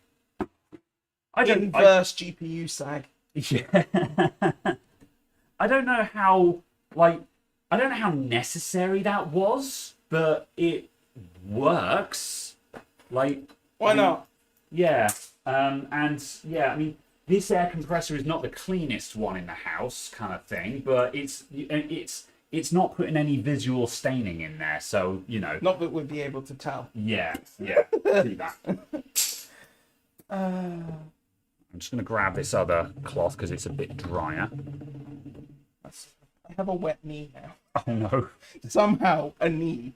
Inverse GPU sag. Yeah. I don't know how necessary that was, but it works. Like, Why not? Yeah. And yeah, I mean, this air compressor is not the cleanest one in the house, kind of thing, but it's not putting any visual staining in there, so you know. Not that we'd be able to tell. Yeah. See that. I'm just going to grab this other cloth because it's a bit drier. I have a wet knee now. Oh no. Somehow, a knee.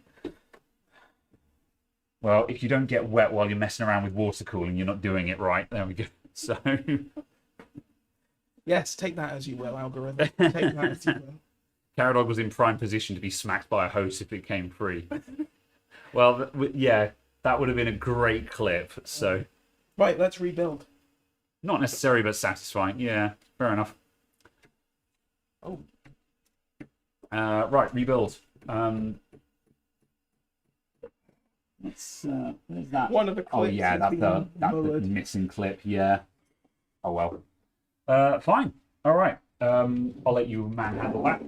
Well, if you don't get wet while you're messing around with water cooling, you're not doing it right. There we go. So. Yes, take that as you will, algorithm. Take that as you will. Caradog was in prime position to be smacked by a hose if it came free. Well, yeah, that would have been a great clip. So. Right, let's rebuild. Not necessary, but satisfying. Yeah, fair enough. Oh. Right, rebuild. Where's that? One of the clips. Oh yeah, that's the missing clip. Yeah. Oh well. Fine. All right. I'll let you manhandle that.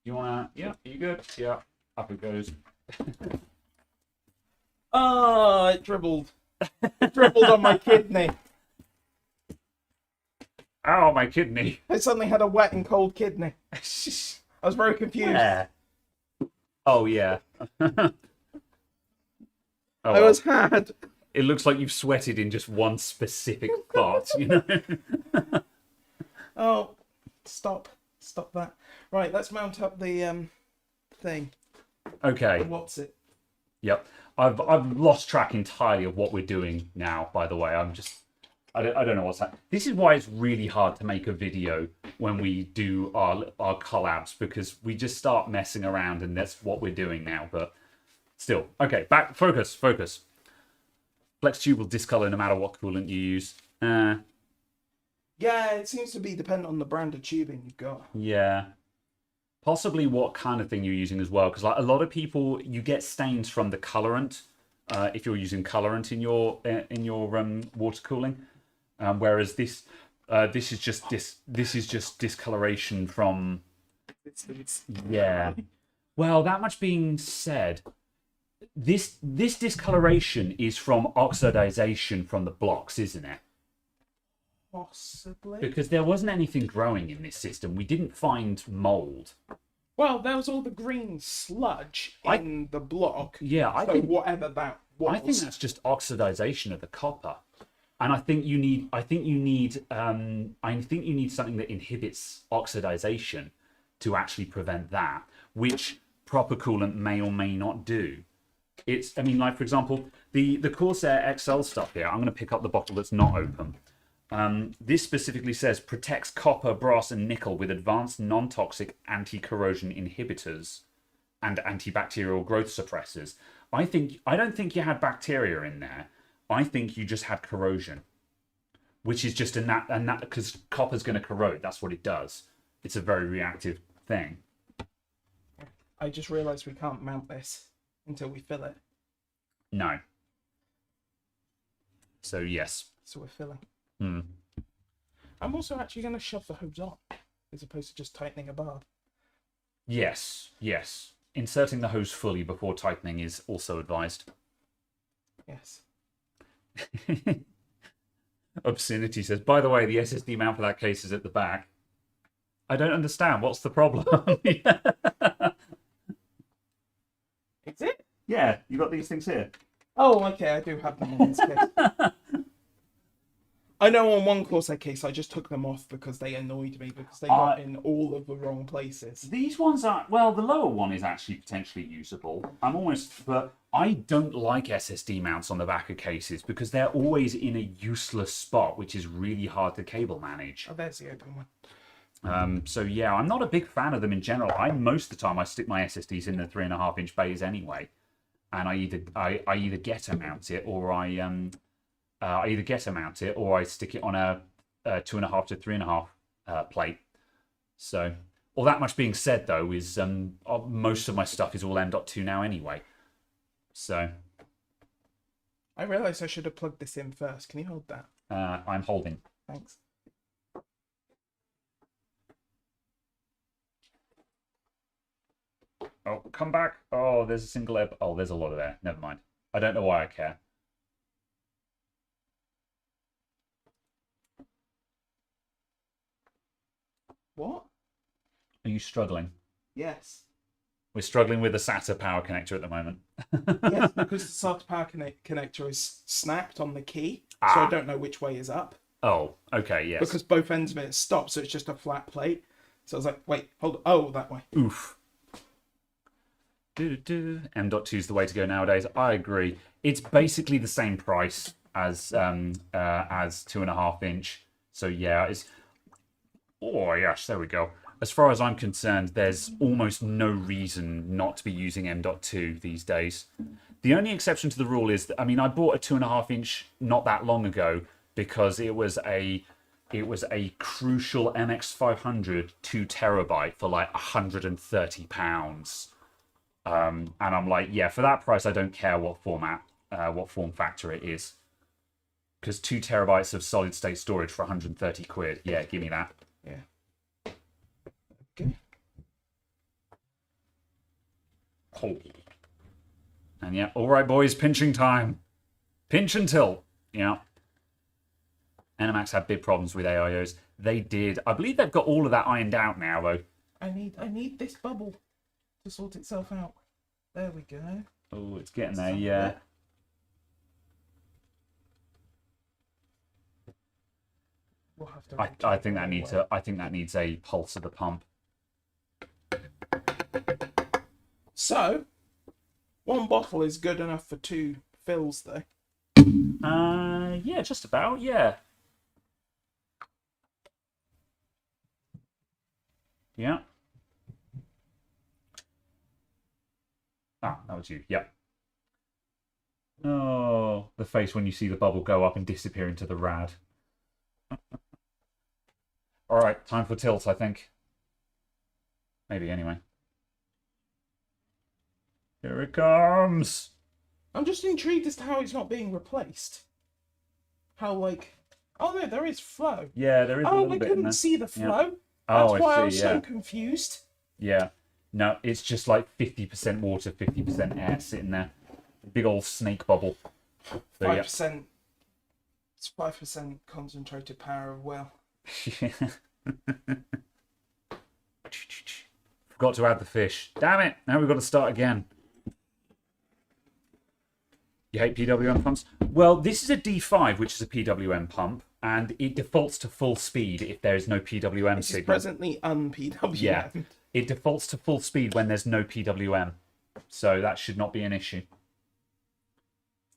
You wanna? Yeah. Are you good? Yeah. Up it goes. Oh, it dribbled. It dribbled on my kidney. Ow, my kidney. I suddenly had a wet and cold kidney. I was very confused. Yeah. Oh yeah. Oh, I was had. It looks like you've sweated in just one specific spot, you know? Oh, stop that. Right, let's mount up the thing. Okay. What's it? Yep. I've lost track entirely of what we're doing now, by the way. I don't know what's happening. This is why it's really hard to make a video when we do our collabs, because we just start messing around and that's what we're doing now, but still. Okay, back, focus. Flex tube will discolor no matter what coolant you use. Yeah, it seems to be dependent on the brand of tubing you've got. Yeah. Possibly what kind of thing you're using as well, because like a lot of people, you get stains from the colorant if you're using colorant in your water cooling, whereas this is just discoloration from. Yeah. Well, that much being said, this discoloration is from oxidization from the blocks, isn't it? Possibly. Because there wasn't anything growing in this system. We didn't find mold. Well, there was all the green sludge in the block. Yeah, I so think whatever that was. I think that's just oxidization of the copper, and I think you need something that inhibits oxidization to actually prevent that, which proper coolant may or may not do. I mean, like for example, the Corsair XL stuff here. I'm going to pick up the bottle that's not open. This specifically says protects copper, brass, and nickel with advanced non-toxic anti-corrosion inhibitors and antibacterial growth suppressors. I don't think you had bacteria in there. I think you just had corrosion, which is just because copper's going to corrode. That's what it does. It's a very reactive thing. I just realised we can't mount this until we fill it. No. So yes. So we're filling. Hmm. I'm also actually going to shove the hose on, as opposed to just tightening a bar. Yes. Inserting the hose fully before tightening is also advised. Yes. Obscenity says, by the way, the SSD mount for that case is at the back. I don't understand. What's the problem? Is it? Yeah, you got these things here. Oh, okay, I do have them on this case. I know on one Corsair case I just took them off because they annoyed me because they got in all of the wrong places. These ones are, well, the lower one is actually potentially usable. But I don't like SSD mounts on the back of cases because they're always in a useless spot, which is really hard to cable manage. Oh, there's the open one. So yeah, I'm not a big fan of them in general. Most of the time I stick my SSDs in the 3.5-inch bays anyway, and I either get a mount it or I stick it on a 2.5 to 3.5 plate. So, all that much being said, though, is most of my stuff is all M.2 now anyway. So, I realised I should have plugged this in first. Can you hold that? I'm holding. Thanks. Oh, come back. Oh, there's a single ebb. Oh, there's a lot of there. Never mind. I don't know why I care. What? Are you struggling? Yes. We're struggling with the SATA power connector at the moment. Yes, because the SATA power connector is snapped on the key, so I don't know which way is up. Oh, okay, yes. Because both ends of it stopped, so it's just a flat plate. So I was like, wait, hold on. Oh, that way. Oof. M.2 is the way to go nowadays. I agree. It's basically the same price as 2.5-inch. So yeah, it's. Oh yes, there we go. As far as I'm concerned, there's almost no reason not to be using M.2 these days. The only exception to the rule is that, I mean, I bought a 2.5-inch not that long ago because it was a Crucial MX500 2TB for like £130. And I'm like, yeah, for that price, I don't care what form factor it is. Because 2 terabytes of solid state storage for 130 quid. Yeah, give me that. Yeah. Okay. Oh. And yeah, all right, boys, pinching time. Pinch and tilt. Yeah. Animax had big problems with AIOs. They did. I believe they've got all of that ironed out now, though. I need this bubble to sort itself out. There we go. Oh, it's getting there, yeah. We'll have to I think that needs a pulse of the pump. So, one bottle is good enough for 2 fills, though. Yeah, just about, yeah. Yeah. Ah, that was you. Yep. Oh, the face when you see the bubble go up and disappear into the rad. All right, time for tilt, I think. Maybe, anyway. Here it comes. I'm just intrigued as to how it's not being replaced. How, like... Oh, no, there is flow. Yeah, there is a little I bit in couldn't there. see the flow. Yeah. That's Oh, why I I was see, so yeah. confused. Yeah. No, it's just like 50% water, 50% air sitting there. Big old snake bubble. So, 5%. It's 5% concentrated power of well. Forgot to add the fish. Damn it! Now we've got to start again. You hate PWM pumps? Well, this is a D5, which is a PWM pump, and it defaults to full speed if there is no PWM This is signal. presently un-PWM. Yeah, it defaults to full speed when there's no PWM, so that should not be an issue.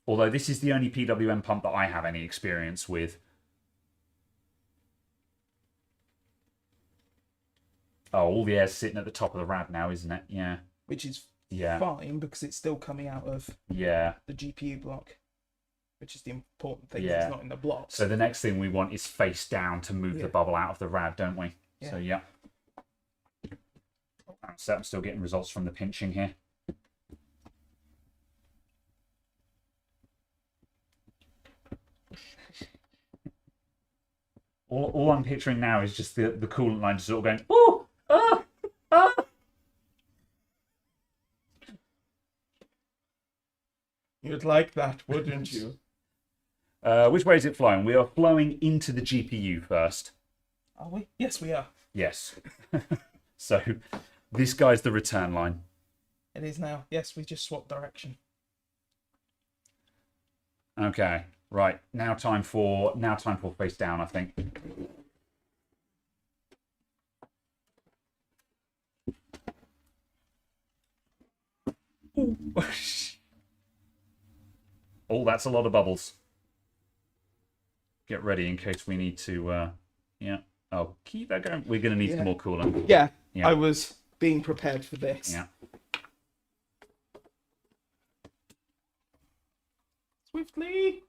Although this is the only PWM pump that I have any experience with. Oh, all the air's sitting at the top of the rad now, isn't it? Yeah. Which is Yeah. fine because it's still coming out of Yeah. the GPU block. Which is the important thing. Yeah. It's not in the blocks. So the next thing we want is face down to move the bubble out of the rad, don't we? Yeah. So yeah. So I'm still getting results from the pinching here. All I'm picturing now is just the coolant line just sort of going, oh, ah, ah. You'd like that, wouldn't you? Which way is it flowing? We are flowing into the GPU first. Are we? Yes, we are. Yes. So this guy's the return line. It is now. Yes, we just swapped direction. Okay. Right. Now time for face down, I think. Oh, that's a lot of bubbles. Get ready in case we need to yeah. Oh, keep that going. We're gonna need some more coolant. Yeah, Yeah. I was being prepared for this. Yeah. Swiftly.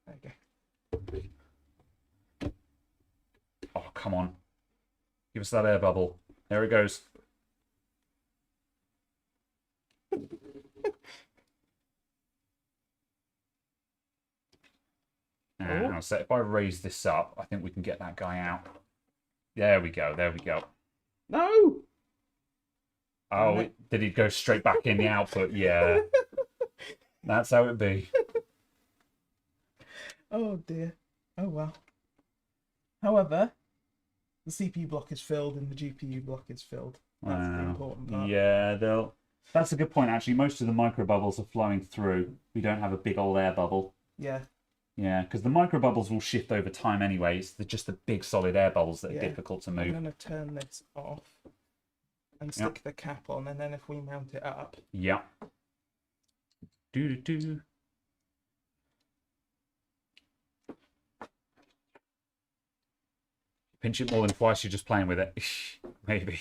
There you go. Oh, come on. Give us that air bubble. There it goes. Now, so if I raise this up, I think we can get that guy out. There we go. There we go. No. Oh, did he go straight back in the output? Yeah. That's how it be. Oh dear. Oh well. However, the CPU block is filled and the GPU block is filled. That's the important part. Yeah, that's a good point, actually. Most of the micro bubbles are flowing through. We don't have a big old air bubble. Yeah. Yeah, because the micro bubbles will shift over time anyways. They're just the big solid air bubbles that are difficult to move. I'm going to turn this off and stick the cap on, and then if we mount it up. Yeah. Do-do-do. Pinch it more than twice, you're just playing with it. Maybe.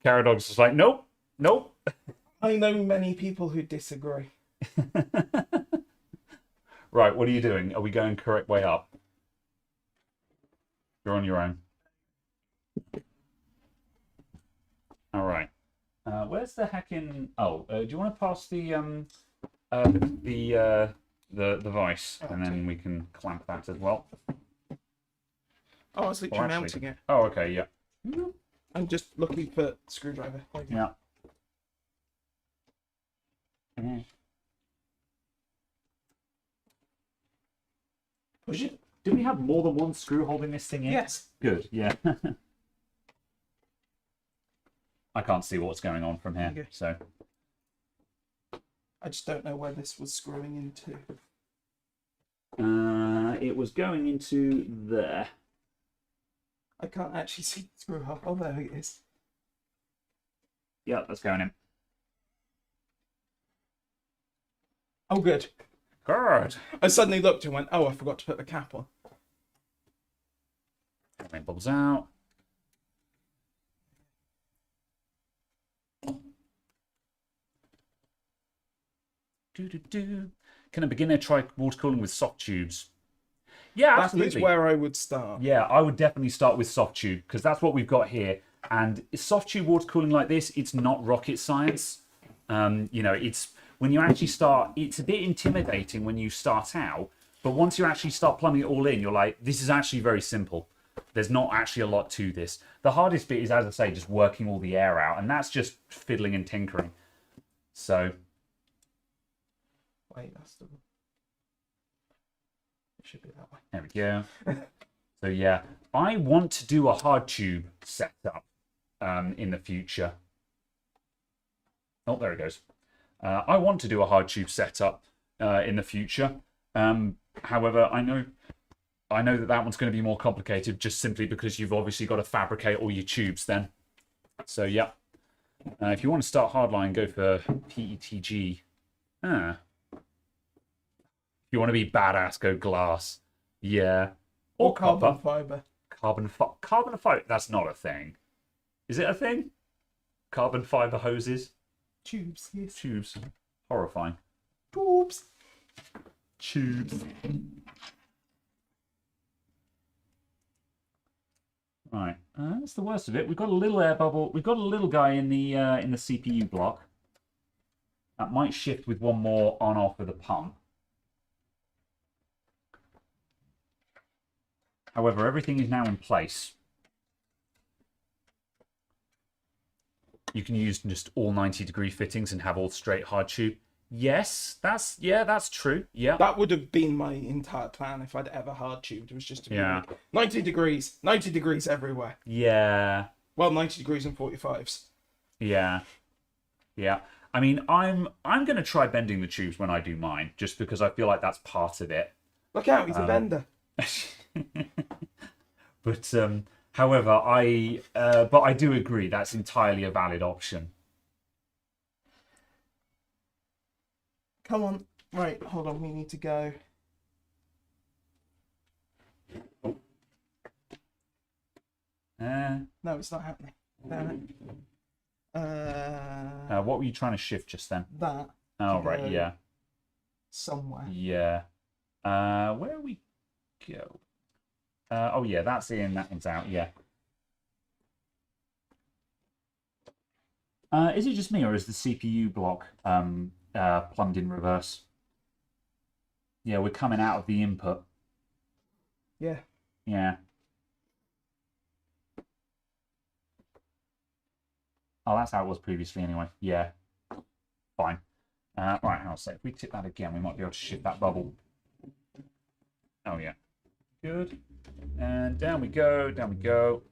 Caradog's just like, nope, nope. I know many people who disagree. Right, what are you doing? Are we going correct way up? You're on your own. All right. Where's the heckin'? Oh, do you want to pass the vice, and then we can clamp that as well. Oh, I was literally mounting it. Oh, okay, yeah. I'm just looking for screwdriver. Yeah. Push it. Do we have more than one screw holding this thing in? Yes. Good, yeah. I can't see what's going on from here, so. I just don't know where this was screwing into. It was going into there. I can't actually see the screw hole. Oh, there it is. Yeah, that's going in. Oh, good. Good. I suddenly looked and went, oh, I forgot to put the cap on. Rain bubbles out. Can a beginner try water cooling with soft tubes? Yeah, absolutely. That's where I would start. Yeah, I would definitely start with soft tube because that's what we've got here. And soft tube water cooling like this, it's not rocket science. You know, it's when you actually start, it's a bit intimidating when you start out. But once you actually start plumbing it all in, you're like, this is actually very simple. There's not actually a lot to this. The hardest bit is, as I say, just working all the air out. And that's just fiddling and tinkering. So. Wait, that's the... It should be that way. There we go. So yeah, I want to do a hard tube setup in the future. Oh, there it goes. I want to do a hard tube setup in the future. However, I know that one's going to be more complicated just simply because you've obviously got to fabricate all your tubes then. So yeah, if you want to start hardline, go for PETG. If you want to be badass, go glass. Yeah. Or carbon fiber. Carbon fiber. That's not a thing. Is it a thing? Carbon fiber hoses? Tubes, yes. Tubes. Horrifying. Tubes. Tubes. Right. That's the worst of it. We've got a little air bubble. We've got a little guy in the CPU block. That might shift with one more on-off of the pump. However, everything is now in place. You can use just all 90-degree fittings and have all straight hard tube. Yes, that's true. Yeah. That would have been my entire plan if I'd ever hard tubed. It was just to be Yeah. like 90 degrees everywhere. Yeah. Well, 90 degrees and 45s. Yeah. Yeah. I mean, I'm going to try bending the tubes when I do mine, just because I feel like that's part of it. Look out, he's a bender. But however, I do agree that's entirely a valid option. Come on. Right, hold on, we need to go. No, it's not happening. Damn it. What were you trying to shift just then? That. Oh, right, yeah. Somewhere. Yeah. Where we go? Oh, yeah, that's in, that one's out, yeah. Is it just me, or is the CPU block plumbed in reverse? Yeah, we're coming out of the input. Yeah. Yeah. Oh, that's how it was previously anyway. Yeah. Fine. Right, I'll say if we tip that again, we might be able to shift that bubble. Oh, yeah. Good. And down we go, down we go.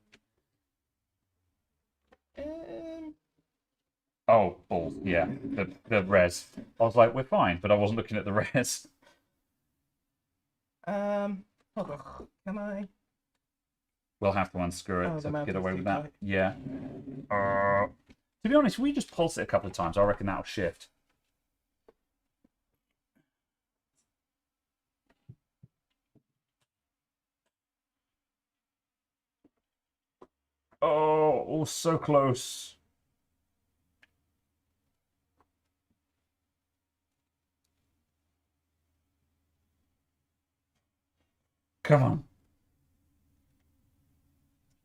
Oh, balls. Yeah, the res. I was like, we're fine, but I wasn't looking at the res. Hold on. Can I? We'll have to unscrew it Oh, to the get away mouth with is too that. tight. Yeah. To be honest, we just pulse it a couple of times. I reckon that'll shift. Oh, so close. Come on.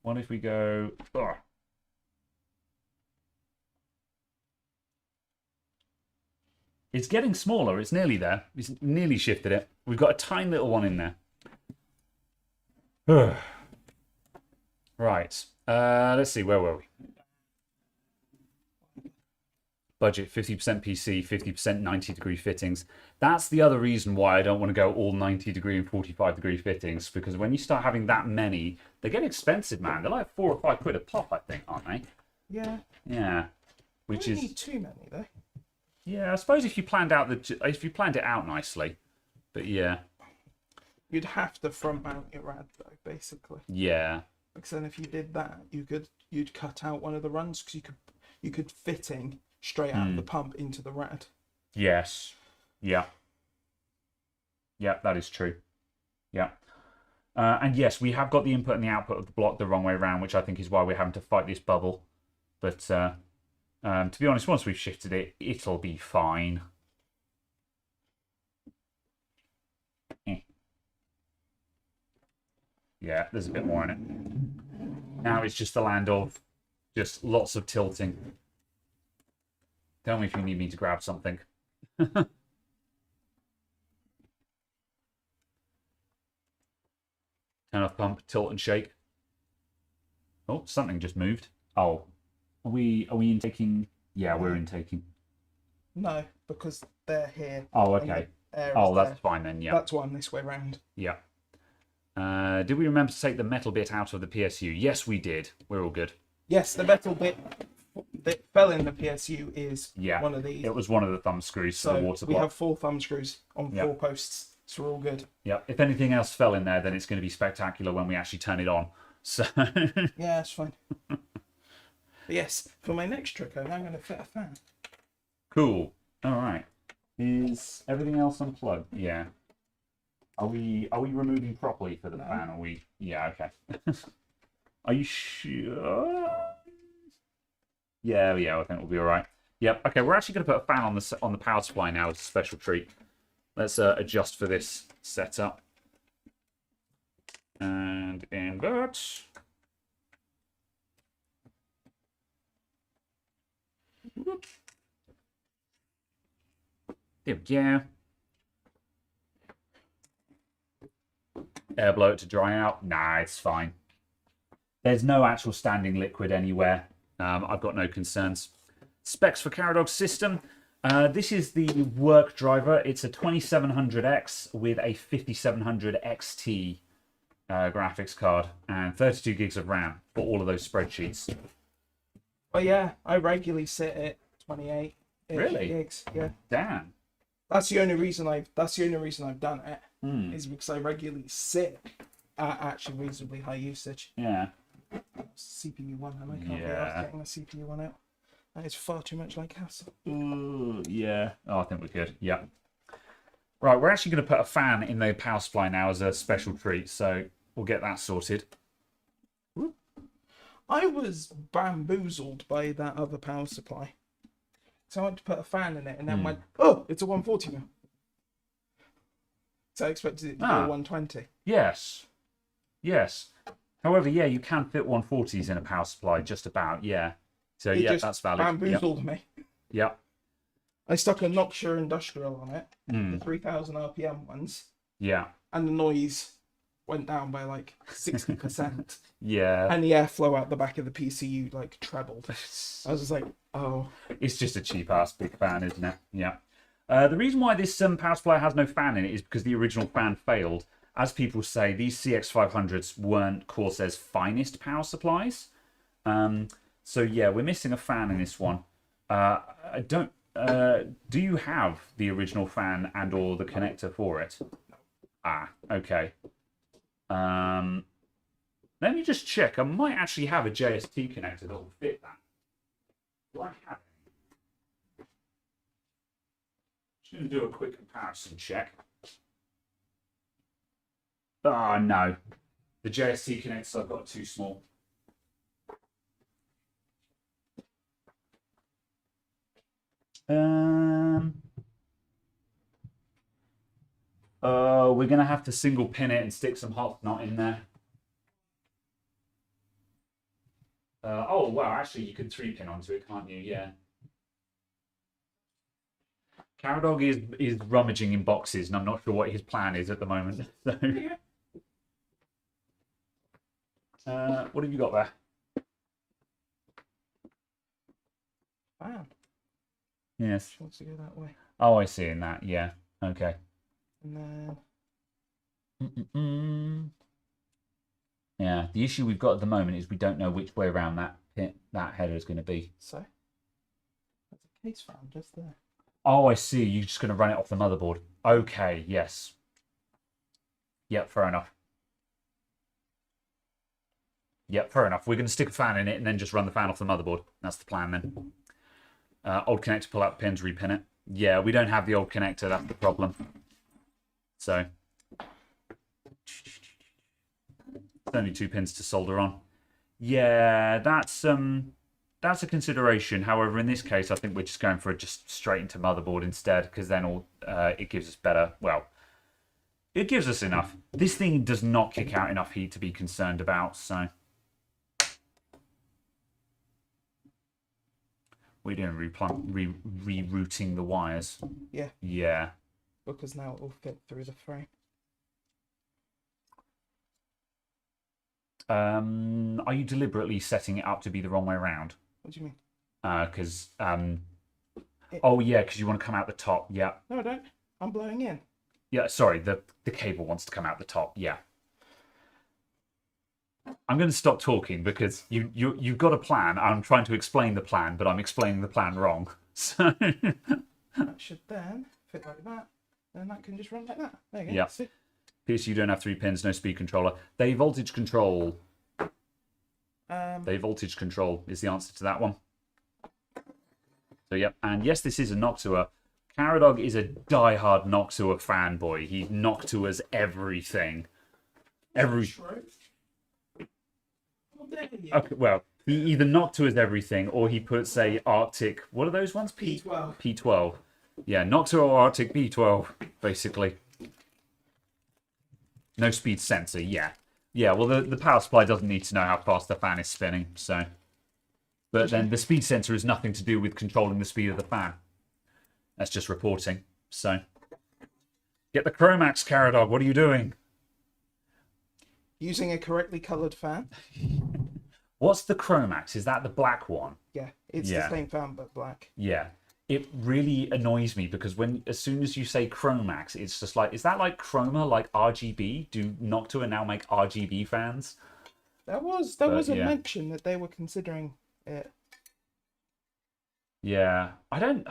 What if we go... Ugh. It's getting smaller. It's nearly there. It's nearly shifted it. We've got a tiny little one in there. Right. Let's see. Where were we? Budget, 50% PC, 50% 90-degree fittings. That's the other reason why I don't want to go all 90-degree and 45-degree fittings, because when you start having that many, they get expensive, man. They're like £4 or £5 a pop, I think, aren't they? Yeah. Yeah. Which You is... don't need too many though. Yeah, I suppose if you planned it out nicely. But yeah. You'd have to front mount your rad though, basically. Yeah. Because then if you did that, you'd cut out one of the runs because you could fitting straight out of the pump into the rad. Yes. Yeah. Yeah, that is true. Yeah. And yes, we have got the input and the output of the block the wrong way around, which I think is why we're having to fight this bubble. But to be honest, once we've shifted it, it'll be fine. Yeah, there's a bit more in it. Now it's just the land of just lots of tilting. Tell me if you need me to grab something. Turn off pump, tilt and shake. Oh, something just moved. Oh, are we intaking? Yeah, we're intaking. No, because they're here. Oh, okay. Oh, that's fine then. Yeah. That's why I'm this way round. Yeah. Did we remember to take the metal bit out of the PSU? Yes, we did. We're all good. Yes, the metal bit that fell in the PSU is Yeah. one of these. It was one of the thumb screws for So the water we block. have 4 thumb screws on 4 posts, so we're all good. Yeah. If anything else fell in there, then it's going to be spectacular when we actually turn it on. So. Yeah, it's fine. But yes, for my next trick, I'm going to fit a fan. Cool. All right. Is everything else unplugged? Yeah. Are we removing properly for the fan? Are we? Yeah. Okay. Are you sure? Yeah. I think we'll be all right. Yep. Okay. We're actually going to put a fan on the power supply now as a special treat. Let's adjust for this setup. And invert. Whoop. There we go. Air blow it to dry out. Nah, it's fine. There's no actual standing liquid anywhere. I've got no concerns. Specs for Caradog system. This is the work driver. It's a 2700X with a 5700 XT graphics card and 32 gigs of RAM for all of those spreadsheets. Oh yeah, I regularly sit at 28 Really? gigs. Yeah. Damn. That's the only reason I've done it is because I regularly sit at actually reasonably high usage. Yeah. CPU one, and I can't be asked getting a CPU one out. That is far too much like hassle. Yeah. Oh, I think we could. Yeah. Right, we're actually going to put a fan in the power supply now as a special treat, so we'll get that sorted. I was bamboozled by that other power supply. So I went to put a fan in it and then went, oh, it's a 140 mil. So I expected it to be a 120. Yes. Yes. However, yeah, you can fit 140s in a power supply, just about, yeah. So, It yeah, just that's valid. bamboozled me. Yep. I stuck a Noctua Industrial on it, the 3000 RPM ones, Yeah. and the noise went down by like 60%. Yeah. And the airflow out the back of the PCU like trebled. I was just like, oh. It's just a cheap ass big fan, isn't it? Yeah. The reason why this power supply has no fan in it is because the original fan failed. As people say, these CX500s weren't Corsair's finest power supplies. So yeah, we're missing a fan in this one. I don't. Do you have the original fan and or the connector for it? Ah, okay. Let me just check. I might actually have a JST connector that will fit that. Do I have it? Just going to do a quick comparison check. Oh, no. The JST connectors I've got are too small. We're going to have to single pin it and stick some hot knot in there. Oh, wow, actually, you could 3-pin onto it, can't you? Yeah. Caradog is rummaging in boxes, and I'm not sure what his plan is at the moment. So, what have you got there? Wow. Yes. She wants to go that way. Oh, I see in that. Yeah. Okay. And then... Yeah, the issue we've got at the moment is we don't know which way around that header is going to be. So, there's a case fan just there. Oh, I see. You're just going to run it off the motherboard. Okay, yes. Yep, fair enough. Yep, fair enough. We're going to stick a fan in it and then just run the fan off the motherboard. That's the plan then. Old connector, pull out the pins, repin it. Yeah, we don't have the old connector. That's the problem. So... only 2 pins to solder on. Yeah, that's a consideration. However, in this case, I think we're just going for just straight into motherboard instead, because then it gives us better. Well, it gives us enough. This thing does not kick out enough heat to be concerned about. So we're doing rerouting the wires. Yeah. Yeah. Because now it will fit through the frame. Are you deliberately setting it up to be the wrong way around? What do you mean? Because oh yeah, because you want to come out the top. Yeah. No, I don't. I'm blowing in. Yeah, sorry. The cable wants to come out the top. Yeah. I'm going to stop talking because you've got a plan. I'm trying to explain the plan, but I'm explaining the plan wrong. So that should then fit like that, and that can just run like that. There you go. Yeah. See? PC, you don't have 3 pins, no speed controller. They voltage control. They voltage control is the answer to that one. So, yep. And yes, this is a Noctua. Caradog is a die-hard Noctua fanboy. He Noctua's everything. Okay, well, he either Noctua's everything or he puts a Arctic... What are those ones? P12. P12. Yeah, Noctua or Arctic P12, basically. No speed sensor, yeah. Yeah, well, the power supply doesn't need to know how fast the fan is spinning, so... But then the speed sensor has nothing to do with controlling the speed of the fan. That's just reporting, so... Get the Chromax, Caradog, what are you doing? Using a correctly coloured fan. What's the Chromax? Is that the black one? Yeah, it's Yeah. the same fan but black. Yeah. it really annoys me because as soon as you say Chromax, it's just like, is that like Chroma, like RGB? Do Noctua now make RGB fans? There was a yeah. mention that they were considering it. Yeah, I don't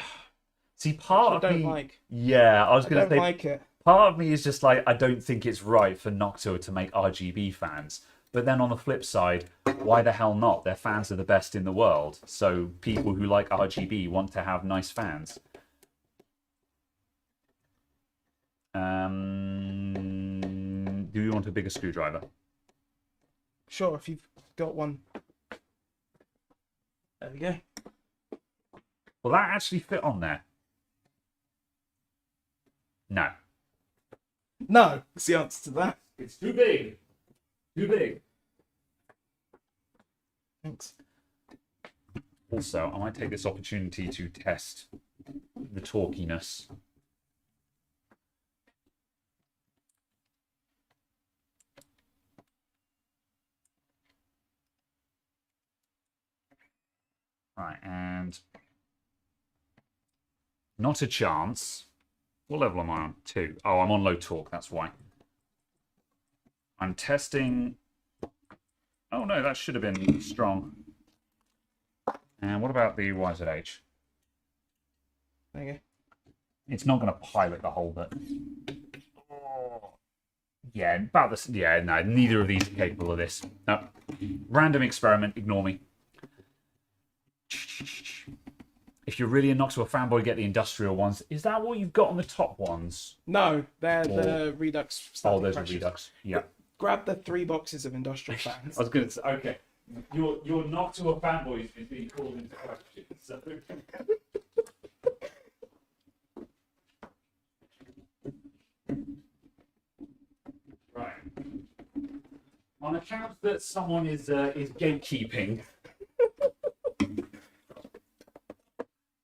see I don't like. Yeah, I was going to say like it. Part of me is just like, I don't think it's right for Noctua to make RGB fans. But then on the flip side, why the hell not? Their fans are the best in the world. So people who like RGB want to have nice fans. Do you want a bigger screwdriver? Sure, if you've got one. There we go. Will that actually fit on there? No. No, it's the answer to that. It's too big. Too big. Thanks. Also, I might take this opportunity to test the torquiness. Right, and not a chance. What level am I on? 2. Oh, I'm on low torque, that's why. I'm testing... Oh no, that should have been strong. And what about the YZH? There you go. It's not going to pilot the whole bit. Oh. Yeah, about this. Yeah, no, neither of these are capable of this. No. Random experiment, ignore me. If you're really a Noctua fanboy, get the industrial ones. Is that what you've got on the top ones? No, they're the Redux static there's pressures. a Redux. Yeah. Grab the 3 boxes of industrial fans. I was going to say, okay. Your Noctua fanboy is being called into question. So. Right. On account that someone is gatekeeping,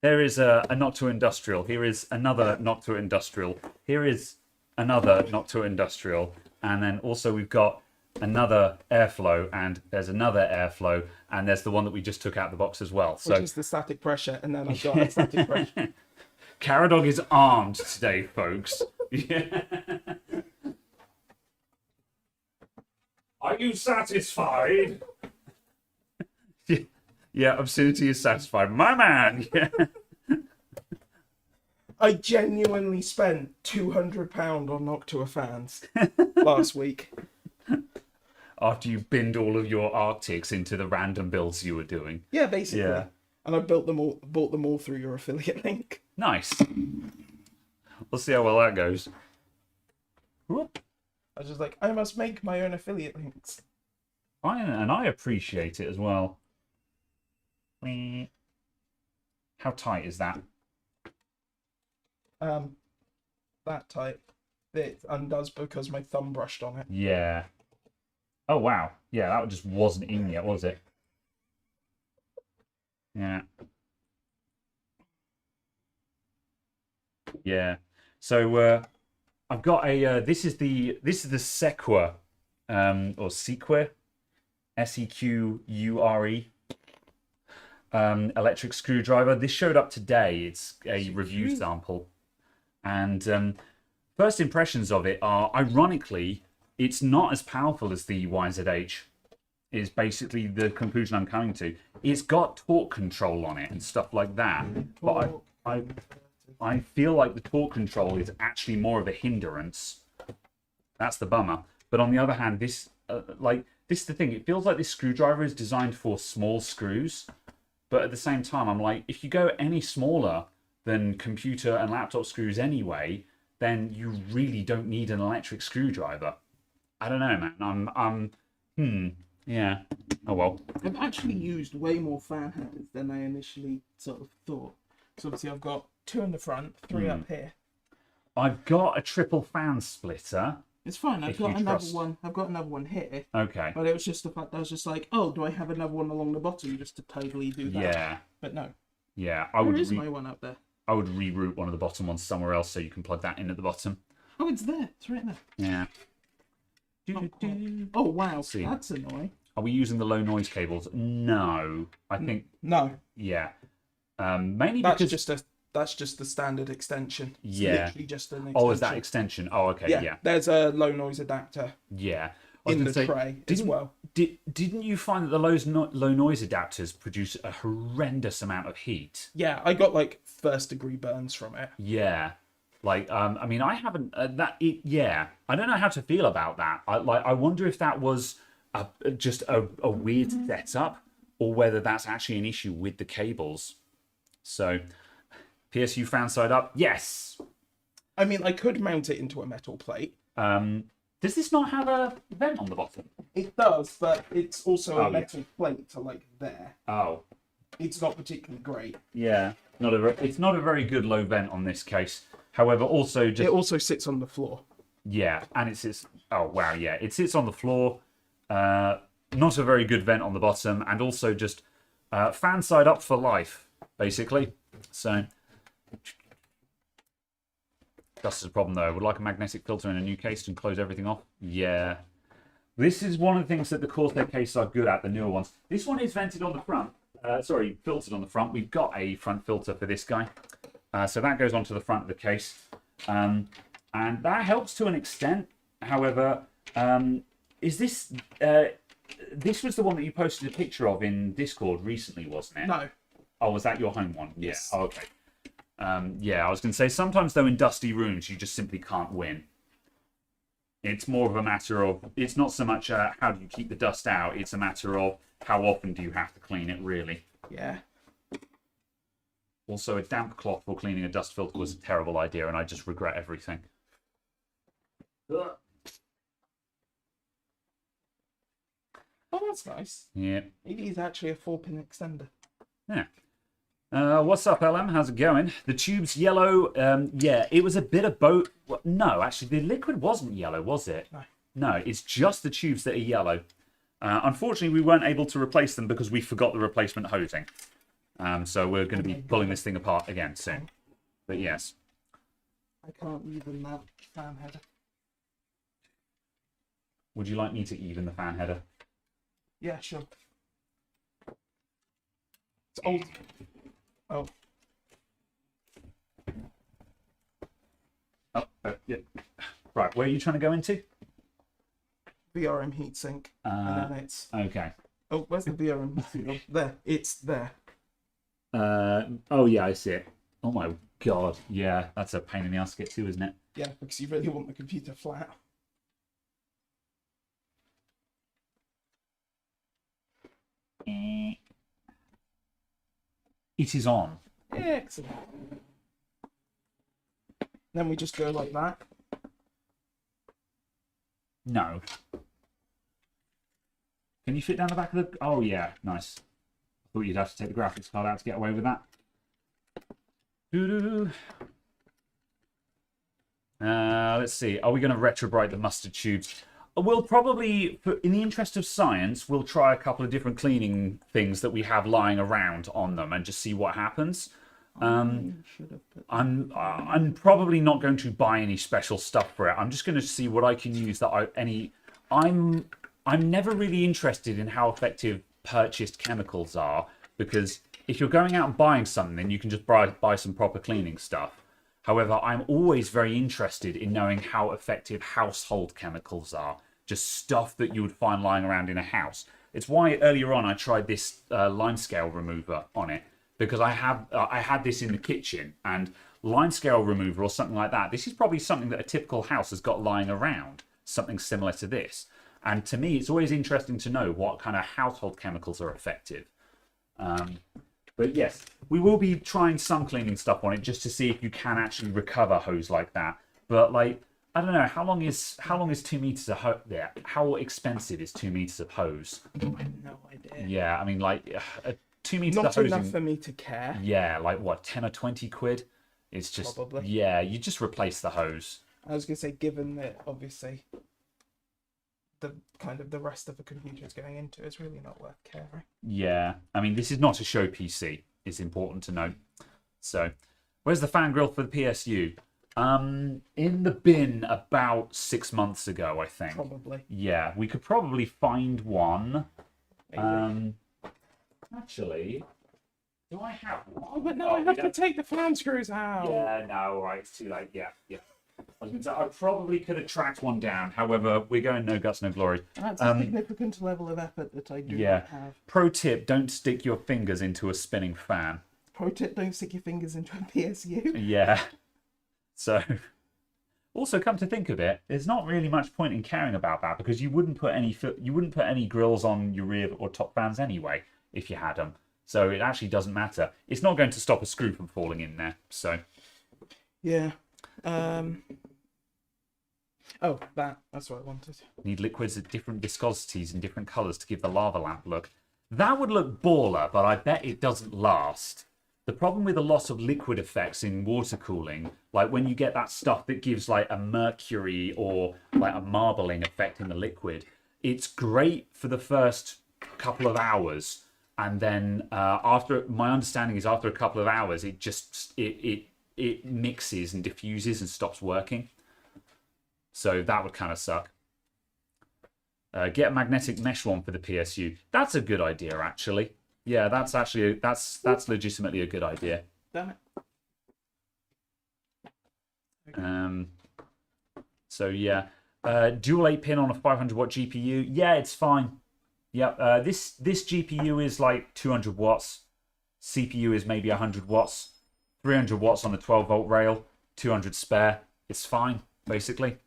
there is a Noctua Industrial. Here is another Noctua Industrial. Here is another Noctua Industrial. And then also we've got another Airflow, and there's another Airflow, and there's the one that we just took out of the box as well. So which is the static pressure, and then I've got a static pressure. Caradog is armed today, folks. Yeah. Are you satisfied? Yeah, Obscenity is satisfied. My man! Yeah. I genuinely spent £200 on Noctua fans last week. After you binned all of your Arctics into the random builds you were doing. Yeah, basically. Yeah. And I bought them all through your affiliate link. Nice. We'll see how well that goes. Whoop. I was just like, I must make my own affiliate links. And I appreciate it as well. How tight is that? That type. It undoes because my thumb brushed on it. Yeah. Oh, wow. Yeah, that just wasn't in yet, was it? Yeah. Yeah. So I've got a this is the Sequa or Sequa Sequre electric screwdriver. This showed up today. It's a review sample. And first impressions of it are, ironically, it's not as powerful as the YZH, is basically the conclusion I'm coming to. It's got torque control on it and stuff like that. But I feel like the torque control is actually more of a hindrance. That's the bummer. But on the other hand, this is the thing. It feels like this screwdriver is designed for small screws. But at the same time, I'm like, if you go any smaller than computer and laptop screws anyway, then you really don't need an electric screwdriver. I don't know, man. Yeah. Oh well. I've actually used way more fan headers than I initially sort of thought. So obviously I've got 2 in the front, 3 up here. I've got a triple fan splitter. It's fine. I've got another one here. Okay. But it was just the fact that I was just like, oh, do I have another one along the bottom just to totally do that? Yeah. But no. Yeah. Where is my one up there? I would reroute one of the bottom ones somewhere else so you can plug that in at the bottom. Oh, it's there. It's right there. Yeah. Oh, wow. See. That's annoying. Are we using the low noise cables? No. I think... No. Yeah. Mainly That's because... just a That's just the standard extension. It's Yeah. literally just an extension. Oh, is that extension? Oh, okay, yeah. There's a low noise adapter Yeah. I was in gonna the say, tray as well. Didn't you find that the low noise adapters produce a horrendous amount of heat? Yeah, I got like first degree burns from it. Yeah. Like, I mean, I haven't yeah. I don't know how to feel about that. I wonder if that was just a weird setup, or whether that's actually an issue with the cables. So, PSU fan side up, yes. I mean, I could mount it into a metal plate. Does this not have a vent on the bottom? It does, but it's also a metal plate to like there. Oh. It's not particularly great. Yeah. It's not a very good low vent on this case. However, also just... It also sits on the floor. Yeah, and it sits... Oh, wow, yeah. It sits on the floor. Not a very good vent on the bottom. And also just fan side up for life, basically. So... That's the problem, though. Would like a magnetic filter in a new case and close everything off? Yeah. This is one of the things that the Corsair cases are good at, the newer ones. This one is vented on the front. Filtered on the front. We've got a front filter for this guy. So that goes onto the front of the case. And that helps to an extent. However, is this... this was the one that you posted a picture of in Discord recently, wasn't it? No. Oh, was that your home one? Yes. Yeah. Oh, okay. Yeah, I was going to say, sometimes, though, in dusty rooms, you just simply can't win. It's more of a matter of... It's not so much how do you keep the dust out, it's a matter of how often do you have to clean it, really. Yeah. Also, a damp cloth for cleaning a dust filter was a terrible idea, and I just regret everything. Oh, that's nice. Yeah. It is actually a 4-pin extender. Yeah. What's up, LM? How's it going? The tube's yellow. Yeah, it was a bit of both. No, actually, the liquid wasn't yellow, was it? No. No, it's just the tubes that are yellow. Unfortunately, we weren't able to replace them because we forgot the replacement hosing. So we're going to be pulling this thing apart again soon. But yes. I can't even that fan header. Would you like me to even the fan header? Yeah, sure. It's old. Oh. Yeah. Right, where are you trying to go into? VRM heatsink. And then it's... Okay. Oh, where's the VRM heatsink? Oh, there. It's there. Oh, yeah, I see it. Oh, my God. Yeah, that's a pain in the ass to get to, isn't it? Yeah, because you really want the computer flat. It is on. Excellent. Then we just go like that. No. Can you fit down the back of the... Oh, yeah. Nice. I thought you'd have to take the graphics card out to get away with that. Doo-doo-doo. Let's see. Are we going to retrobrite the mustard tubes? We'll probably, in the interest of science, we'll try a couple of different cleaning things that we have lying around on them and just see what happens. I'm probably not going to buy any special stuff for it. I'm just going to see what I can use that I'm never really interested in how effective purchased chemicals are, because if you're going out and buying something, you can just buy some proper cleaning stuff. However, I'm always very interested in knowing how effective household chemicals are. Just stuff that you would find lying around in a house. It's why earlier on I tried this line scale remover on it, because I had this in the kitchen, and line scale remover or something like that, this is probably something that a typical house has got lying around, something similar to this. And to me, it's always interesting to know what kind of household chemicals are effective. But yes, we will be trying some cleaning stuff on it just to see if you can actually recover hose like that. But like, I don't know, how long is 2 meters of hose? Yeah, how expensive is 2 meters of hose? I have no idea. Yeah, I mean, like 2 meters Not of hose. enough for me to care. Yeah, like what, 10 or 20 quid? It's just Probably. Yeah, you just replace the hose. I was gonna say, given that obviously the kind of the rest of the computer is going into, it's really not worth caring. Yeah, I mean, this is not a show PC. It's important to note. So, where's the fan grill for the PSU? In the bin about 6 months ago, I think. Probably. Yeah, we could probably find one. Maybe. Actually, Do I have one? Oh, but now I have to take the fan screws out. Yeah, no, all right, it's too late. Yeah, yeah. I was going to say, I probably could have tracked one down. However, we're going no guts, no glory. That's a significant level of effort that I do not have. Pro tip, don't stick your fingers into a spinning fan. Pro tip, don't stick your fingers into a PSU. Yeah. So, also come to think of it, there's not really much point in caring about that because you wouldn't put any grills on your rear or top fans anyway if you had them. So it actually doesn't matter. It's not going to stop a screw from falling in there. So. Yeah. Oh, that's what I wanted. Need liquids at different viscosities and different colours to give the lava lamp look. That would look baller, but I bet it doesn't last. The problem with a lot of liquid effects in water cooling, like when you get that stuff that gives like a mercury or like a marbling effect in the liquid, it's great for the first couple of hours. And then my understanding is after a couple of hours, it just it mixes and diffuses and stops working. So that would kind of suck. Get a magnetic mesh one for the PSU. That's a good idea, actually. Yeah, that's legitimately a good idea. Damn it. So yeah, dual 8-pin on a 500-watt GPU. Yeah, it's fine. Yeah, this GPU is like 200 watts. CPU is maybe 100 watts. 300 watts on a 12-volt rail. 200 spare. It's fine, basically.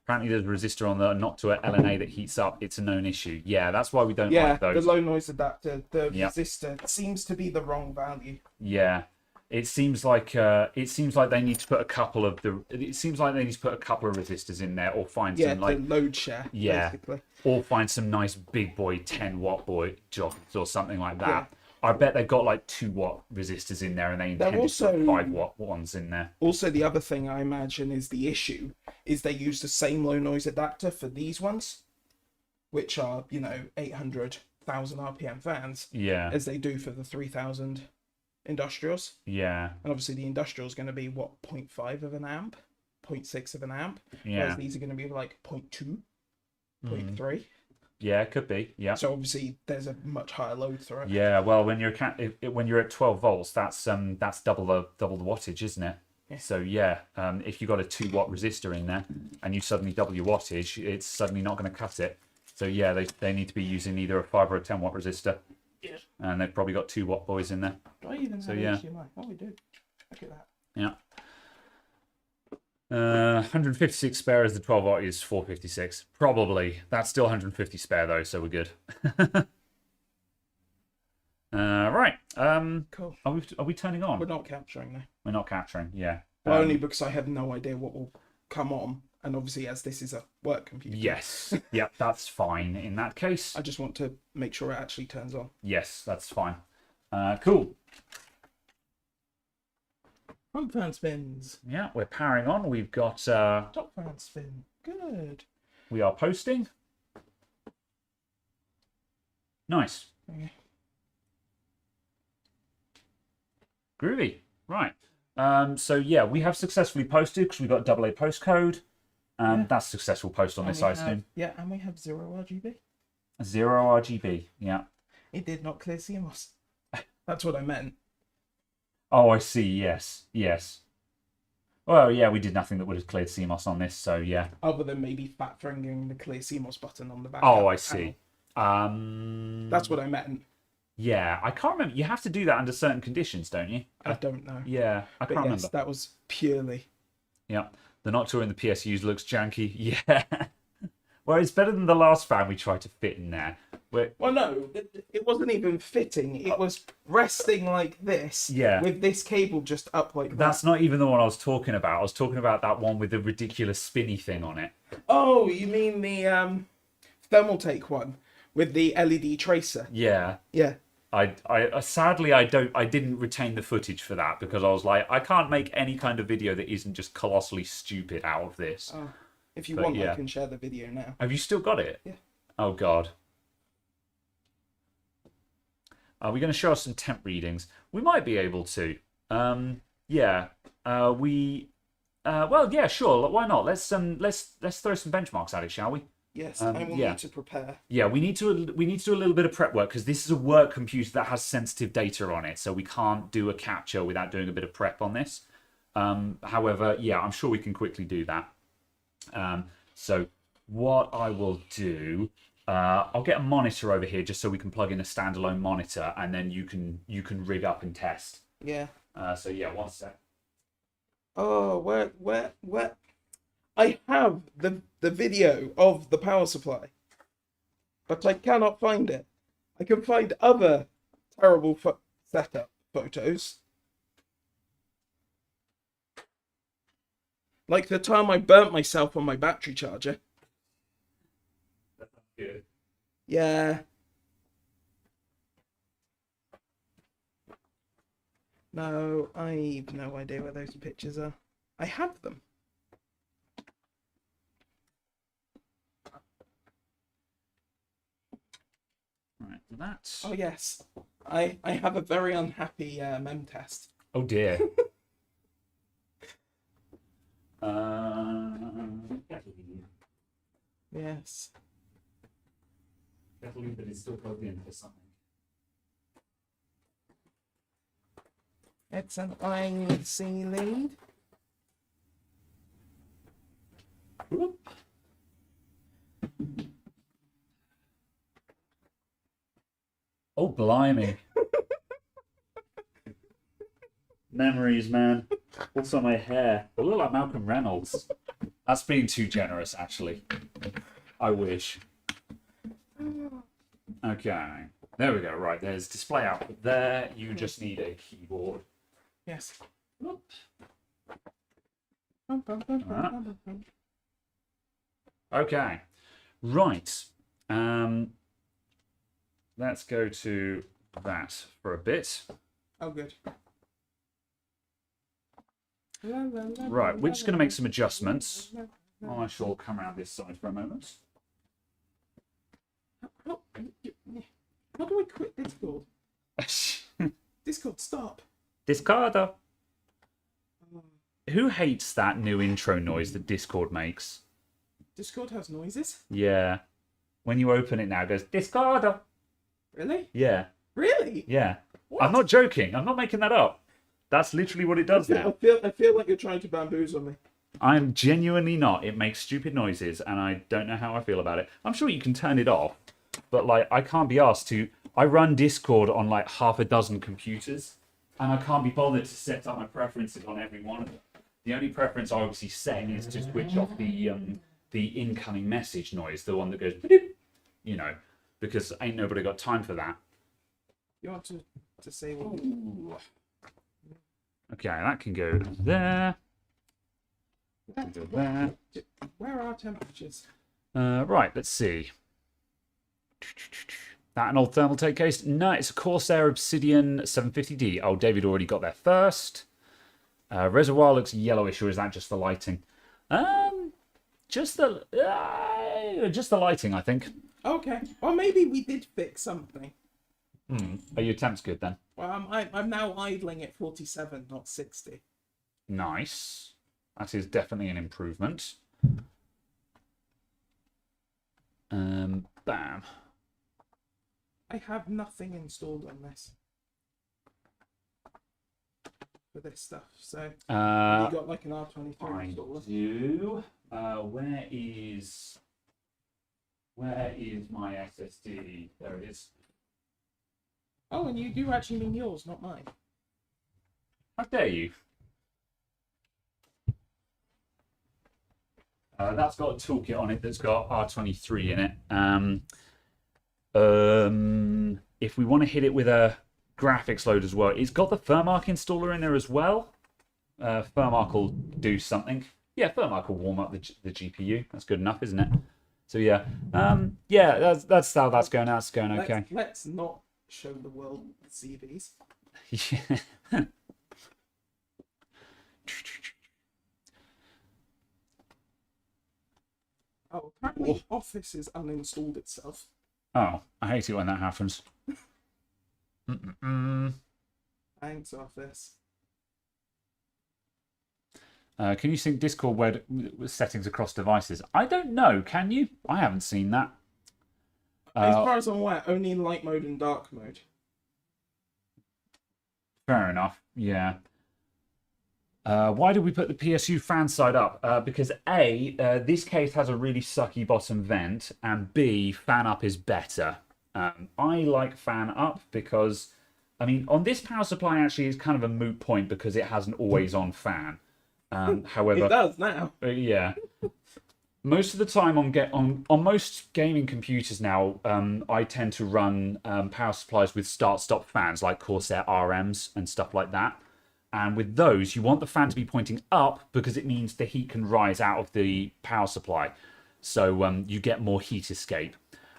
Apparently there's a resistor on the Noctua LNA that heats up. It's a known issue. Yeah, that's why we don't like those. Yeah, the low noise adapter, the resistor seems to be the wrong value. Yeah. It seems like they need to put a couple of resistors in there, or find some like the load share. Basically. Or find some nice big boy 10-watt boy jockeys or something like that. Yeah. I bet they've got like 2-watt resistors in there, and they intended to put 5-watt ones in there. Also, the other thing I imagine is the issue is they use the same low noise adapter for these ones, which are 800,000 RPM fans, as they do for the 3,000 industrials. Yeah. And obviously the industrial is going to be 0.5 of an amp, 0.6 of an amp. Yeah. Whereas these are going to be like 0.2, 0.3. Yeah, it could be. Yeah. So obviously there's a much higher load through it. Yeah. Well, when you're at 12 volts, that's double the wattage, isn't it? Yeah. So yeah, if you've got a 2-watt resistor in there and you suddenly double your wattage, it's suddenly not going to cut it. So yeah, they need to be using either a 5 or a 10-watt resistor. Yeah. And they've probably got 2-watt boys in there. Do I even have HDMI? Oh, we do. Look at that. Yeah. 156 spare as the 12-watt is 456. Probably. That's still 150 spare though, so we're good. Right. Cool. Are we turning on? We're not capturing now. We're not capturing. Yeah. Well, only because I have no idea what will come on, and obviously as this is a work computer. Yes. Yep. That's fine in that case. I just want to make sure it actually turns on. Yes, that's fine. Cool. Front fan spins. Yeah, we're powering on. We've got top fan spin. Good. We are posting. Nice. Okay. Groovy. Right. So yeah, we have successfully posted because we've got AA postcode. That's successful post on this, I assume. Yeah, and we have 0 RGB. 0 RGB. Yeah. It did not clear CMOS. That's what I meant. Oh, I see. Yes. Yes. Well, yeah, we did nothing that would have cleared CMOS on this, so yeah. Other than maybe fat fingering the clear CMOS button on the back. Oh, I see. That's what I meant. Yeah, I can't remember. You have to do that under certain conditions, don't you? I don't know. Yeah, I can't remember. That was purely. Yeah, the Noctua in the PSUs looks janky. Yeah. Well, it's better than the last fan we tried to fit in there. Well, no, it wasn't even fitting. It was resting like this. Yeah. With this cable just up like that. That's not even the one I was talking about. I was talking about that one with the ridiculous spinny thing on it. Oh, you mean the thermal take one with the LED tracer? Yeah. Yeah. I sadly I didn't retain the footage for that because I was like, I can't make any kind of video that isn't just colossally stupid out of this. Oh, if you want, I can share the video now. Have you still got it? Yeah. Oh God. Are we going to show us some temp readings? We might be able to. Yeah. Well, yeah, sure. Why not? Let's throw some benchmarks at it, shall we? Yes, I will yeah. need to prepare. Yeah, we need to do a little bit of prep work because this is a work computer that has sensitive data on it, so we can't do a capture without doing a bit of prep on this. However, yeah, I'm sure we can quickly do that. So what I will do, I'll get a monitor over here just so we can plug in a standalone monitor, and then you can rig up and test. Yeah. So yeah, one sec. Oh, where? I have the video of the power supply, but I cannot find it. I can find other terrible setup photos. Like the time I burnt myself on my battery charger. That's good. Yeah. No, I've no idea where those pictures are. I have them. Right, that's. Oh yes, I have a very unhappy mem test. Oh dear. Yes. Definitely, but it's still plugged in for something. It's an IC lead. Whoop. Oh, blimey. Memories, man. Also my hair. I look like Malcolm Reynolds. That's being too generous, actually. I wish. Okay. There we go. Right, there's display output there. You just need a keyboard. Yes. Whoop. Okay. Right. Let's go to that for a bit. Oh, good. Right, we're just going to make some adjustments. I shall come around this side for a moment. How do I quit Discord? Discord, stop. Discorder. Who hates that new intro noise that Discord makes? Discord has noises? Yeah. When you open it now, it goes, Discorder. Really? Yeah. Really? Yeah. What? I'm not joking. I'm not making that up. That's literally what it does now. I feel like you're trying to bamboozle me. I'm genuinely not. It makes stupid noises, and I don't know how I feel about it. I'm sure you can turn it off, but like I can't be asked to. I run Discord on like half a dozen computers, and I can't be bothered to set up my preferences on every one of them. The only preference I obviously set is to switch off the incoming message noise, the one that goes, you know, because ain't nobody got time for that. You want to say what? Okay, that can go there. That can go there. Where are temperatures? Right, let's see. That an old thermal take case? No, it's a Corsair Obsidian 750D. Oh, David already got there first. Reservoir looks yellowish, or is that just the lighting? Just the lighting, I think. Okay. Well, maybe we did fix something. Are your temps good then? Well, I'm now idling at 47, not 60. Nice. That is definitely an improvement. Bam. I have nothing installed on this for this stuff. So you got like an R23 installer. I do. Where is my SSD? There it is. Oh, and you do actually mean yours, not mine. How dare you? That's got a toolkit on it that's got R23 in it. If we want to hit it with a graphics load as well, it's got the Firmark installer in there as well. Firmark will do something. Yeah, Firmark will warm up the GPU. That's good enough, isn't it? So yeah, yeah, that's how that's going. That's going okay. Let's not show the world the CVs. Yeah. Oh, apparently Office has uninstalled itself. Oh, I hate it when that happens. Thanks, Office. Can you sync Discord web settings across devices? I don't know. Can you? I haven't seen that. As far as I'm aware, only in light mode and dark mode. Fair enough. Yeah. Why did we put the PSU fan side up? Because A, this case has a really sucky bottom vent, and B, fan up is better. I like fan up because, I mean, on this power supply actually is kind of a moot point because it has an always on fan. However, It does now. Yeah. Most of the time on most gaming computers now, I tend to run power supplies with start-stop fans like Corsair RMs and stuff like that. And with those, you want the fan to be pointing up because it means the heat can rise out of the power supply. So you get more heat escape.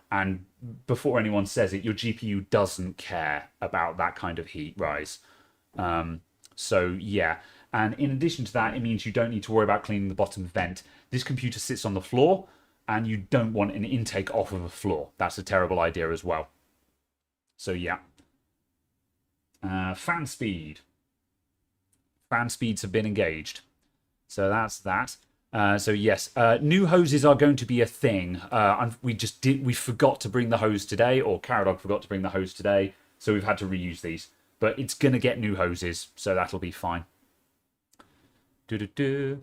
And before anyone says it, your GPU doesn't care about that kind of heat rise. So yeah. And in addition to that, it means you don't need to worry about cleaning the bottom vent. This computer sits on the floor, and you don't want an intake off of a floor. That's a terrible idea as well. So yeah. Fan speed. Fan speeds have been engaged. So that's that. So yes, new hoses are going to be a thing. We forgot to bring the hose today, or Caradog forgot to bring the hose today, so we've had to reuse these. But it's gonna get new hoses, so that'll be fine. Do.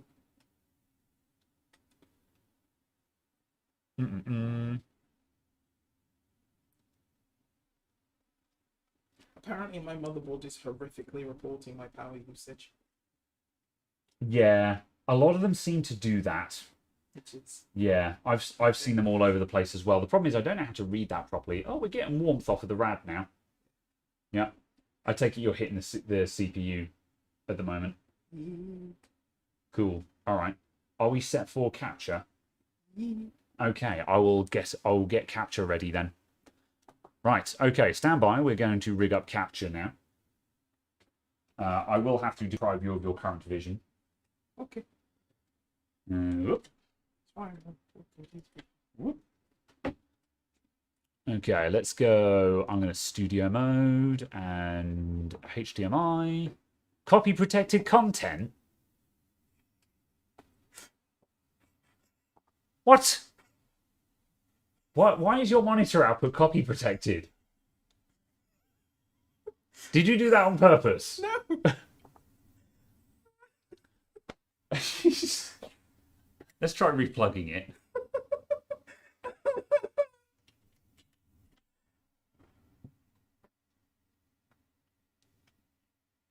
Apparently, my motherboard is horrifically reporting my power usage. Yeah, a lot of them seem to do that. Yeah, I've seen them all over the place as well. The problem is I don't know how to read that properly. Oh, we're getting warmth off of the rad now. Yeah, I take it you're hitting the CPU at the moment. Cool. All right. Are we set for capture? Okay, I will get capture ready then. Right. Okay, stand by. We're going to rig up capture now. I will have to deprive you of your current vision. Okay. Whoop. Whoop. Okay, let's go. I'm going to studio mode and HDMI. Copy protected content. What? Why is your monitor output copy protected? Did you do that on purpose? No. Let's try replugging it.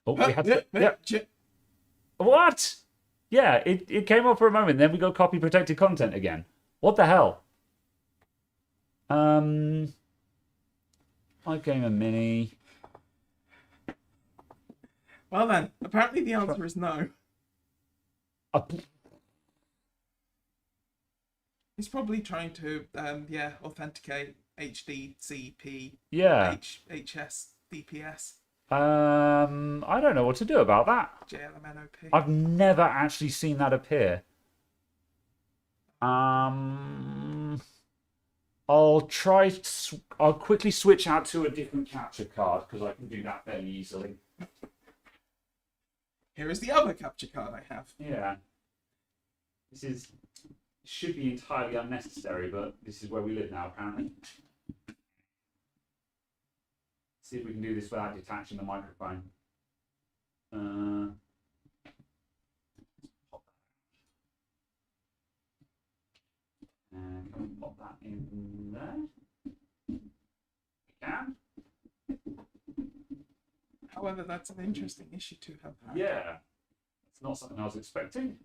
Oh, we had to. Yeah. What? Yeah, it came up for a moment, then we got copy protected content again. What the hell? iGamer Mini. Well then, apparently the answer is no. He's probably trying to authenticate HDCP. Yeah. HS DPS. I don't know what to do about that. JLMNOP. I've never actually seen that appear. I'll quickly switch out to a different capture card because I can do that fairly easily. Here is the other capture card I have. Yeah. This should be entirely unnecessary, but this is where we live now, apparently. See if we can do this without detaching the microphone. And can we pop that in there? We can. However, that's an interesting issue to have had. Yeah. It's not something I was expecting.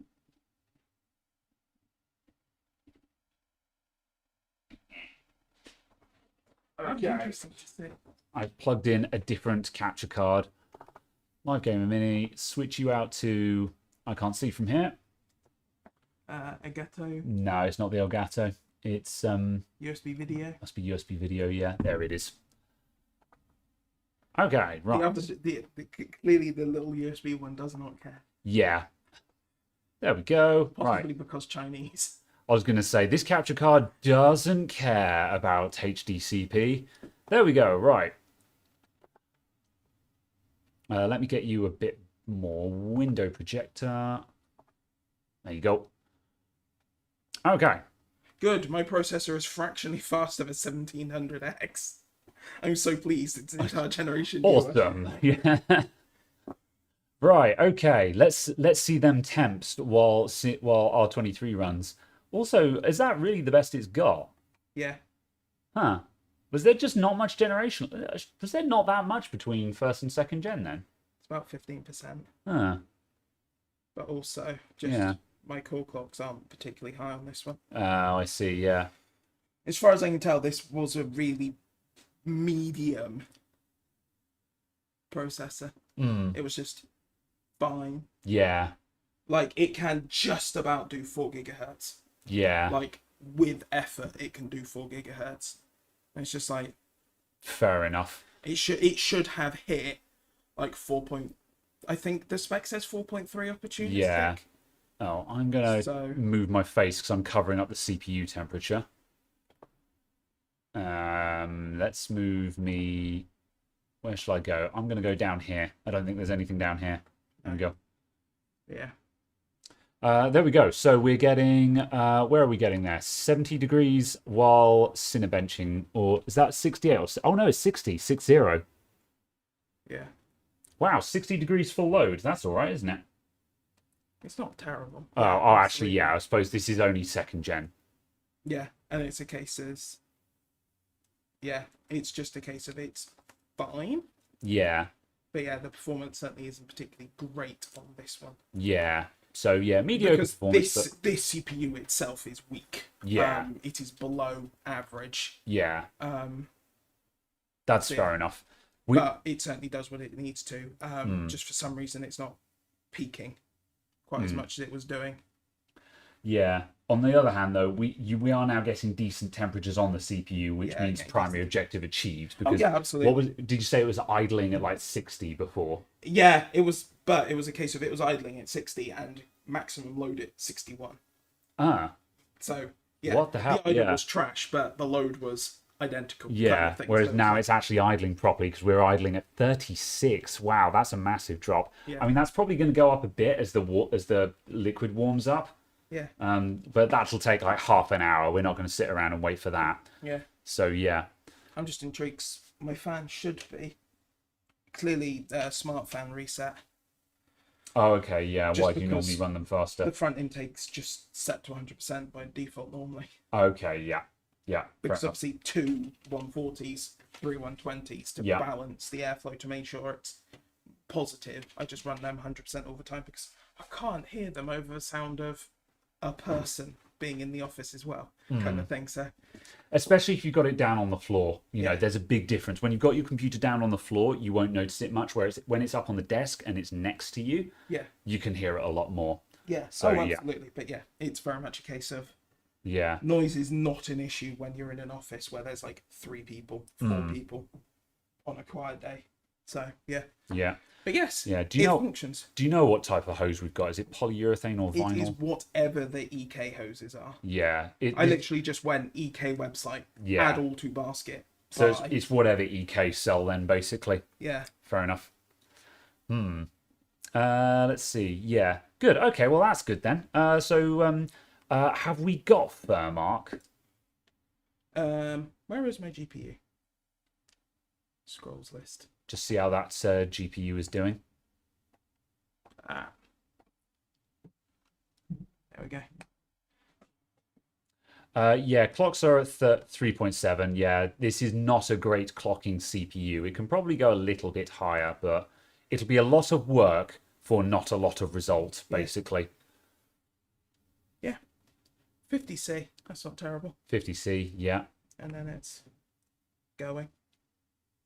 That'd be interesting to see. I've plugged in a different capture card. Live Gamer Mini. Switch you out to. I can't see from here. Elgato. No, it's not the Elgato. It's USB video. Must be USB video. Yeah, there it is. Okay, right. Clearly, the little USB one does not care. Yeah. There we go. Possibly Right. because Chinese. I was going to say this capture card doesn't care about HDCP. There we go. Right. Let me get you a bit more window projector. There you go. Okay. Good. My processor is fractionally faster than 1700X. I'm so pleased. It's an entire generation newer. Awesome. Yeah. Right. Okay. Let's see them temps while R23 runs. Also, is that really the best it's got? Yeah. Huh. Was there just not much generation? Was there not that much between first and second gen then? It's about 15%. Huh. But also, just Yeah. my core clocks aren't particularly high on this one. Oh, I see. Yeah. As far as I can tell, this was a really medium processor. It was just fine. Yeah. Like, it can just about do 4 gigahertz. Yeah. Like, with effort, it can do 4 gigahertz. And it's just like, Fair enough. it should have hit like 4. I think the spec says 4.3 opportunistic. Yeah. Oh, I'm gonna So- move my face because I'm covering up the CPU temperature. Let's move me. Where shall I go? I'm gonna go down here. I don't think there's anything down here. There we go. Yeah. There we go. So we're getting, where are we getting there? 70 degrees while cinebenching, or is that 68? Oh no, it's 60, 60. Yeah. Wow, 60 degrees full load. That's all right, isn't it? It's not terrible. Oh, actually, yeah. I suppose this is only second gen. Yeah, and it's a case of, yeah, it's just a case of it's fine. Yeah, But yeah, the performance certainly isn't particularly great on this one. yeah. So yeah, mediocre Because performance. this CPU itself is weak. Yeah. It is below average. Yeah, Um, that's yeah. fair enough. but it certainly does what it needs to. Just for some reason, it's not peaking quite as much as it was doing. Yeah. On the other hand, though, we are now getting decent temperatures on the CPU, which Yeah, means okay, primary objective achieved. Because yeah, absolutely. did you say it was idling at like 60 before? Yeah, it was, but it was a case of it was idling at 60 and maximum load at 61. Ah, So yeah, What the hell? The idle Yeah. was trash, but the load was identical. kind yeah. of thing. Whereas So now like- it's actually idling properly because we're idling at 36. Wow, that's a massive drop. Yeah. I mean, that's probably going to go up a bit as the liquid warms up. yeah, But that'll take like half an hour. We're not going to sit around and wait for that. yeah. So yeah. I'm just intrigued. 'Cause my fan should be clearly smart fan reset. Oh, okay. Yeah. Just Why do you because normally run them faster? The front intake's just set to 100% by default normally. Okay. Yeah. Yeah. fair Because enough. obviously 2 140s, 3 120s to Yeah. balance the airflow to make sure it's positive. I just run them 100% all the time because I can't hear them over the sound of a person being in the office as well, kind of thing. So Especially if you've got it down on the floor, you know, Yeah. there's a big difference. When you've got your computer down on the floor, you won't notice it much. Whereas when it's up on the desk and it's next to you, yeah, you can hear it a lot more. yeah. So, oh, yeah. absolutely. But yeah, it's very much a case of Yeah. noise is not an issue when you're in an office where there's like 3 people, 4 people on a quiet day. So yeah, Yeah. but yes, Yeah. it functions. Do you know what type of hose we've got? Is it polyurethane or It is vinyl? whatever the EK hoses are. Yeah. I literally just went EK website, Yeah. add all to basket. So buy. it's whatever EK sell then, basically. Yeah, Fair enough. Let's see. Yeah. Good. Okay. Well, that's good then. Have we got Thermark? where is my GPU? Scrolls list. Just see how that GPU is doing. Ah, there we go. Yeah, clocks are at 3.7. Yeah, this is not a great clocking CPU. It can probably go a little bit higher, but it'll be a lot of work for not a lot of result, basically. Yeah, 50C. That's not terrible. 50C, yeah. And then it's going.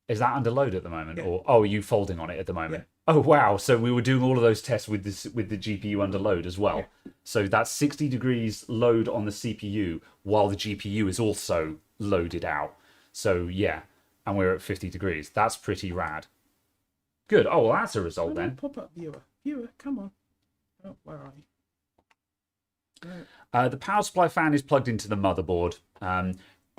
Is that under load at the moment? Yeah. Or are you folding on it at the moment? Yeah. Oh wow! So we were doing all of those tests with the GPU under load as well. Yeah. So that's 60 degrees load on the CPU while the GPU is also loaded out. So yeah, and we're at 50 degrees. That's pretty rad. Good. Oh, well, that's a result then. Pop up viewer. Viewer, come on. Oh, where are you? The power supply fan is plugged into the motherboard.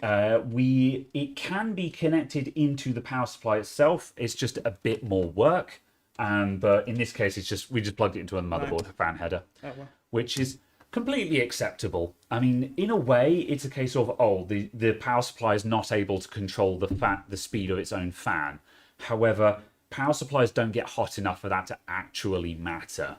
It can be connected into the power supply itself. It's just a bit more work. But in this case, we just plugged it into a motherboard fan header, Oh well. which is completely acceptable. I mean, in a way, it's a case of, oh, the power supply is not able to control the speed of its own fan. However, power supplies don't get hot enough for that to actually matter.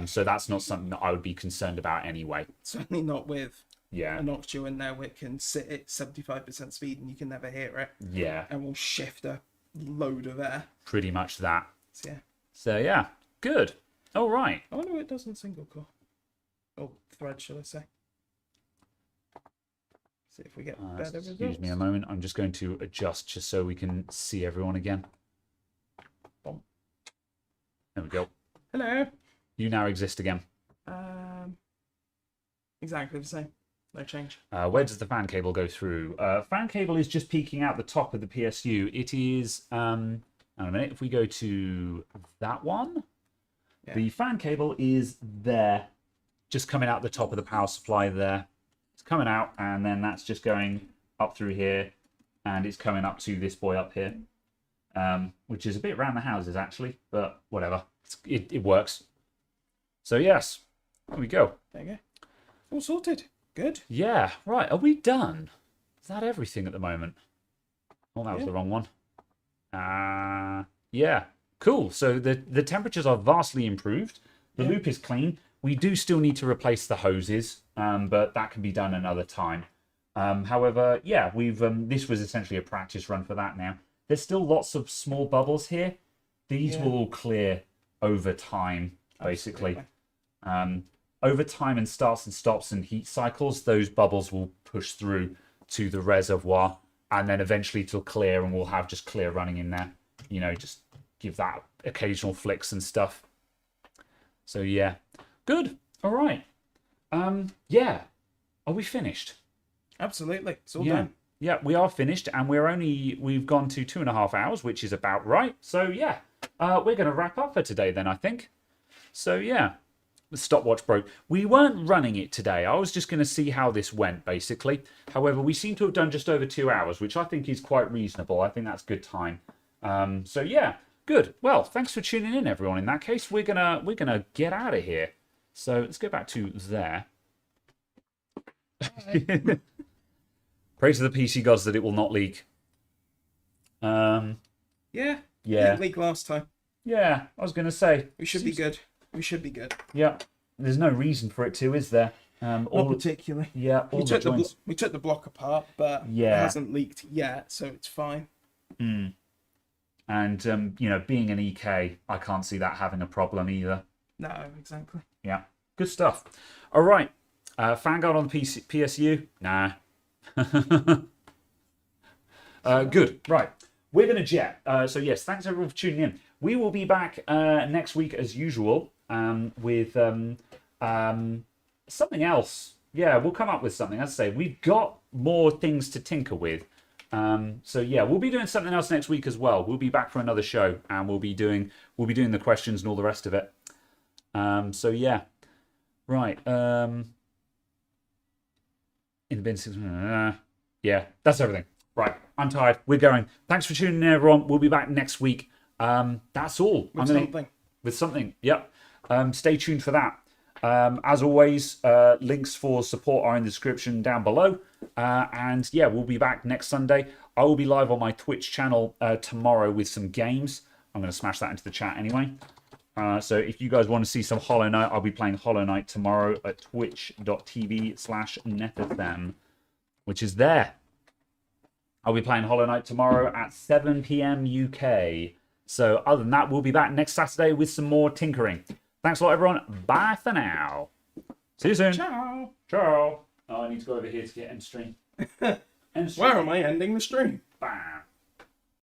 So that's not something that I would be concerned about anyway. Certainly not with Yeah. an Octu in there where it can sit at 75% speed and you can never hear it. Yeah. And will shift a load of air. Pretty much that. So, yeah. So yeah, good. All right. I wonder what it does in single core. Oh, thread, should I say. See if we get better results. Excuse me a moment. I'm just going to adjust just so we can see everyone again. Boom. There we go. Hello. You now exist again. Exactly the same. No change. Where does the fan cable go through? Fan cable is just peeking out the top of the PSU. It is, hang on a minute, if we go to that one, yeah. The fan cable is there, just coming out the top of the power supply there. It's coming out, and then that's just going up through here, and it's coming up to this boy up here, which is a bit around the houses, actually, but whatever. It works. So, yes, there we go. There you go. All sorted. Good. Yeah, right. Are we done? Is that everything at the moment? Oh, that was the wrong one. Yeah, cool. So the temperatures are vastly improved. The loop is clean. We do still need to replace the hoses, but that can be done another time. However, yeah, we've this was essentially a practice run for that now. There's still lots of small bubbles here. These will all clear over time, basically. Over time and starts and stops and heat cycles, those bubbles will push through to the reservoir, and then eventually it'll clear and we'll have just clear running in there. You know, just give that occasional flicks and stuff. So yeah, good. All right. Yeah. Are we finished? Absolutely. It's all Yeah. done. Yeah, we are finished, and we've gone to 2.5 hours, which is about right. So yeah, we're going to wrap up for today then, I think. So yeah. The stopwatch broke. We weren't running it today. I was just going to see how this went, basically. However, we seem to have done just over 2 hours, which I think is quite reasonable. I think that's good time. So yeah, good. Well, thanks for tuning in, everyone. In that case, we're gonna get out of here. So let's go back to there. Pray to the PC gods that it will not leak. Yeah. Didn't leak last time. Yeah, I was going to say. We should be good. We should be good. Yeah. There's no reason for it to, is there? Not particularly. Yeah, all the joints. We took the block apart, but it hasn't leaked yet, so it's fine. And, you know, being an EK, I can't see that having a problem either. No, exactly. Yeah. Good stuff. All right. Fangirl on the PSU? Nah. Good. Right. We're going to jet. So, yes, thanks everyone for tuning in. We will be back next week as usual with something else. Yeah, we'll come up with something. As I say, we've got more things to tinker with. So yeah, we'll be doing something else next week as well. We'll be back for another show, and we'll be doing the questions and all the rest of it. So yeah, right. In the bin. Yeah, that's everything. Right, I'm tired. We're going. Thanks for tuning in, everyone. We'll be back next week. That's all. With something. Yep. Stay tuned for that. As always, links for support are in the description down below. And yeah, we'll be back next Sunday. I will be live on my Twitch channel tomorrow with some games. I'm going to smash that into the chat anyway. So if you guys want to see some Hollow Knight, I'll be playing Hollow Knight tomorrow at twitch.tv/netherthem, which is there. I'll be playing Hollow Knight tomorrow at 7 p.m. UK. So other than that, we'll be back next Saturday with some more tinkering. Thanks a lot, everyone. Bye for now. See you soon. Ciao. Ciao. Oh, I need to go over here to get end stream. Where am I ending the stream? Bam.